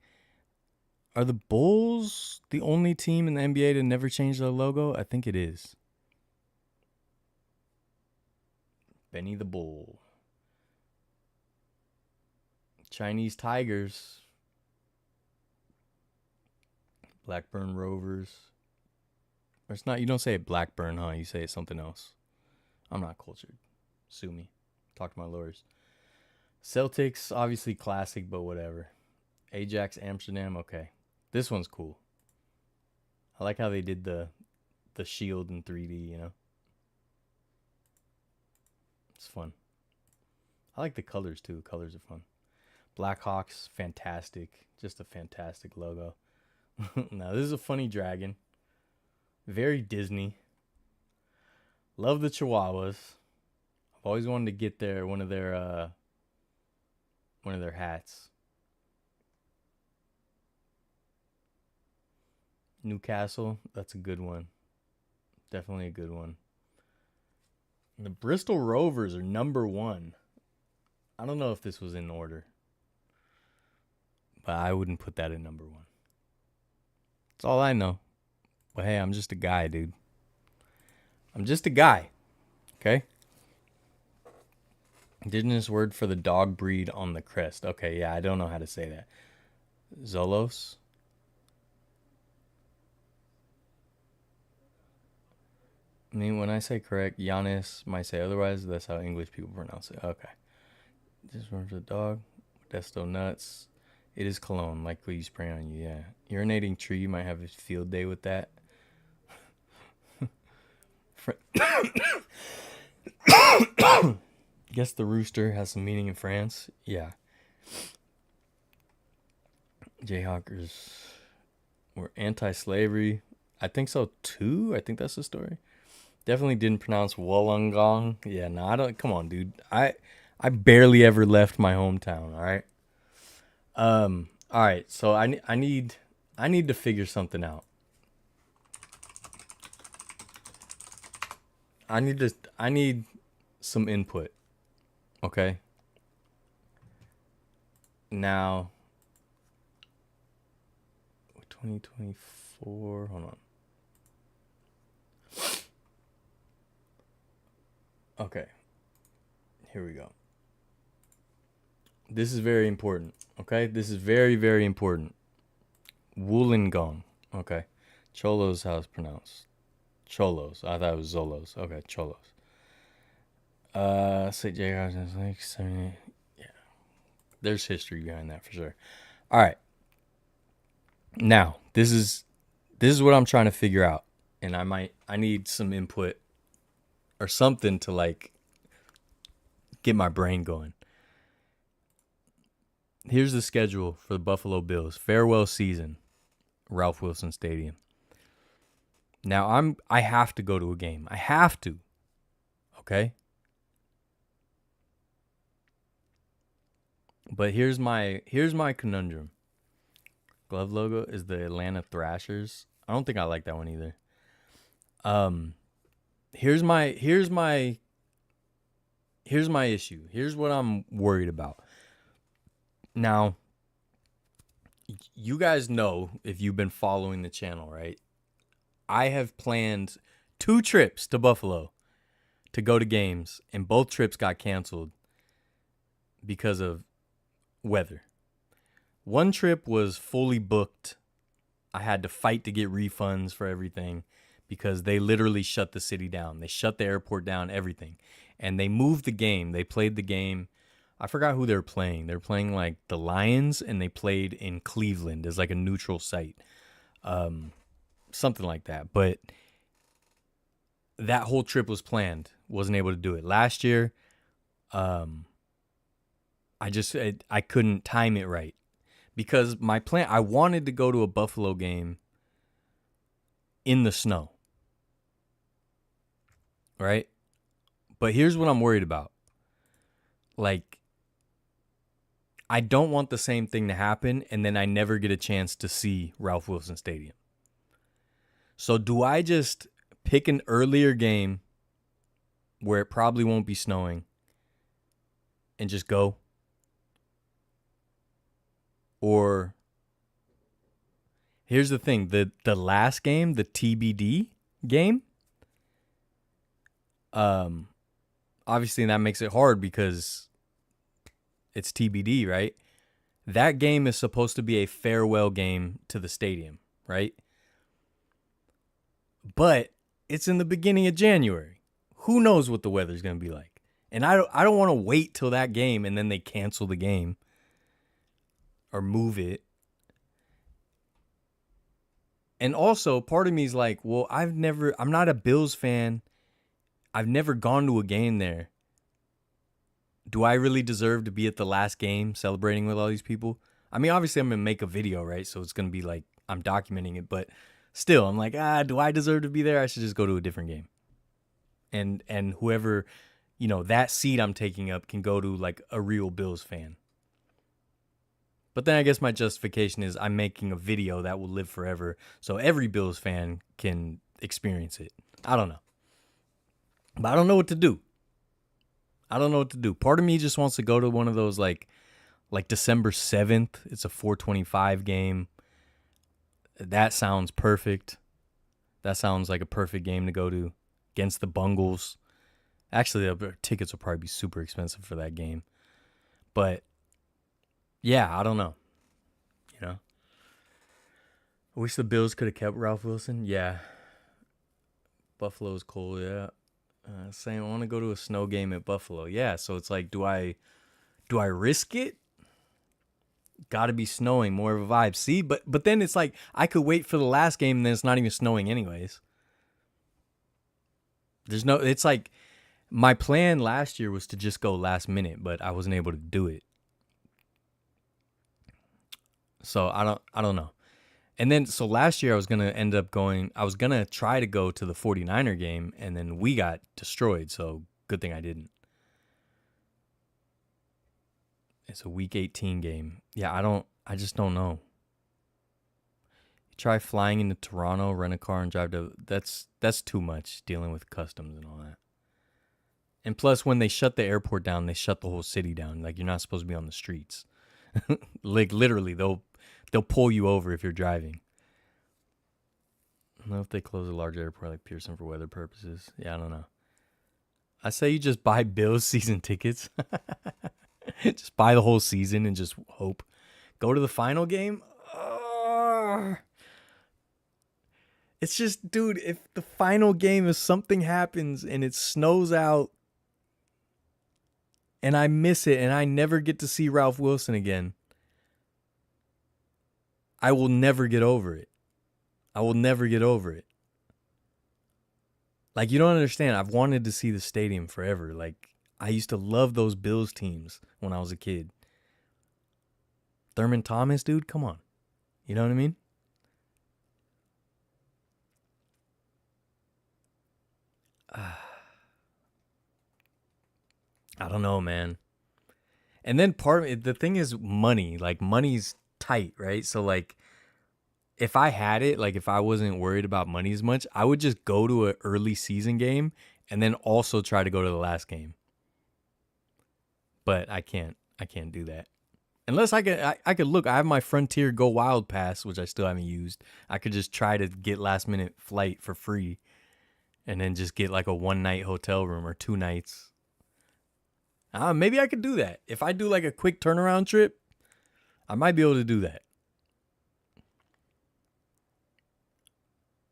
are the Bulls the only team in the NBA to never change their logo? I think it is. Benny the Bull. Chinese Tigers. Blackburn Rovers. Or it's not, you don't say it Blackburn, huh? You say it something else. I'm not cultured. Sue me. Talk to my lawyers. Celtics, obviously classic, but whatever. Ajax Amsterdam, okay. This one's cool. I like how they did the shield in 3D, you know? It's fun. I like the colors, too. Colors are fun. Blackhawks, fantastic. Just a fantastic logo. Now, this is a funny dragon. Very Disney. Love the Chihuahuas. I've always wanted to get one of their hats. Newcastle, that's a good one. Definitely a good one. And the Bristol Rovers are number 1. I don't know if this was in order, but I wouldn't put that in number 1. That's all I know. But hey, I'm just a guy, dude. I'm just a guy. Okay? Indigenous word for the dog breed on the crest. Okay, yeah, I don't know how to say that. Zolos? I mean, when I say correct, Giannis might say otherwise. That's how English people pronounce it. Okay. This word for the dog. Modesto Nuts. It is cologne, like what you spray on you, yeah. Urinating tree, you might have a field day with that. Guess the rooster has some meaning in France. Yeah. Jayhawkers were anti-slavery. I think so too. I think that's the story. Definitely didn't pronounce Wollongong. Yeah, no, I don't. Come on, dude. I barely ever left my hometown. All right. All right. So I need to figure something out. I need some input. Okay. Now, 2024. Hold on. Okay. Here we go. This is very important. Okay. This is very, very important. Wollongong. Okay. Cholos, how it's pronounced. Cholos. I thought it was Zolos. Okay, Cholos. St. Jacobs like 70. Yeah. There's history behind that for sure. All right. Now, this is what I'm trying to figure out. And I need some input or something to like get my brain going. Here's the schedule for the Buffalo Bills. Farewell season. Ralph Wilson Stadium. Now I have to go to a game. I have to. Okay? But here's my conundrum. Glove logo is the Atlanta Thrashers. I don't think I like that one either. Here's my issue. Here's what I'm worried about. Now, you guys know if you've been following the channel, right? I have planned 2 trips to Buffalo to go to games, and both trips got canceled because of weather. One trip was fully booked. I had to fight to get refunds for everything because they literally shut the city down. They shut the airport down, everything. And they moved the game. They played the game. I forgot who they were playing. They were playing like the Lions, and they played in Cleveland as like a neutral site. Something like that. But that whole trip was planned. Wasn't able to do it. Last year, I couldn't time it right. Because my plan, I wanted to go to a Buffalo game in the snow. Right? But here's what I'm worried about. Like, I don't want the same thing to happen, and then I never get a chance to see Ralph Wilson Stadium. So do I just pick an earlier game where it probably won't be snowing and just go? Or here's the thing, the last game, the TBD game, obviously that makes it hard because it's TBD, right? That game is supposed to be a farewell game to the stadium, right? But it's in the beginning of January. Who knows what the weather's going to be like? And I don't want to wait till that game and then they cancel the game or move it. And also, part of me is like, well, I'm not a Bills fan. I've never gone to a game there. Do I really deserve to be at the last game celebrating with all these people? I mean, obviously I'm going to make a video, right? So it's going to be like I'm documenting it, but still, I'm like, do I deserve to be there? I should just go to a different game. And whoever, that seat I'm taking up can go to like a real Bills fan. But then I guess my justification is I'm making a video that will live forever, so every Bills fan can experience it. I don't know. But I don't know what to do. Part of me just wants to go to one of those like December 7th. It's a 4:25 game. That sounds perfect. That sounds like a perfect game to go to against the Bungles. Actually, the tickets will probably be super expensive for that game. But yeah, I don't know. I wish the Bills could have kept Ralph Wilson. Yeah. Buffalo's cold, yeah. Saying I want to go to a snow game at Buffalo. Yeah, so it's like, do I risk it? Got to be snowing, more of a vibe. See, but then it's like I could wait for the last game and then it's not even snowing anyways. It's like my plan last year was to just go last minute, but I wasn't able to do it. So I don't know. And then, so last year I was going to end up going, I was going to try to go to the 49er game, and then we got destroyed. So good thing I didn't. It's a week 18 game. Yeah, I just don't know. You try flying into Toronto, rent a car, and drive to, that's too much dealing with customs and all that. And plus, when they shut the airport down, they shut the whole city down. Like, you're not supposed to be on the streets. Like, literally, they'll pull you over if you're driving. I don't know if they close a large airport like Pearson for weather purposes. Yeah, I don't know. I say you just buy Bills season tickets. Just buy the whole season and just hope. Go to the final game. It's just, dude, if the final game, if something happens and it snows out and I miss it and I never get to see Ralph Wilson again, I will never get over it. I will never get over it. Like, you don't understand. I've wanted to see the stadium forever. Like, I used to love those Bills teams when I was a kid. Thurman Thomas, dude, come on. You know what I mean? I don't know, man. And then part of it, the thing is money. Like, money's tight, right? So, like, if I had it, like, if I wasn't worried about money as much, I would just go to an early season game and then also try to go to the last game. But I can't do that. Unless I could look, I have my Frontier Go Wild pass, which I still haven't used. I could just try to get last minute flight for free and then just get like a 1-night hotel room or 2 nights. Maybe I could do that. If I do like a quick turnaround trip, I might be able to do that.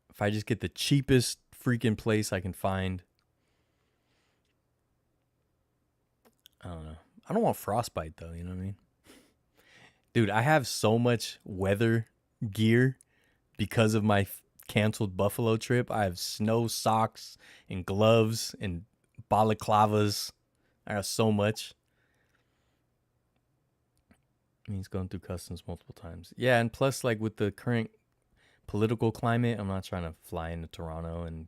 If I just get the cheapest freaking place I can find. I don't know. I don't want frostbite though, you know what I mean? Dude, I have so much weather gear because of my canceled Buffalo trip. I have snow socks and gloves and balaclavas. I got so much. Means going through customs multiple times. Yeah, and plus, like, with the current political climate, I'm not trying to fly into Toronto and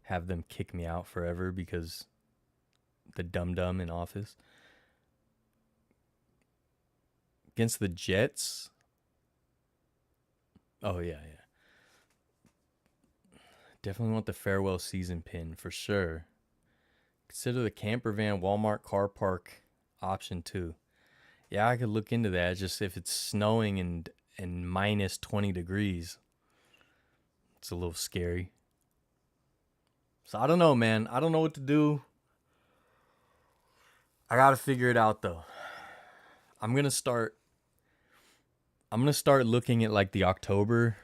have them kick me out forever because the dum-dum in office. Against the Jets. Oh, yeah. Definitely want the farewell season pin for sure. Consider the camper van Walmart car park option too. Yeah, I could look into that. Just if it's snowing and minus 20 degrees, it's a little scary. So I don't know, man. I don't know what to do. I gotta figure it out though. I'm gonna start looking at like the October.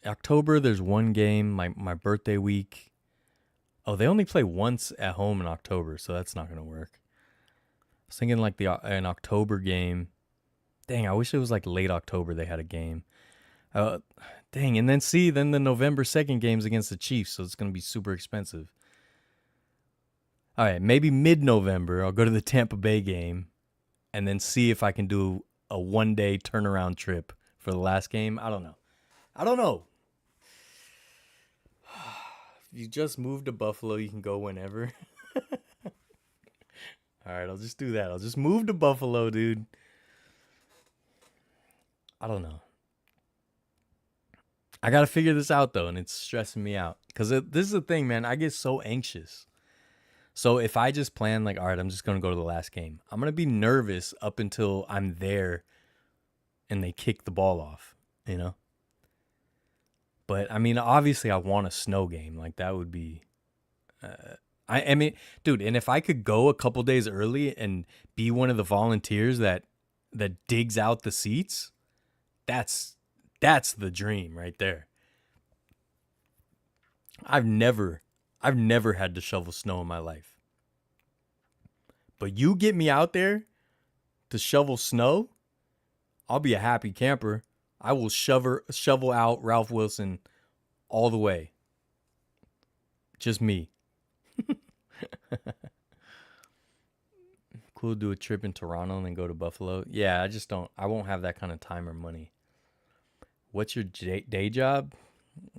There's one game, my birthday week. Oh, they only play once at home in October, so that's not gonna work. I was thinking like an October game. Dang, I wish it was like late October they had a game. Dang, and then the November 2nd game's against the Chiefs, so it's gonna be super expensive. All right, maybe mid-November I'll go to the Tampa Bay game, and then see if I can do a 1-day turnaround trip for the last game. I don't know. If you just moved to Buffalo, you can go whenever. All right, I'll just do that. I'll just move to Buffalo, dude. I don't know. I got to figure this out, though, and it's stressing me out. Because this is the thing, man. I get so anxious. So if I just plan, like, all right, I'm just going to go to the last game. I'm going to be nervous up until I'm there and they kick the ball off, you know? But, I mean, obviously I want a snow game. Like, that would be... I mean, dude, and if I could go a couple days early and be one of the volunteers that digs out the seats, that's the dream right there. I've never had to shovel snow in my life. But you get me out there to shovel snow, I'll be a happy camper. I will shovel out Ralph Wilson all the way. Just me. Cool to do a trip in Toronto and then go to Buffalo. Yeah, I won't have that kind of time or money. What's your day job?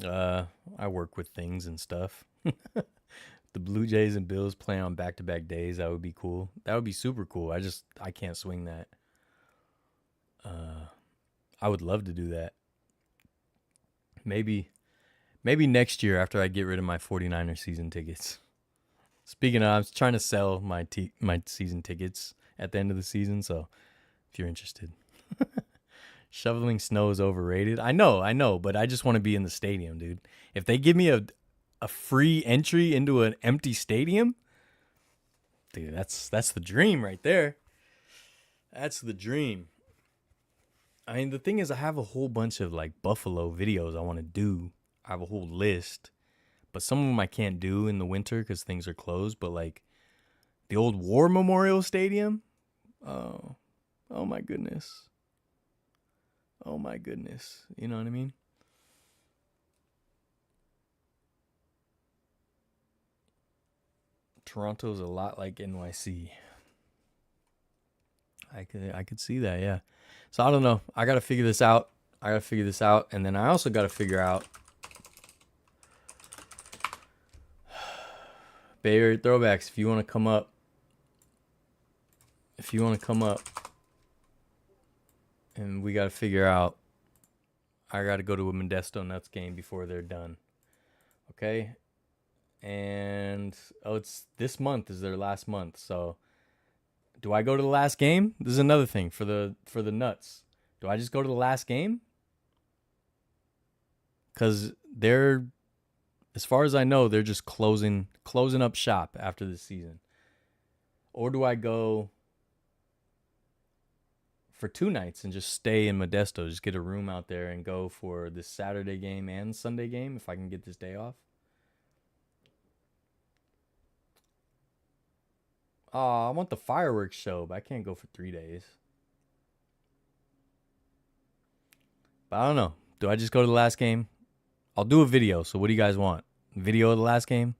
I work with things and stuff. The Blue Jays and Bills playing on back-to-back days, that would be cool. That would be super cool. I can't swing that. I would love to do that. Maybe next year after I get rid of my 49er season tickets. Speaking of, I'm trying to sell my season tickets at the end of the season, so if you're interested. Shoveling snow is overrated. I know, but I just want to be in the stadium, dude. If they give me a free entry into an empty stadium, dude, that's the dream right there. That's the dream. I mean, the thing is, I have a whole bunch of like Buffalo videos I want to do. I have a whole list, but some of them I can't do in the winter because things are closed. But like the old War Memorial Stadium, oh my goodness. Oh my goodness. You know what I mean? Toronto's a lot like NYC. I could see that, yeah. So I don't know. I gotta figure this out. And then I also gotta figure out Bay Area Throwbacks. If you wanna come up, and we gotta figure out. I gotta go to a Modesto Nuts game before they're done. Okay? And it's this month is their last month, so do I go to the last game? This is another thing for the Nuts. Do I just go to the last game? Because they're, as far as I know, they're just closing up shop after this season. Or do I go for 2 nights and just stay in Modesto, just get a room out there and go for this Saturday game and Sunday game if I can get this day off? Oh, I want the fireworks show, but I can't go for 3 days. But I don't know. Do I just go to the last game? I'll do a video. So what do you guys want? Video of the last game?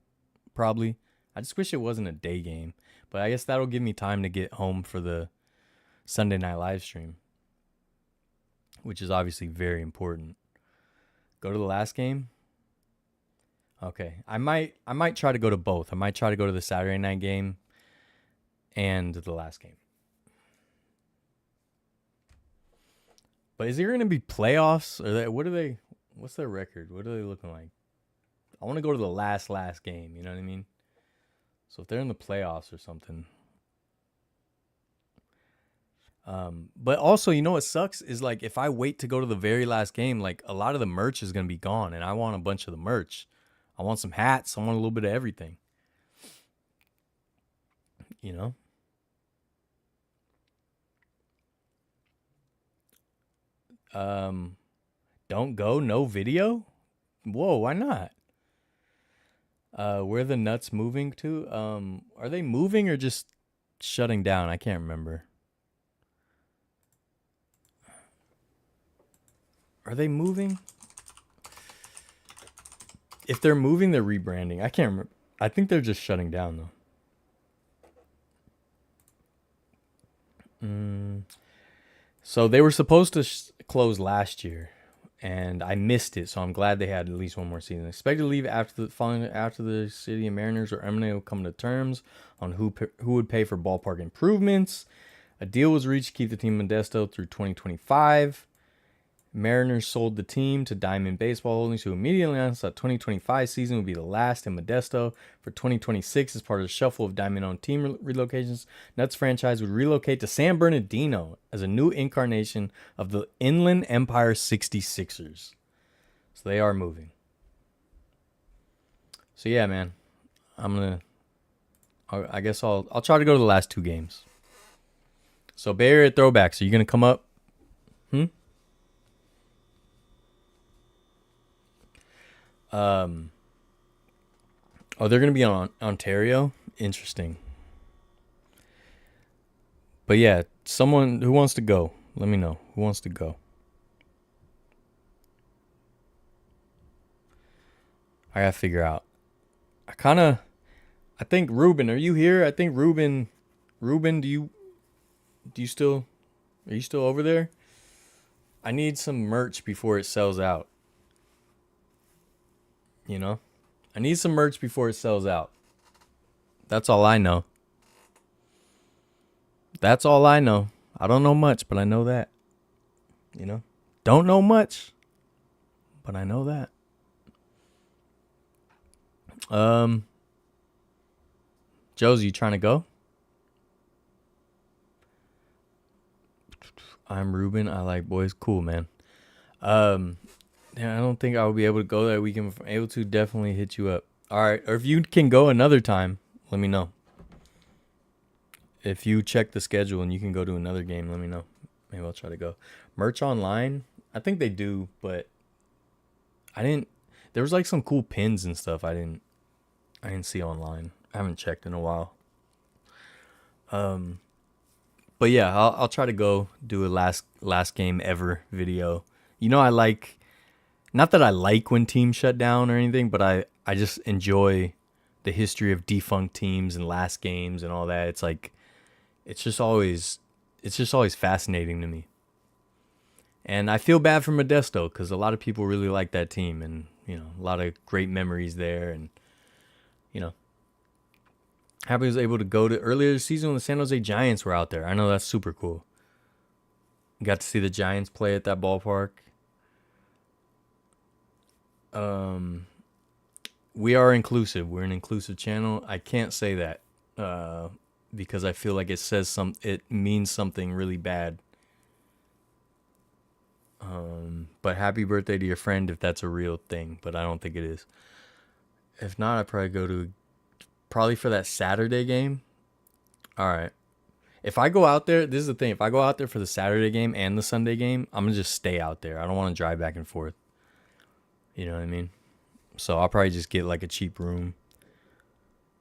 Probably. I just wish it wasn't a day game. But I guess that'll give me time to get home for the Sunday night live stream, which is obviously very important. Go to the last game? Okay. I might try to go to both. I might try to go to the Saturday night game and the last game. But is there going to be playoffs? Or what's their record? What are they looking like? I want to go to the last game, you know what I mean? So if they're in the playoffs or something. But also, you know what sucks is like if I wait to go to the very last game, like a lot of the merch is going to be gone and I want a bunch of the merch. I want some hats. I want a little bit of everything. You know? Don't go, no video? Whoa, why not? Where the Nuts moving to? Are they moving or just shutting down? I can't remember. Are they moving? If they're moving, they're rebranding. I can't remember. I think they're just shutting down though. So they were supposed to close last year, and I missed it. So I'm glad they had at least one more season. Expected to leave after the City of Mariners or Eminem will come to terms on who would pay for ballpark improvements. A deal was reached to keep the team in Modesto through 2025. Mariners sold the team to Diamond Baseball Holdings, who immediately announced that 2025 season would be the last in Modesto. For 2026, as part of the shuffle of Diamond-owned team relocations, Nuts franchise would relocate to San Bernardino as a new incarnation of the Inland Empire 66ers. So they are moving. So yeah, man, I guess I'll try to go to the last 2 games. So Bay Area Throwbacks, are you gonna come up? Oh, they're going to be on Ontario? Interesting. But yeah, someone who wants to go, let me know. Who wants to go? I got to figure out. I think Ruben, are you here? I think Ruben, are you still over there? I need some merch before it sells out. You know? I need some merch before it sells out. That's all I know. That's all I know. I don't know much, but I know that. You know? Don't know much, but I know that. Josie, you trying to go? I'm Ruben. I like boys. Cool, man. Yeah, I don't think I will be able to go that weekend. If I'm able to, definitely hit you up. All right. Or if you can go another time, let me know. If you check the schedule and you can go to another game, let me know. Maybe I'll try to go. Merch online? I think they do, but I didn't. There was like some cool pins and stuff I didn't see online. I haven't checked in a while. But yeah, I'll try to go do a last game ever video. You know, I like, not that I like when teams shut down or anything, but I just enjoy the history of defunct teams and last games and all that. It's like, it's just always fascinating to me. And I feel bad for Modesto because a lot of people really like that team, and you know, a lot of great memories there. And you know, happy I was able to go to earlier this season when the San Jose Giants were out there. I know that's super cool. Got to see the Giants play at that ballpark. We are inclusive. We're an inclusive channel. I can't say that because I feel like it means something really bad. But happy birthday to your friend if that's a real thing, but I don't think it is. If not, I'd probably go to for that Saturday game. All right. If I go out there, this is the thing. If I go out there for the Saturday game and the Sunday game, I'm going to just stay out there. I don't want to drive back and forth. You know what I mean? So I'll probably just get like a cheap room.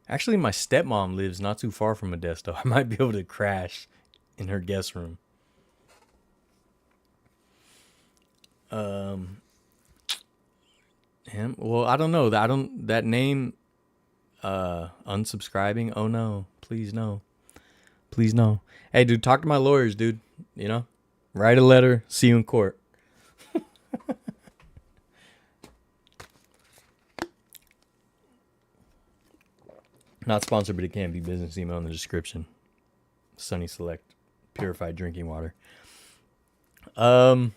Actually, my stepmom lives not too far from Modesto. I might be able to crash in her guest room. Well, I don't know. That name unsubscribing. Oh no. Please no. Please no. Hey dude, talk to my lawyers, dude. You know? Write a letter, see you in court. Not sponsored, but it can be. Business email in the description. Sunny Select purified drinking water. All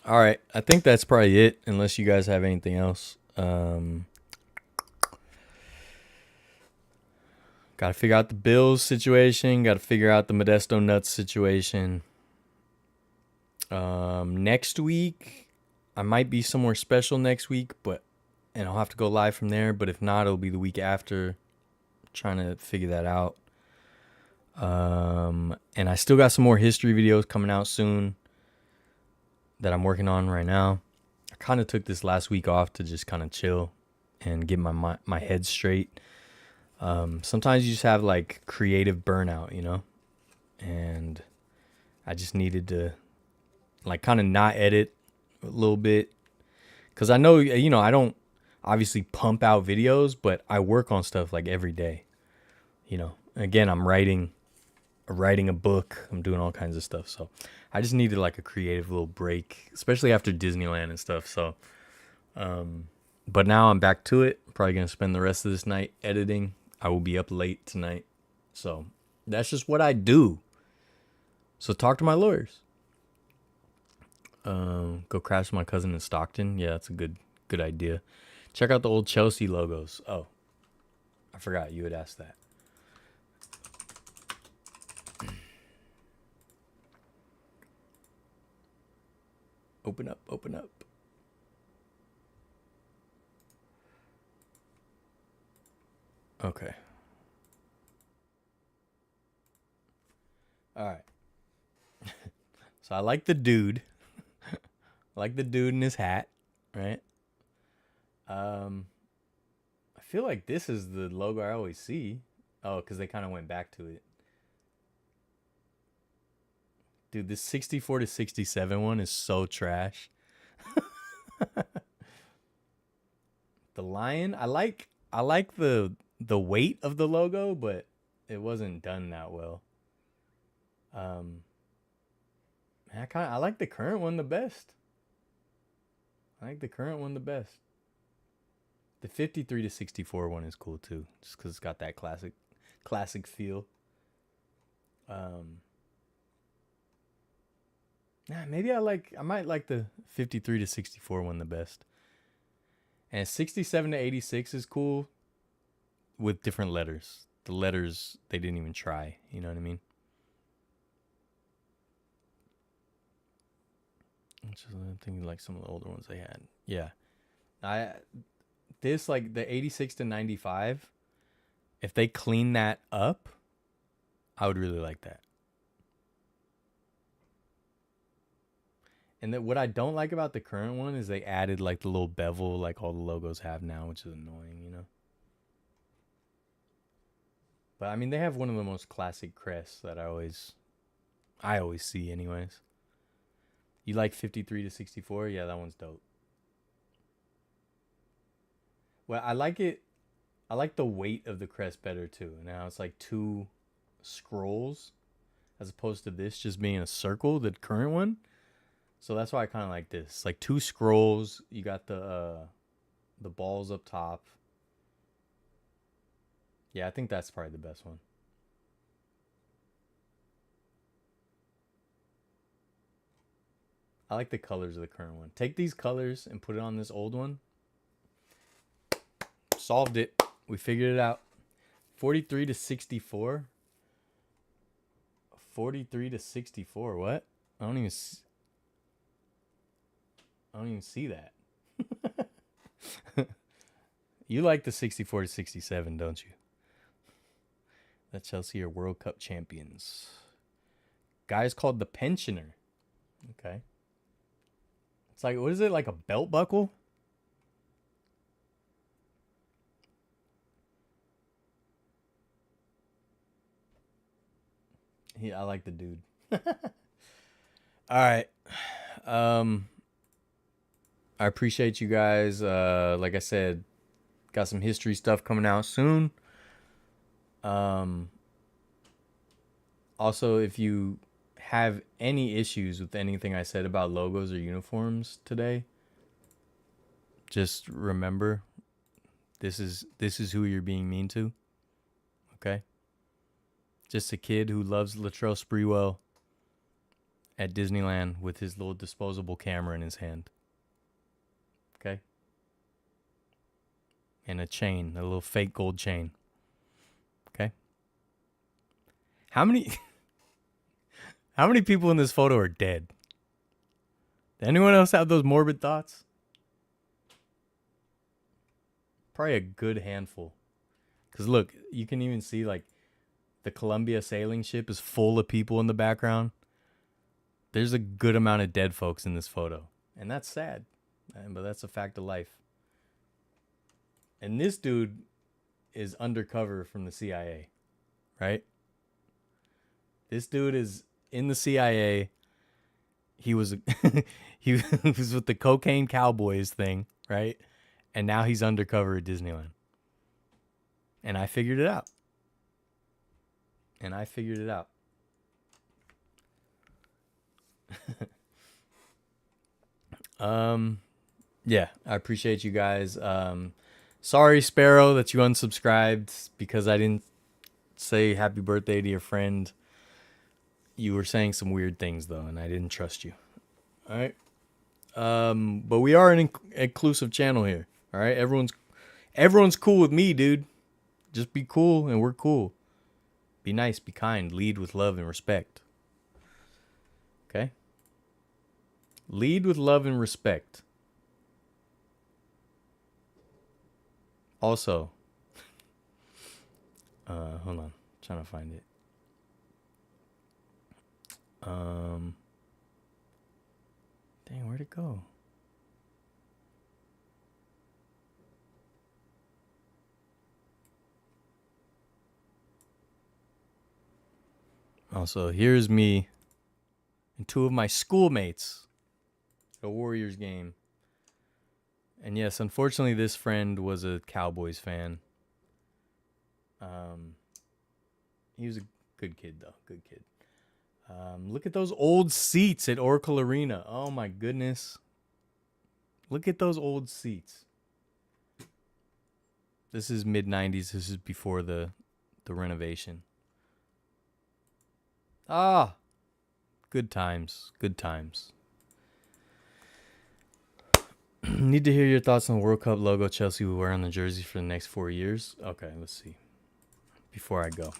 right. I think that's probably it, unless you guys have anything else. Got to figure out the Bills situation. Got to figure out the Modesto Nuts situation. Next week, I might be somewhere special next week, and I'll have to go live from there. But if not, it'll be the week after. Trying to figure that out. And I still got some more history videos coming out soon that I'm working on right now. I kind of took this last week off to just kind of chill and get my head straight. Sometimes you just have like creative burnout, you know, and I just needed to like kind of not edit a little bit, because I know, you know, I don't obviously pump out videos, but I work on stuff like every day, you know. Again, I'm writing a book. I'm doing all kinds of stuff, so I just needed like a creative little break, especially after Disneyland and stuff. So, but now I'm back to it. Probably gonna spend the rest of this night editing. I will be up late tonight, so that's just what I do. So talk to my lawyers. Go crash with my cousin in Stockton. Yeah, that's a good idea. Check out the old Chelsea logos. Oh, I forgot you had asked that. Open up. Okay. All right. So I like the dude. I like the dude in his hat, right? I feel like this is the logo I always see. Oh, because they kind of went back to it. Dude, this 64-67 one is so trash. The lion, I like the weight of the logo, but it wasn't done that well. I like the current one the best. I like the current one the best. The 53 to 64 one is cool too, just because it's got that classic feel. Maybe I might like the 53 to 64 one the best. And 67 to 86 is cool with different letters. The letters they didn't even try, you know what I mean? Which is I'm thinking like some of the older ones they had. Yeah. This like the 86 to 95, if they clean that up, I would really like that. And then what I don't like about the current one is they added like the little bevel like all the logos have now, which is annoying, you know. But I mean, they have one of the most classic crests that I always see anyways. You like 53 to 64? Yeah, that one's dope. Well, I like it. I like the weight of the crest better too. Now it's like two scrolls as opposed to this just being a circle, the current one. So that's why I kind of like this. Like two scrolls. You got the balls up top. Yeah, I think that's probably the best one. I like the colors of the current one. Take these colors and put it on this old one. Solved it. We figured it out. 43 to 64. 43 to 64. What? I don't even see that. You like the 64 to 67, don't you? That Chelsea are World Cup champions. Guy's called the Pensioner. Okay. It's like, what is it? Like a belt buckle? I like the dude. All right. I appreciate you guys. Like I said, got some history stuff coming out soon. Also, if you have any issues with anything I said about logos or uniforms today, just remember this is who you're being mean to. Okay? Just a kid who loves Latrell Sprewell at Disneyland with his little disposable camera in his hand. Okay? And a chain, a little fake gold chain. Okay? How many people in this photo are dead? Does anyone else have those morbid thoughts? Probably a good handful. Because look, you can even see like the Columbia sailing ship is full of people in the background. There's a good amount of dead folks in this photo. And that's sad. But that's a fact of life. And this dude is undercover from the CIA. Right? This dude is in the CIA. He was he was with the Cocaine Cowboys thing, right? And now he's undercover at Disneyland. And I figured it out. Yeah, I appreciate you guys. Sorry, Sparrow, that you unsubscribed because I didn't say happy birthday to your friend. You were saying some weird things though, and I didn't trust you. All right. But we are an inclusive channel here. All right. Everyone's cool with me, dude. Just be cool, and we're cool. Be nice, be kind, lead with love and respect. Okay? Lead with love and respect. Also, hold on. I'm trying to find it. Dang, where'd it go? Also, here's me and two of my schoolmates at a Warriors game. And yes, unfortunately, this friend was a Cowboys fan. He was a good kid, though. Good kid. Look at those old seats at Oracle Arena. Oh my goodness. Look at those old seats. This is mid-90s. This is before the renovation. Ah, good times. Good times. Need to hear your thoughts on the World Cup logo Chelsea will wear on the jersey for the next 4 years. Okay, let's see. Before I go.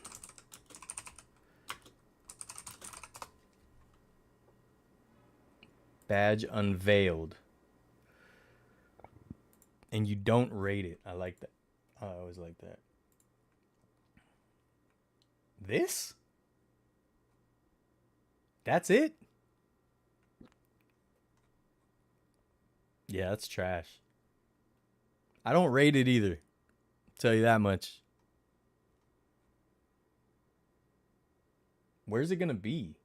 Badge unveiled. And you don't rate it. I like that. I always like that. This? That's it? Yeah, that's trash. I don't rate it either. Tell you that much. Where's it going to be?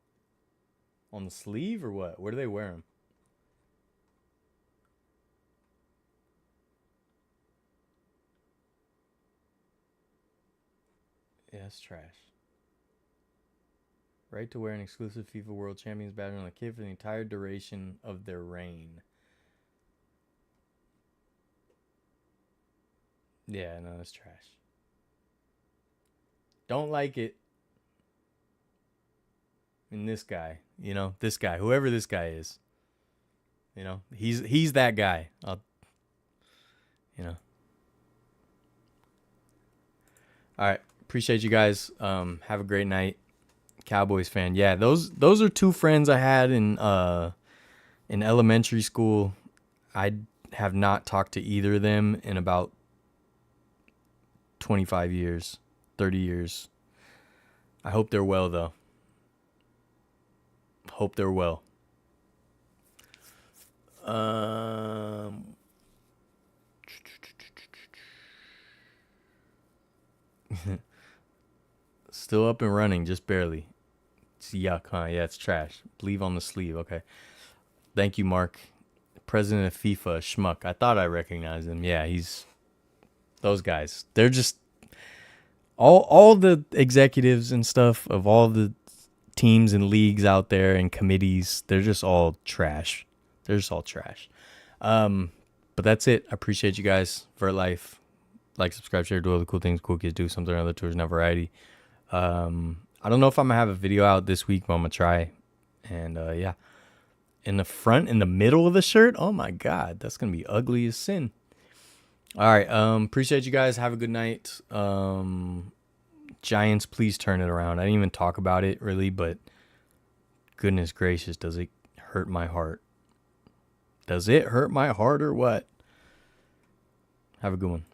On the sleeve or what? Where do they wear them? Yeah, that's trash. Right to wear an exclusive FIFA World Champions badge on the kit for the entire duration of their reign. Yeah, no, that's trash. Don't like it. And this guy, this guy, whoever this guy is, he's that guy. All right, appreciate you guys. Have a great night. Cowboys fan. Yeah, those are two friends I had in elementary school. I have not talked to either of them in about 25 years, 30 years. I hope they're well, though. Hope they're well. Still up and running, just barely. It's yuck, huh? Yeah, it's trash. Believe on the sleeve. Okay. Thank you, Mark. President of FIFA, Schmuck. I thought I recognized him. Yeah, he's those guys. They're just all the executives and stuff of all the teams and leagues out there and committees. They're just all trash. They're just all trash. But that's it. I appreciate you guys. Vertlife. Like, subscribe, share, do all the cool things cool kids do. Something or other tours, not variety. I don't know if I'm going to have a video out this week, but I'm going to try. And, yeah. In the front, in the middle of the shirt, oh, my God. That's going to be ugly as sin. All right. Appreciate you guys. Have a good night. Giants, please turn it around. I didn't even talk about it, really, but goodness gracious, does it hurt my heart? Does it hurt my heart or what? Have a good one.